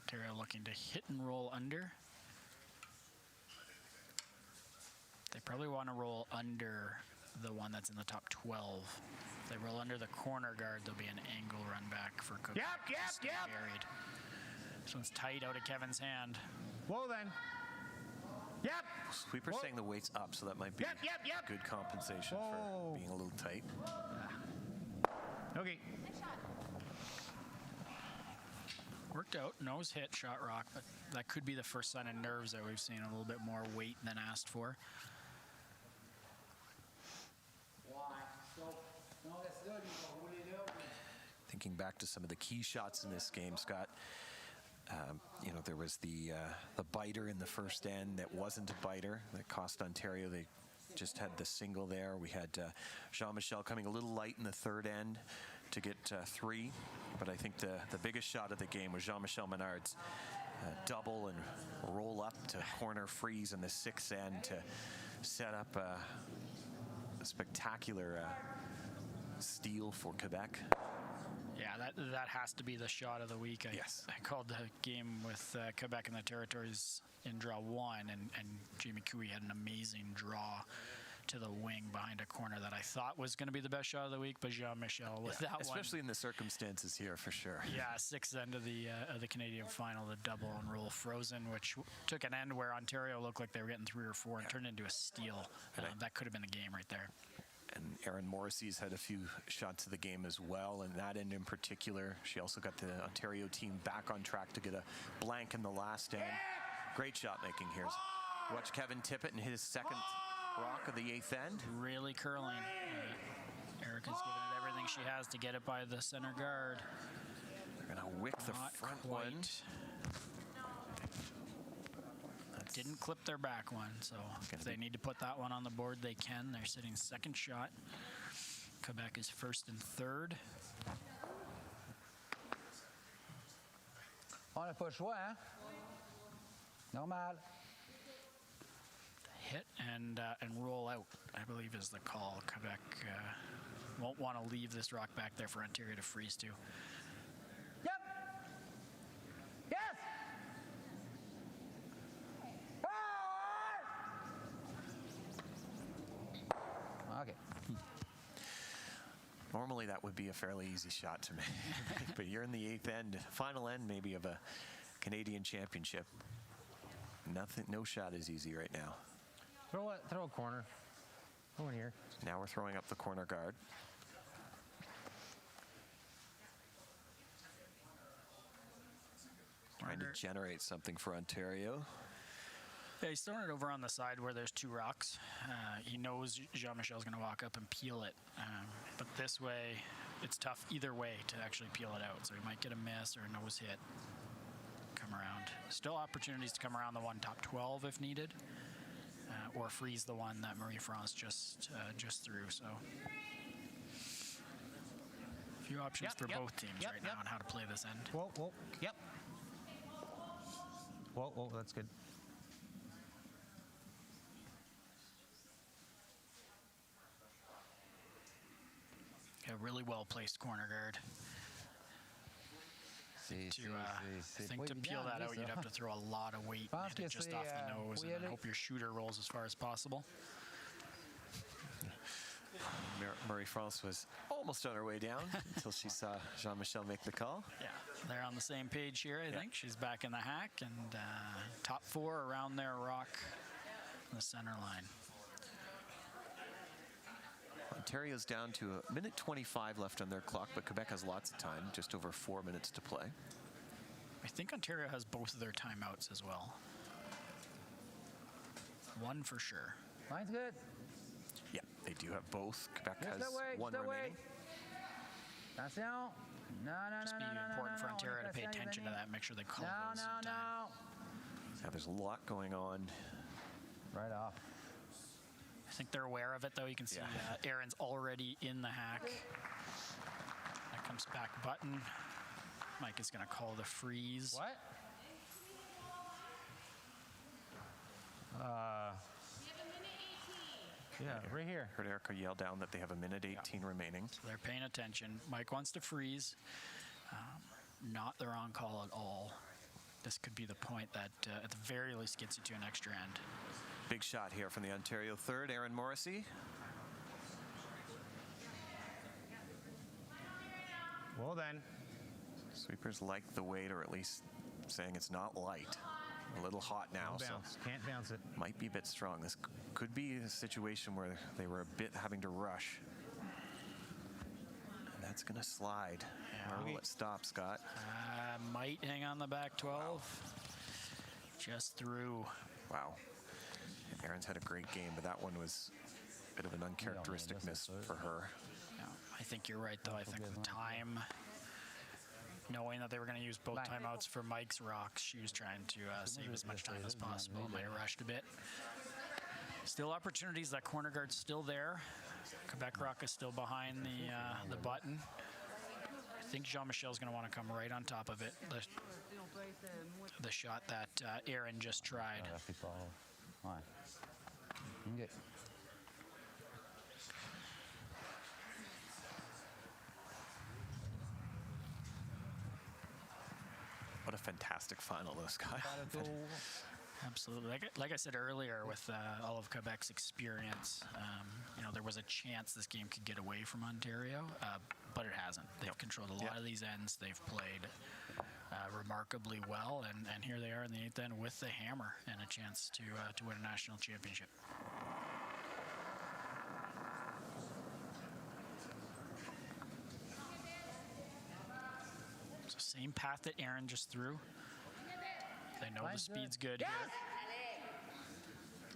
Ontario looking to hit and roll under. They probably want to roll under the one that's in the top 12. If they roll under the corner guard, there'll be an angle run back for Cook. Stay buried. This one's tight out of Kevin's hand. Whoa, then. Yep. Sweeper's saying the weight's up, so that might be Yep. good compensation for being a little tight. Okay. Worked out, nose hit, Shot Rock, but that could be the first sign of nerves that we've seen, a little bit more weight than asked for. Thinking back to some of the key shots in this game, Scott, there was the biter in the first end that wasn't a biter that cost Ontario. They just had the single there. We had Jean-Michel coming a little light in the third end to get 3, but I think the biggest shot of the game was Jean-Michel Menard's double and roll up to corner freeze in the 6th end to set up a spectacular steal for Quebec. Yeah, that has to be the shot of the week. I called the game with Quebec and the Territories in draw 1, and Jamie Cooey had an amazing draw to the wing behind a corner that I thought was going to be the best shot of the week, but Jean-Michel with that one. Especially in the circumstances here, for sure. Yeah, 6th end of the Canadian final, the double and roll frozen, which took an end where Ontario looked like they were getting 3 or 4 and turned into a steal. That could have been the game right there. And Erin Morrissey's had a few shots of the game as well, and that end in particular. She also got the Ontario team back on track to get a blank in the last end. Great shot making here. Watch Kevin Tippett in his second rock of the 8th end. Really curling. Erica's giving it everything she has to get it by the center guard. They're going to wick the front one. Didn't clip their back one, so if they need to put that one on the board, they can. They're sitting second shot. Quebec is first and third. On n'a pas le choix, hein? Normal. Hit and roll out, I believe, is the call. Quebec won't want to leave this rock back there for Ontario to freeze to. Yep. Yes. Okay. Normally that would be a fairly easy shot to make, but you're in the 8th end, final end maybe of a Canadian championship. No shot is easy right now. Throw a corner. Go in here. Now we're throwing up the corner guard. Trying to generate something for Ontario. Yeah, he's throwing it over on the side where there's 2 rocks. He knows Jean-Michel's going to walk up and peel it. But this way, it's tough either way to actually peel it out. So he might get a miss or a nose hit. Come around. Still opportunities to come around the one top 12 if needed. Or freeze the one that Marie-France just threw. So a few options for both teams right now on how to play this end. Whoa. Yep. Whoa. That's good. A really well-placed corner guard. I think to peel that out, you'd have to throw a lot of weight and hit it just off the nose and then hope your shooter rolls as far as possible. Marie-France was almost on her way down until she saw Jean-Michel make the call. Yeah, they're on the same page here, I think. She's back in the hack and top 4 around their rock in the center line. Ontario's down to a minute 25 left on their clock, but Quebec has lots of time, just over 4 minutes to play. I think Ontario has both of their timeouts as well. One for sure. Line's good. Yeah, they do have both. Quebec has one just remaining. Attention. No. Just be important for Ontario to pay attention to that, make sure they call those in time. Yeah, there's a lot going on. Right off. I think they're aware of it, though. You can see Aaron's already in the hack. That comes back button. Mike is going to call the freeze. What? Yeah, right here. Heard Erica yell down that they have a minute 18 remaining. So they're paying attention. Mike wants to freeze. Not the wrong call at all. This could be the point that at the very least gets you to an extra end. Big shot here from the Ontario third, Aaron Morrissey. Well then. Sweepers like the weight, or at least saying it's not light. A little hot now, so can't bounce it. Might be a bit strong. This could be a situation where they were a bit having to rush. And that's going to slide. Where will it stop, Scott? Might hang on the back 12. Wow. Just through. Wow. Aaron's had a great game, but that one was a bit of an uncharacteristic miss for her. Yeah, I think you're right, though. I think the time, knowing that they were going to use both timeouts for Mike's rocks, she was trying to save as much time as possible. Might have rushed a bit. Still opportunities. That corner guard's still there. Quebec rock is still behind the button. I think Jean-Michel's going to want to come right on top of it. The shot that Aaron just tried. What a fantastic final, though, Scott. Absolutely. Like I said earlier, with all of Quebec's experience, there was a chance this game could get away from Ontario, but it hasn't. They've controlled a lot of these ends. They've played remarkably well, and here they are in the 8th end with the hammer and a chance to win a national championship. So same path that Aaron just threw. They know the speed's good here.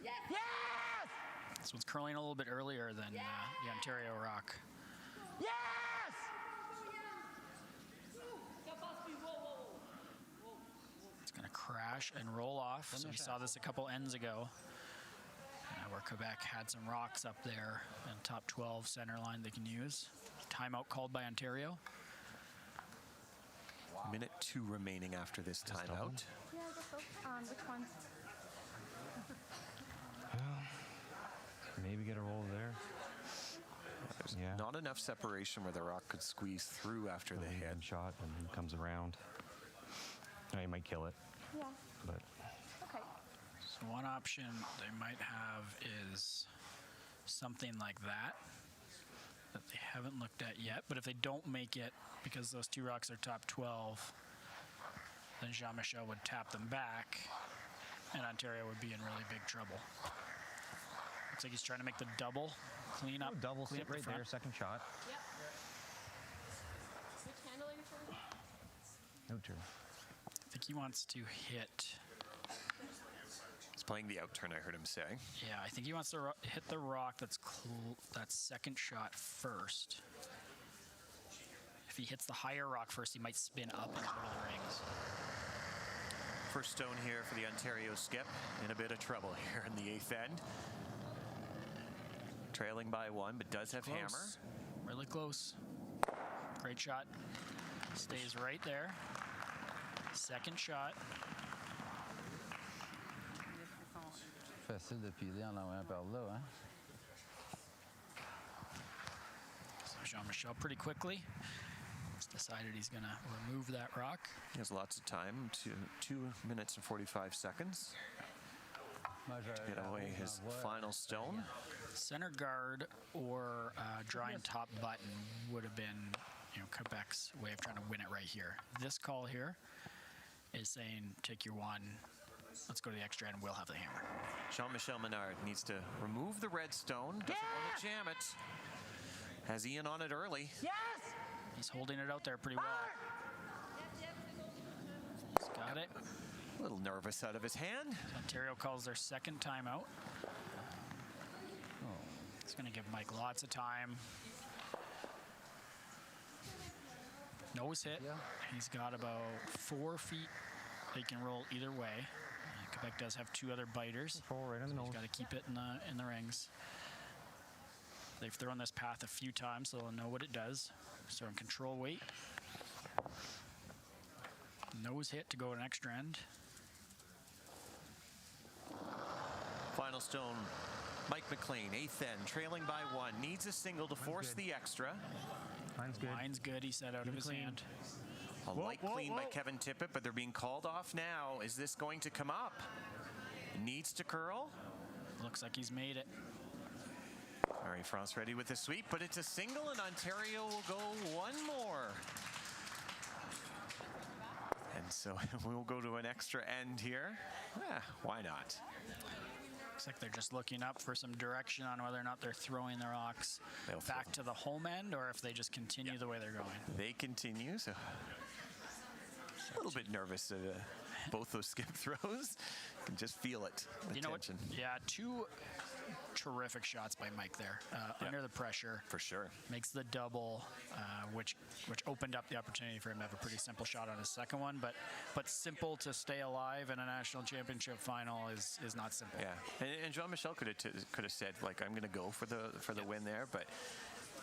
Yes! This one's curling a little bit earlier than the Ontario rock. Yes! It's going to crash and roll off. So we saw this a couple ends ago, where Quebec had some rocks up there and top 12 center line they can use. Timeout called by Ontario. Minute 2 remaining after this timeout. Yeah, which ones? Maybe get a roll there. There's not enough separation where the rock could squeeze through after the hit. Shot and he comes around. He might kill it. Yeah. But Okay. So one option they might have is something like that. that they haven't looked at yet. But if they don't make it, because those 2 rocks are top 12, then Jean-Michel would tap them back, and Ontario would be in really big trouble. Looks like he's trying to make the double, clean up. Double clean sit up the right front. there, second shot. Yep. Which handle are you trying? No turn. I think he wants to hit. He's playing the out turn, I heard him say. Yeah, I think he wants to hit the rock that's that second shot first. If he hits the higher rock first, he might spin up and go to the rings. First stone here for the Ontario skip. In a bit of trouble here in the 8th end. Trailing by 1, but does have Close. hammer. Really close. Great shot. Stays right there. Second shot. Facile de piler en l'envoyant par là, hein? So Jean-Michel pretty quickly has decided he's going to remove that rock. He has lots of time, 2 minutes and 45 seconds to get away his final stone. Center guard or drawing top button would have been, Quebec's way of trying to win it right here. This call here is saying, take your 1, let's go to the extra end, we'll have the hammer. Jean-Michel Menard needs to remove the red stone. Doesn't want to jam it. Has Ian on it early. Yes! He's holding it out there pretty well. He's got it. A little nervous out of his hand. Ontario calls their second timeout. It's going to give Mike lots of time. Nose hit. Yeah. He's got about 4 feet. They can roll either way. Quebec does have 2 other biters. Right in the nose. He's got to keep it in the rings. They've thrown this path a few times, so they'll know what it does. So in control weight. Nose hit to go an extra end. Final stone, Mike McLean, 8th end, trailing by 1. Needs a single to force the extra. Mine's good. Mine's good, he said out of his hand. A light clean by Kevin Tippett, but they're being called off now. Is this going to come up? Needs to curl. Looks like he's made it. Murray Frost ready with the sweep, but it's a single, and Ontario will go 1 more. And so we'll go to an extra end here. Why not? Looks like they're just looking up for some direction on whether or not they're throwing the rocks They'll back to the home end or if they just continue the way they're going. They continue, so a little bit nervous at both those skip throws. You can just feel it, the tension. What? Yeah, 2 terrific shots by Mike there. Under the pressure. For sure. Makes the double, which opened up the opportunity for him to have a pretty simple shot on his second one. But simple to stay alive in a national championship final is not simple. Yeah, and Jean-Michel could have said, like, I'm going to go for the win there, but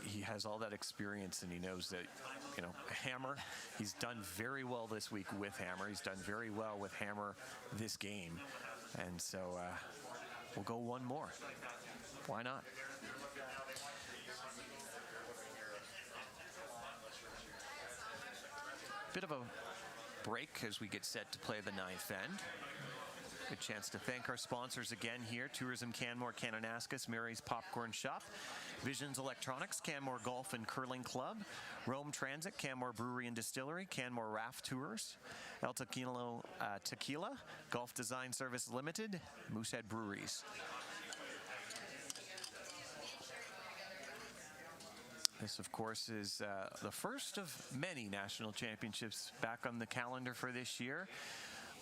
he has all that experience, and he knows that, Hammer, he's done very well this week with Hammer. He's done very well with Hammer this game. And so we'll go 1 more. Why not? Bit of a break as we get set to play the 9th end. Good chance to thank our sponsors again here. Tourism Canmore Kananaskis, Mary's Popcorn Shop, Visions Electronics, Canmore Golf and Curling Club, Rome Transit, Canmore Brewery and Distillery, Canmore Raft Tours, El Tequila Tequila, Golf Design Service Limited, Moosehead Breweries. This, of course, is the first of many national championships back on the calendar for this year.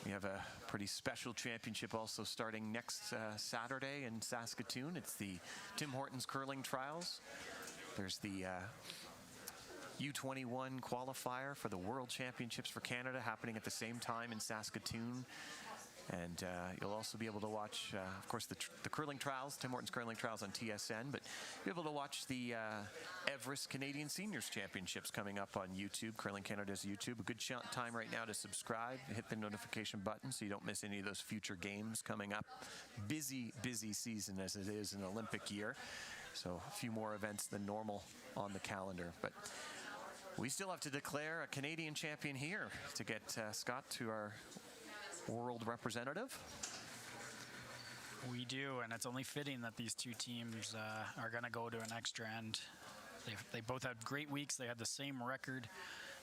We have a pretty special championship also starting next Saturday in Saskatoon. It's the Tim Hortons Curling Trials. There's the U21 qualifier for the World Championships for Canada happening at the same time in Saskatoon. And you'll also be able to watch, of course, the curling trials, Tim Hortons Curling Trials on TSN, but you'll be able to watch the Everest Canadian Seniors Championships coming up on YouTube, Curling Canada's YouTube. A good time right now to subscribe, hit the notification button so you don't miss any of those future games coming up. Busy, busy season as it is an Olympic year. So a few more events than normal on the calendar. But we still have to declare a Canadian champion here to get Scott to our world representative. We do, and it's only fitting that these 2 teams are going to go to an extra end They both had great weeks. They had the same record.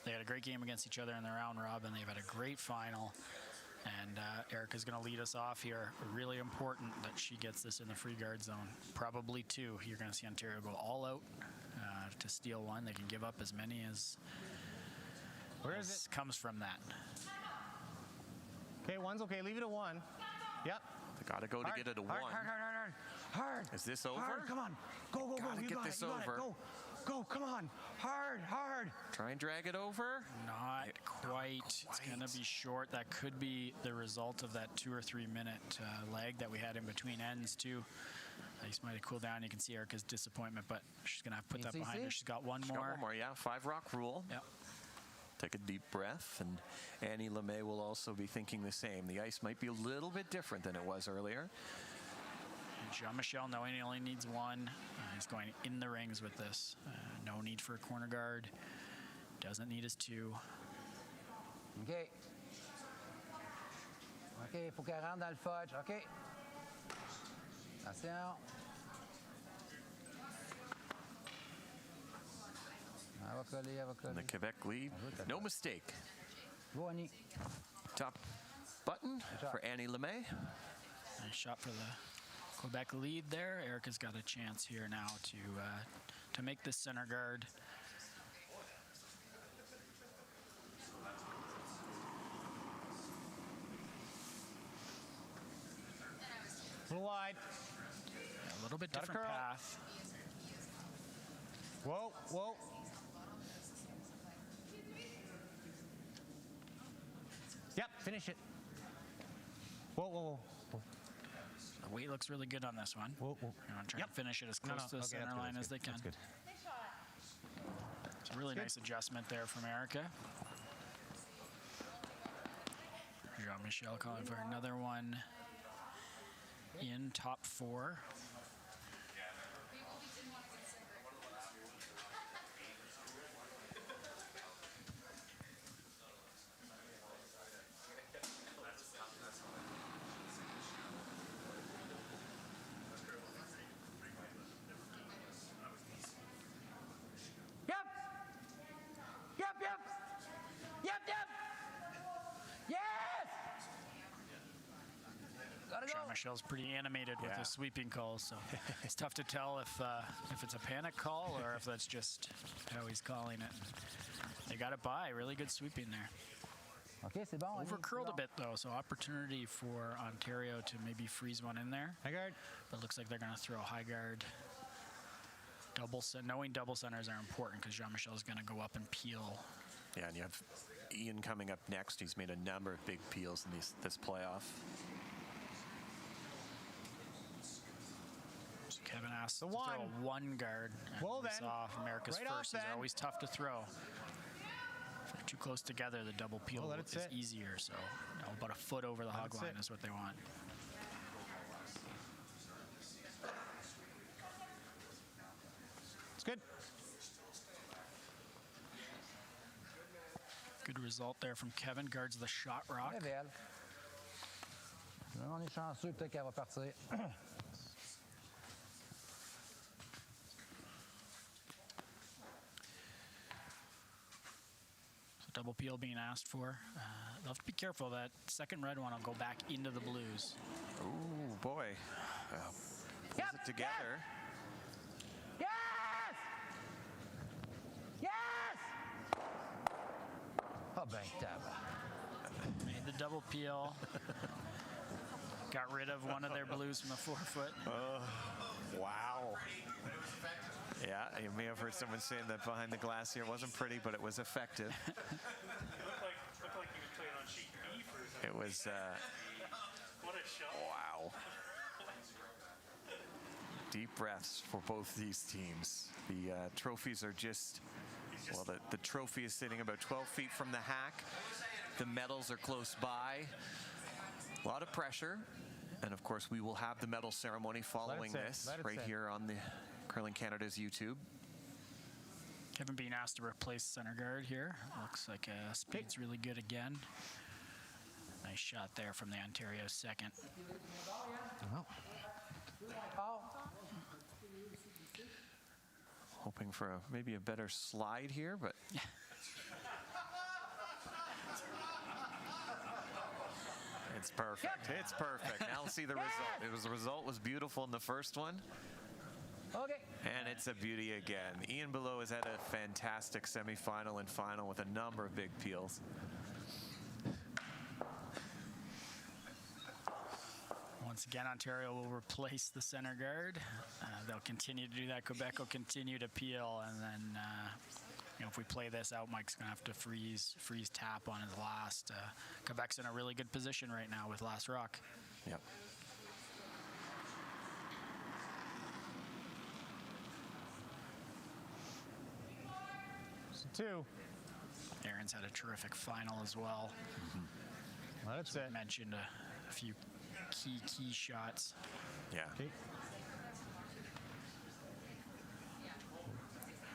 They had a great game against each other in the round robin. They've had a great final. And Erica's going to lead us off here. Really important that she gets this in the free guard zone. Probably 2. You're going to see Ontario go all out to steal 1. They can give up as many as comes from that. Okay, 1's okay. Leave it at 1. Yep. They got to go to get it a 1. Hard. Is this over? Hard, come on. Go. Gotta You get got this it. You got over. it. Go, come on. Hard. Try and drag it over. Not quite. It's going to be short. That could be the result of that 2 or 3 minute lag that we had in between ends, too. These might have cooled down. You can see Erica's disappointment, but she's going to have to put that behind her. She's got one more. Got one more, yeah. 5 rock rule. Yep. Take a deep breath, and Annie LeMay will also be thinking the same. The ice might be a little bit different than it was earlier. Jean-Michel knowing he only needs 1. He's going in the rings with this. No need for a corner guard. Doesn't need his 2. OK. OK, il faut qu'elle rentre dans le fudge. OK. Attention. Elle va coller. And the Quebec lead. No mistake. Go, Annie. Top button for Annie LeMay. Nice shot for the Quebec lead there. Erica's got a chance here now to make this center guard. A little wide. A little bit different path. Whoa. Yep, finish it. Whoa. The weight looks really good on this one. Whoa. You want to try and finish it as close to the center line as they can. That's good. It's a really nice adjustment there from Erica. Jean-Michel calling for another one in top 4. Jean-Michel's pretty animated with his sweeping calls, so it's tough to tell if it's a panic call or if that's just how he's calling it. They got it by. Really good sweeping there. OK, c'est bon. Over curled a bit, though, so opportunity for Ontario to maybe freeze one in there. High guard. But it looks like they're going to throw high guard. Knowing double centers are important because Jean-Michel is going to go up and peel. Yeah, and you have Ian coming up next. He's made a number of big peels in this playoff. So Kevin asked to throw a 1 guard. Well, we saw America's right first is always tough to throw. If they're too close together, the double peel is easier. So about a foot over the hog line is what they want. It's good. Good result there from Kevin. Guards the shot rock. Très belle. On est chanceux, peut-être qu'elle va partir. Double peel being asked for. They'll have to be careful. That second red one will go back into the blues. Ooh, boy. Pulls it together. Yes! Oh, ben, Made the double peel. Got rid of one of their blues from the 4-foot. Wow. Yeah, you may have heard someone saying that behind the glass here wasn't pretty, but it was effective. It looked like he was playing on sheet B for a second. It was, What a shot. wow. Deep breaths for both these teams. The trophies are just, well, the trophy is sitting about 12 feet from the hack. The medals are close by. A lot of pressure. And of course, we will have the medal ceremony following this right here on the Curling Canada's YouTube. Kevin being asked to replace center guard here. Looks like speed's really good again. Nice shot there from the Ontario second. Hoping for maybe a better slide here, but it's perfect. It's perfect. Now we'll see the result. The result was beautiful in the first one. Okay. And it's a beauty again. Ian Below has had a fantastic semifinal and final with a number of big peels. Once again, Ontario will replace the center guard. They'll continue to do that. Quebec will continue to peel, and then if we play this out, Mike's gonna have to freeze tap on his last. Quebec's in a really good position right now with last rock. Yep. So 2. Aaron's had a terrific final as well. Well, that's it. Mentioned a few key shots. Yeah. Okay.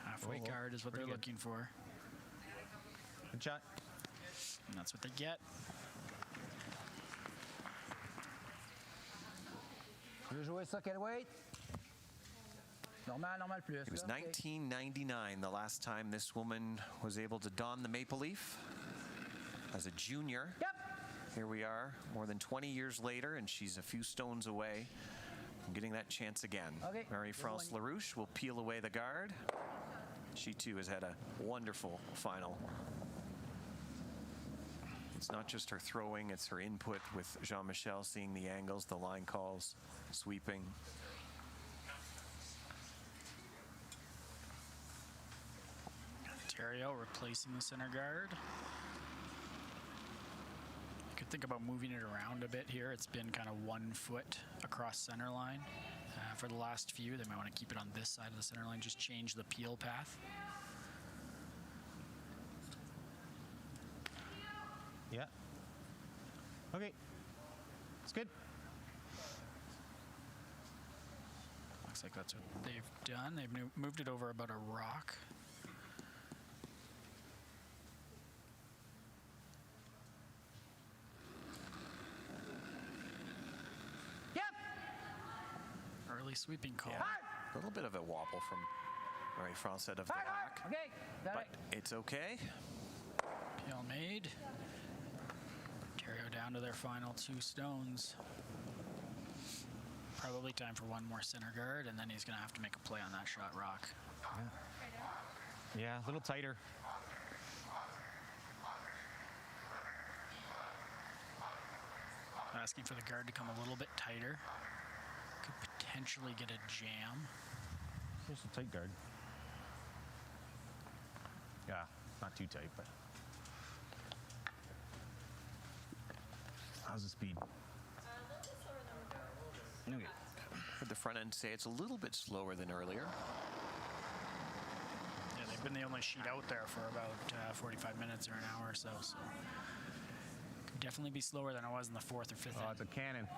Halfway guard is what they're looking for. Good shot. And that's what they get. Tu veux jouer ça, quel weight? Normal plus. It was là, 1999 the last time this woman was able to don the maple leaf as a junior. Yep. Here we are, more than 20 years later, and she's a few stones away from getting that chance again. Okay. Marie-France LaRouche will peel away the guard. She too has had a wonderful final. It's not just her throwing, it's her input with Jean-Michel, seeing the angles, the line calls, sweeping. Ontario replacing the center guard. You could think about moving it around a bit here. It's been kind of 1 foot across center line for the last few. They might want to keep it on this side of the center line, just change the peel path. Yeah. Okay. It's good. Looks like that's what they've done. They've moved it over about a rock. Early sweeping call. Yeah. A little bit of a wobble from Marie-France out of the back. Okay. But it's okay. Peel made. Ontario down to their final 2 stones. Probably time for one more center guard, and then he's going to have to make a play on that shot rock. Yeah, a little tighter. Asking for the guard to come a little bit tighter. Could potentially get a jam. Here's a tight guard. Yeah, not too tight, but. How's the speed? Okay. Heard the front end say it's a little bit slower than earlier. Yeah, they've been the only sheet out there for about 45 minutes or an hour or so. Could definitely be slower than it was in the 4th or 5th. Oh, it's a cannon.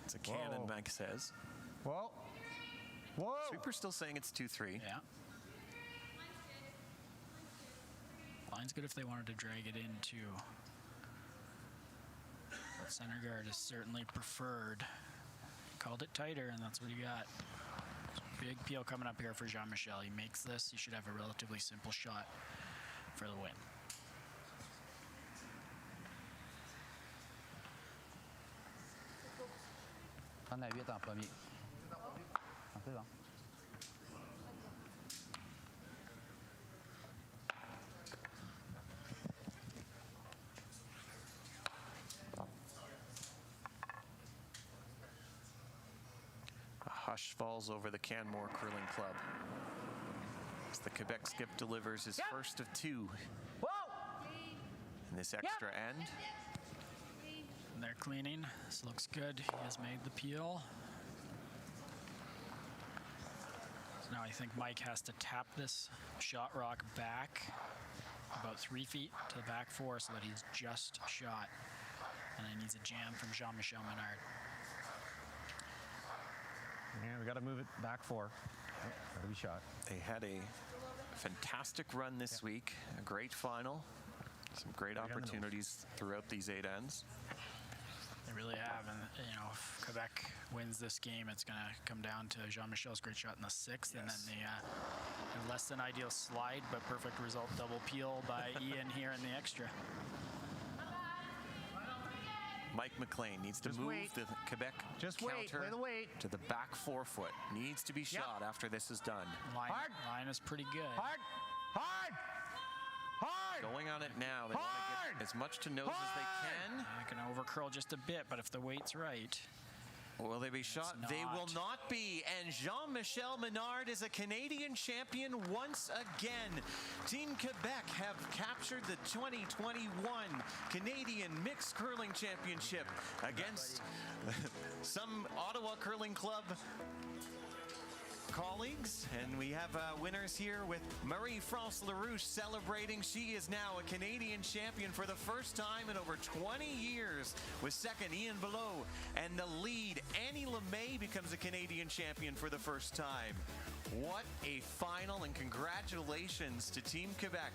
It's a cannon, Mike says. Whoa. Whoa. Sweeper's still saying it's 2-3. Yeah. Line's good if they wanted to drag it in too. But center guard is certainly preferred. Called it tighter, and that's what he got. Big peel coming up here for Jean-Michel. He makes this, he should have a relatively simple shot for the win. Prendre la 8 en premier. Un peu, hein? A hush falls over the Canmore Curling Club as the Quebec skip delivers his first of 2 in this extra end. And they're cleaning. This looks good. He has made the peel. So now I think Mike has to tap this shot rock back about 3 feet to the back 4 so that he's just shot. And he needs a jam from Jean-Michel Menard. Yeah, we got to move it back 4. Got to be shot. They had a fantastic run this week, a great final, some great opportunities throughout these 8 ends. They really have. And, if Quebec wins this game, it's going to come down to Jean-Michel's great shot in the 6th, and then the less than ideal slide, but perfect result double peel by Ian here in the extra. Mike McLean needs to move the Quebec counter to the back forefoot. Needs to be shot after this is done. Line is pretty good. Hard! Going on it now. They want to get as much to nose as they can. They're going to overcurl just a bit, but if the weight's right. Will they be shot? They will not be. And Jean-Michel Menard is a Canadian champion once again. Team Quebec have captured the 2021 Canadian Mixed Curling Championship against some Ottawa Curling Club colleagues, and we have winners here with Marie-France Larouche celebrating. She is now a Canadian champion for the first time in over 20 years, with second Ian Below, and the lead Annie LeMay becomes a Canadian champion for the first time. What a final, and congratulations to Team Quebec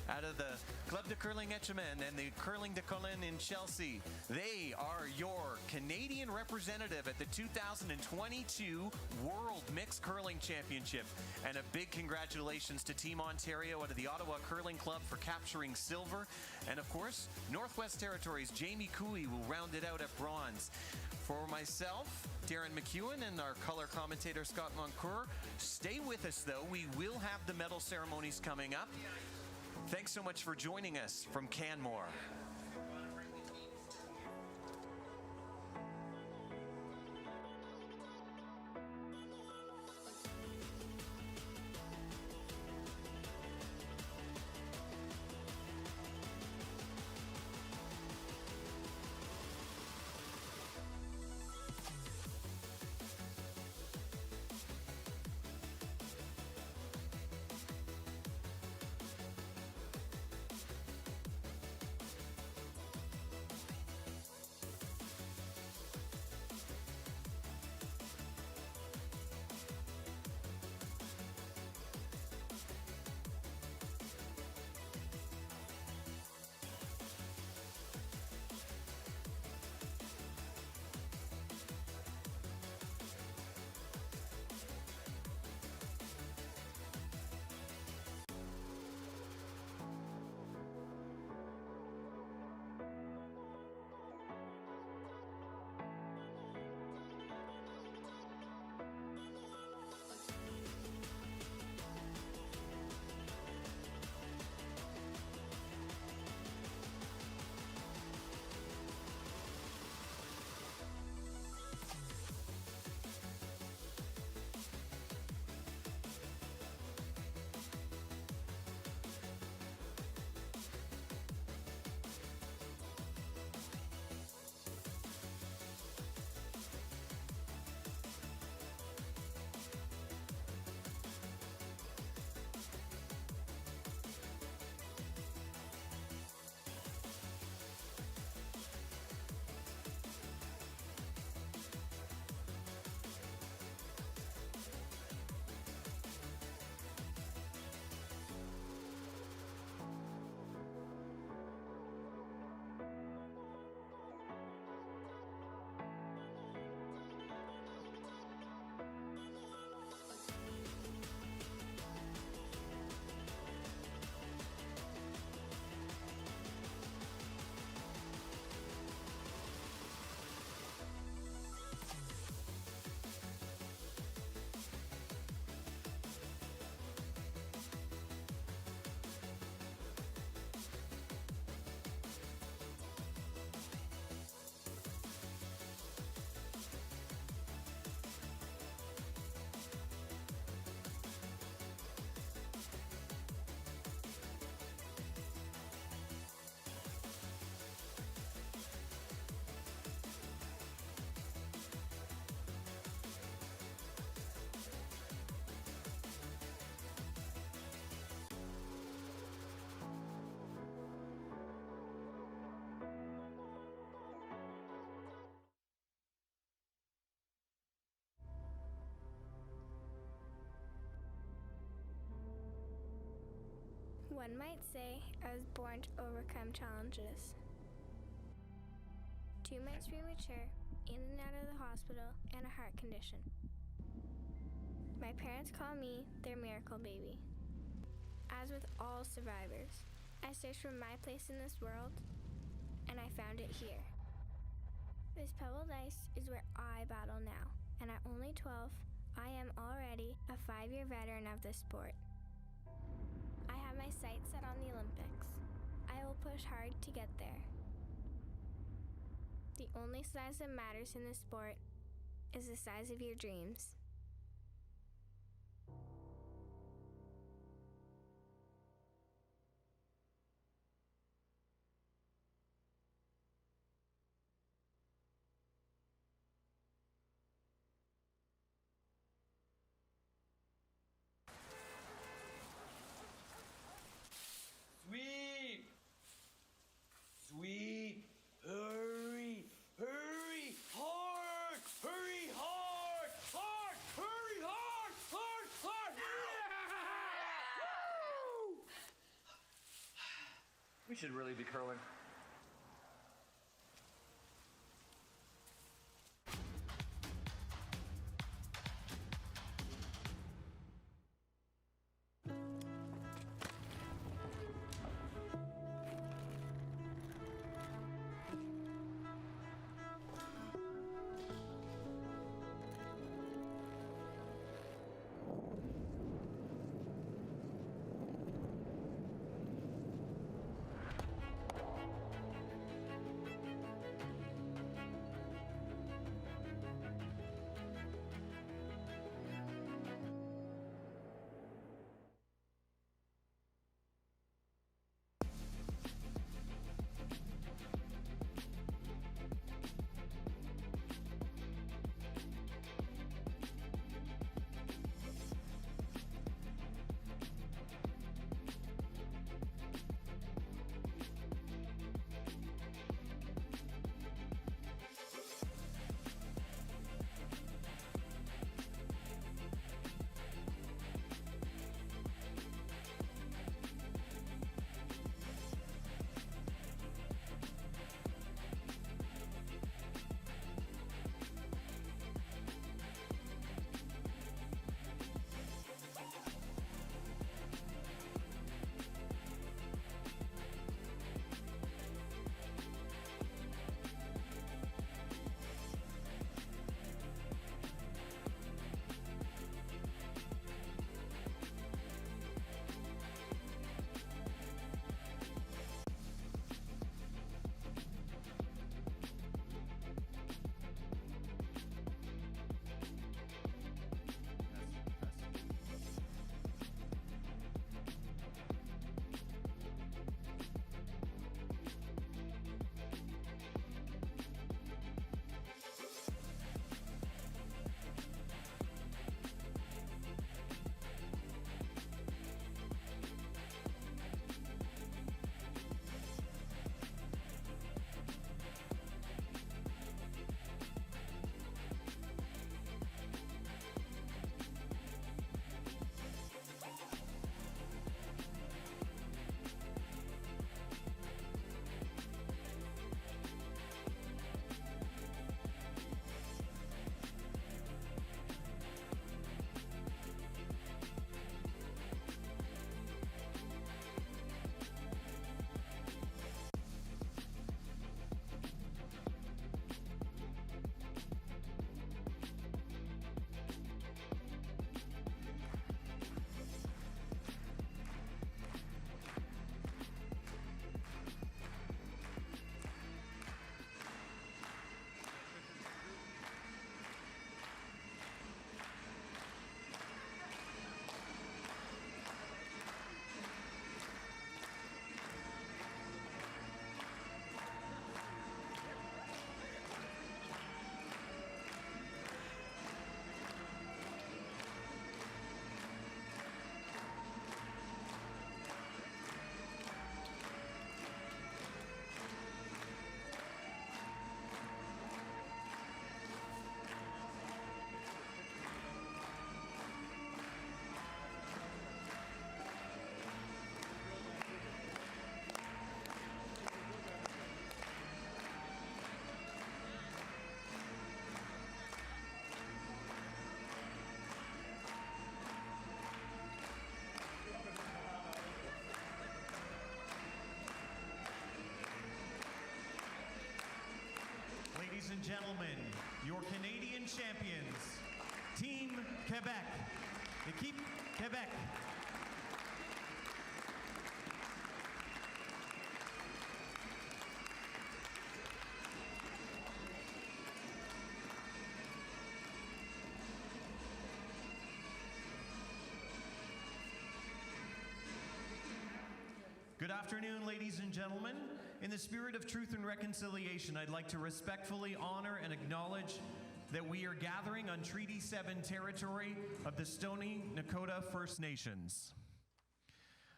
out of the Club de Curling Etchemin and the Curling de Colin in Chelsea. They are your Canadian representative at the 2022 World Mixed Curling Championship. And a big congratulations to Team Ontario out of the Ottawa Curling Club for capturing silver. And of course, Northwest Territories' Jamie Cooey will round it out at bronze. For myself, Darren McEwen, and our color commentator Scott Moncoeur, stay with us though. We will have the medal ceremonies coming up. Thanks so much for joining us from Canmore. One might say I was born to overcome challenges. 2 months premature, in and out of the hospital, and a heart condition. My parents call me their miracle baby. As with all survivors, I searched for my place in this world, and I found it here. This pebbled ice is where I battle now, and at only 12, I am already a 5-year veteran of this sport. I have my sights set on the Olympics. I will push hard to get there. The only size that matters in this sport is the size of your dreams. Sweep! Sweep! Hurry! Hurry! Hard! Hurry hard! Hard! Hurry hard! Hard! Hard! Woo! We should really be curling. ladies and gentlemen, your Canadian champions, Team Quebec. Équipe Quebec. Good afternoon, ladies and gentlemen. In the spirit of truth and reconciliation, I'd like to respectfully honor and acknowledge that we are gathering on Treaty 7 territory of the Stoney Nakoda First Nations.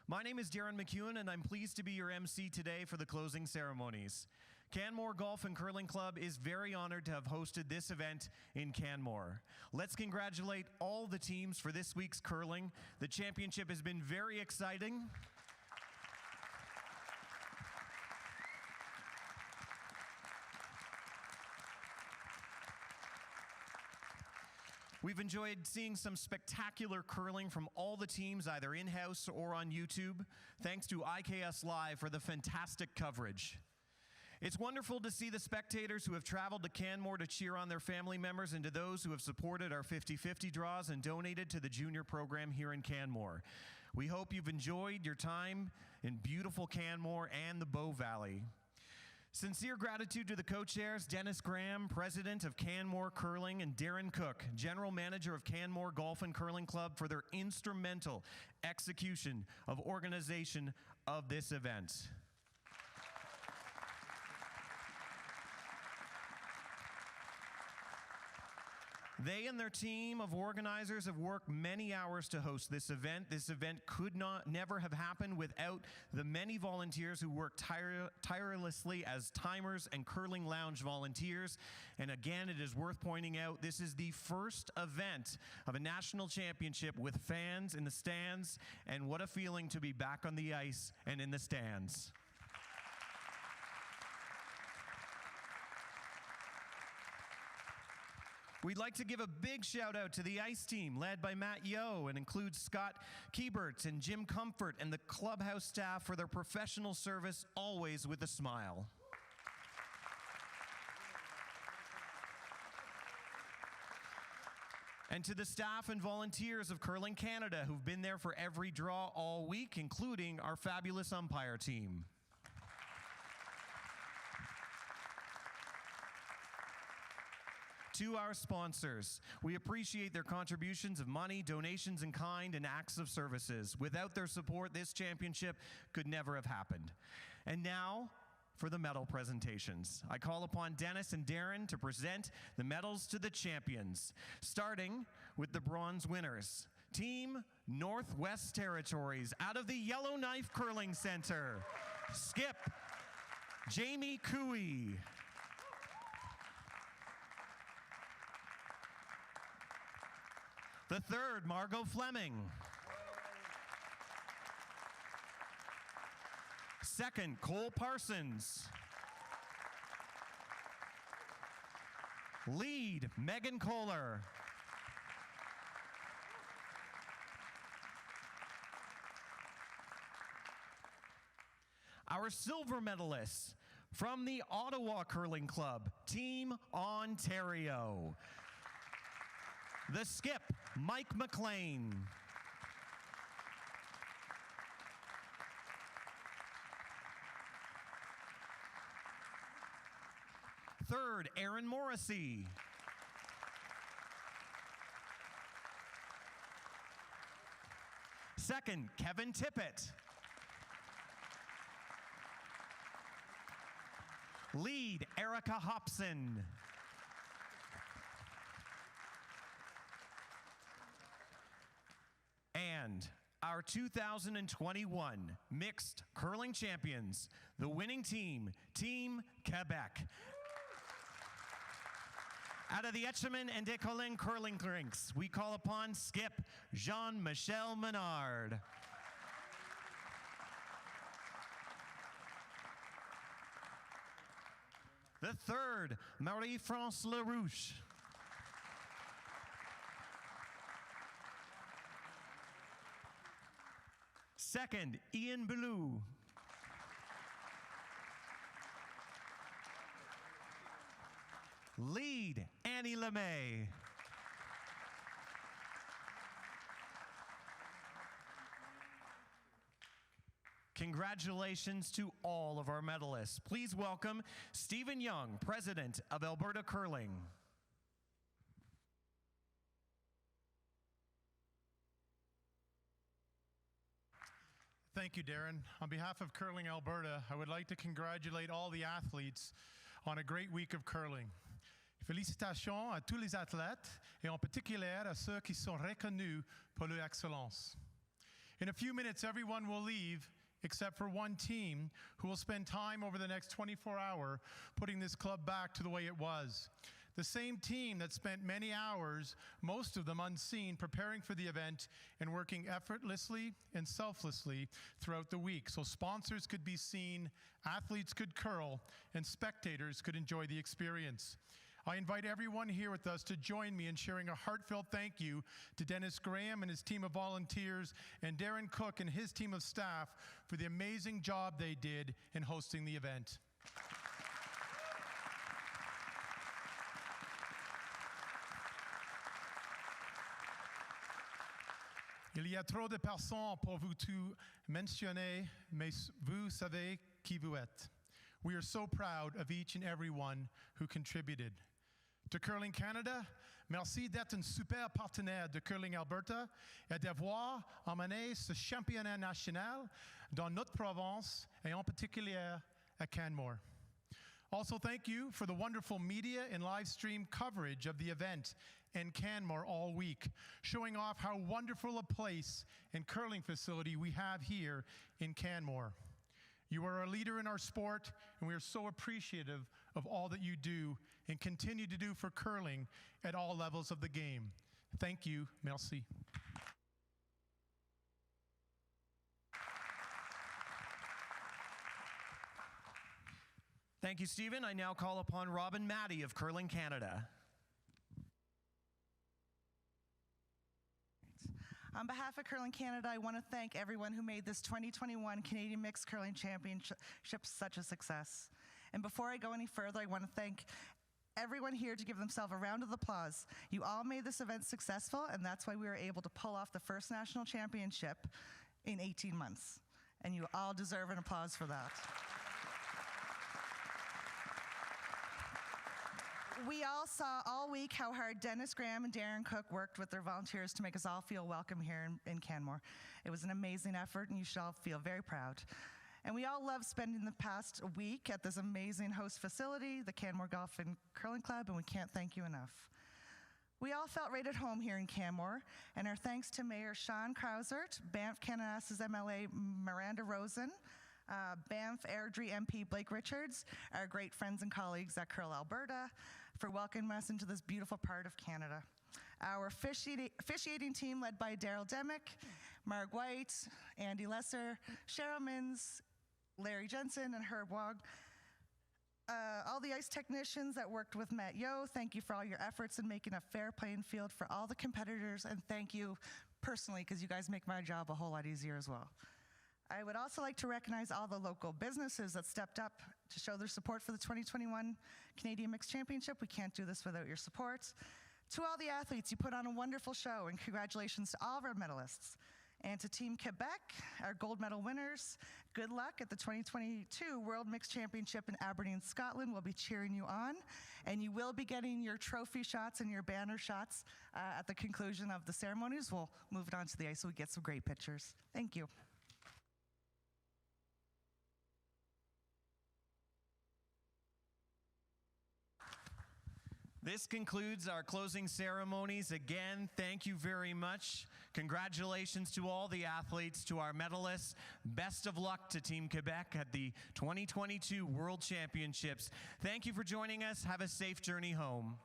My name is Darren McEwen, and I'm pleased to be your MC today for the closing ceremonies. Canmore Golf and Curling Club is very honored to have hosted this event in Canmore. Let's congratulate all the teams for this week's curling. The championship has been very exciting. We've enjoyed seeing some spectacular curling from all the teams, either in-house or on YouTube. Thanks to IKS Live for the fantastic coverage. It's wonderful to see the spectators who have traveled to Canmore to cheer on their family members, and to those who have supported our 50-50 draws and donated to the junior program here in Canmore. We hope you've enjoyed your time in beautiful Canmore and the Bow Valley. Sincere gratitude to the co-chairs, Dennis Graham, President of Canmore Curling, and Darren Cook, General Manager of Canmore Golf and Curling Club, for their instrumental execution of organization of this event. They and their team of organizers have worked many hours to host this event. This event could never have happened without the many volunteers who worked tirelessly as timers and curling lounge volunteers. And again, it is worth pointing out, this is the first event of a national championship with fans in the stands, and what a feeling to be back on the ice and in the stands. We'd like to give a big shout out to the ice team led by Matt Yo, and includes Scott Kiebert and Jim Comfort and the clubhouse staff for their professional service, always with a smile. And to the staff and volunteers of Curling Canada who've been there for every draw all week, including our fabulous umpire team. To our sponsors, we appreciate their contributions of money, donations in kind, and acts of services. Without their support, this championship could never have happened. And now, for the medal presentations. I call upon Dennis and Darren to present the medals to the champions, starting with the bronze winners. Team Northwest Territories, out of the Yellowknife Curling Center, Skip Jamie Cooey. The third, Margot Fleming. Second, Cole Parsons. Lead, Megan Kohler. Our silver medalists from the Ottawa Curling Club, Team Ontario. The skip, Mike McLean. Third, Aaron Morrissey. Second, Kevin Tippett. Lead, Erica Hobson. And our 2021 mixed curling champions, the winning team, Team Quebec. Out of the Etchemin and Descollins curling rinks, we call upon skip Jean-Michel Menard. The third, Marie-France LaRouche. Second, Ian Ballou. Lead, Annie LeMay. Congratulations to all of our medalists. Please welcome Stephen Young, President of Alberta Curling. Thank you, Darren. On behalf of Curling Alberta, I would like to congratulate all the athletes on a great week of curling. Félicitations à tous les athlètes et en particulier à ceux qui sont reconnus pour leur excellence. In a few minutes, everyone will leave except for one team who will spend time over the next 24 hours putting this club back to the way it was. The same team that spent many hours, most of them unseen, preparing for the event and working effortlessly and selflessly throughout the week so sponsors could be seen, athletes could curl, and spectators could enjoy the experience. I invite everyone here with us to join me in sharing a heartfelt thank you to Dennis Graham and his team of volunteers and Darren Cook and his team of staff for the amazing job they did in hosting the event. Il y a trop de personnes pour vous tout mentionner, mais vous savez qui vous êtes. We are so proud of each and every one who contributed. To Curling Canada, merci d'être un super partenaire de Curling Alberta et d'avoir emmené ce championnat national dans notre province et en particulier à Canmore. Also, thank you for the wonderful media and live stream coverage of the event in Canmore all week, showing off how wonderful a place and curling facility we have here in Canmore. You are a leader in our sport, and we are so appreciative of all that you do and continue to do for curling at all levels of the game. Thank you. Merci. Thank you, Stephen. I now call upon Robin Maddie of Curling Canada. On behalf of Curling Canada, I want to thank everyone who made this 2021 Canadian Mixed Curling Championship such a success. And before I go any further, I want to thank everyone here to give themselves a round of applause. You all made this event successful, and that's why we were able to pull off the first national championship in 18 months. And you all deserve an applause for that. We all saw all week how hard Dennis Graham and Darren Cook worked with their volunteers to make us all feel welcome here in Canmore. It was an amazing effort, and you should all feel very proud. And we all loved spending the past week at this amazing host facility, the Canmore Golf and Curling Club, and we can't thank you enough. We all felt right at home here in Canmore, and our thanks to Mayor Sean Krausert, Banff Canada's MLA Miranda Rosen, Banff Airdrie MP Blake Richards, our great friends and colleagues at Curl Alberta, for welcoming us into this beautiful part of Canada. Our officiating team led by Daryl Demick, Marg White, Andy Lesser, Cheryl Mins, Larry Jensen, and Herb Wog. All the ice technicians that worked with Matt Yo, thank you for all your efforts in making a fair playing field for all the competitors, and thank you personally, because you guys make my job a whole lot easier as well. I would also like to recognize all the local businesses that stepped up to show their support for the 2021 Canadian Mixed Championship. We can't do this without your support. To all the athletes, you put on a wonderful show, and congratulations to all of our medalists. And to Team Quebec, our gold medal winners, good luck at the 2022 World Mixed Championship in Aberdeen, Scotland. We'll be cheering you on, and you will be getting your trophy shots and your banner shots at the conclusion of the ceremonies. We'll move it on to the ice so we get some great pictures. Thank you. This concludes our closing ceremonies. Again, thank you very much. Congratulations to all the athletes, to our medalists. Best of luck to Team Quebec at the 2022 World Championships. Thank you for joining us. Have a safe journey home.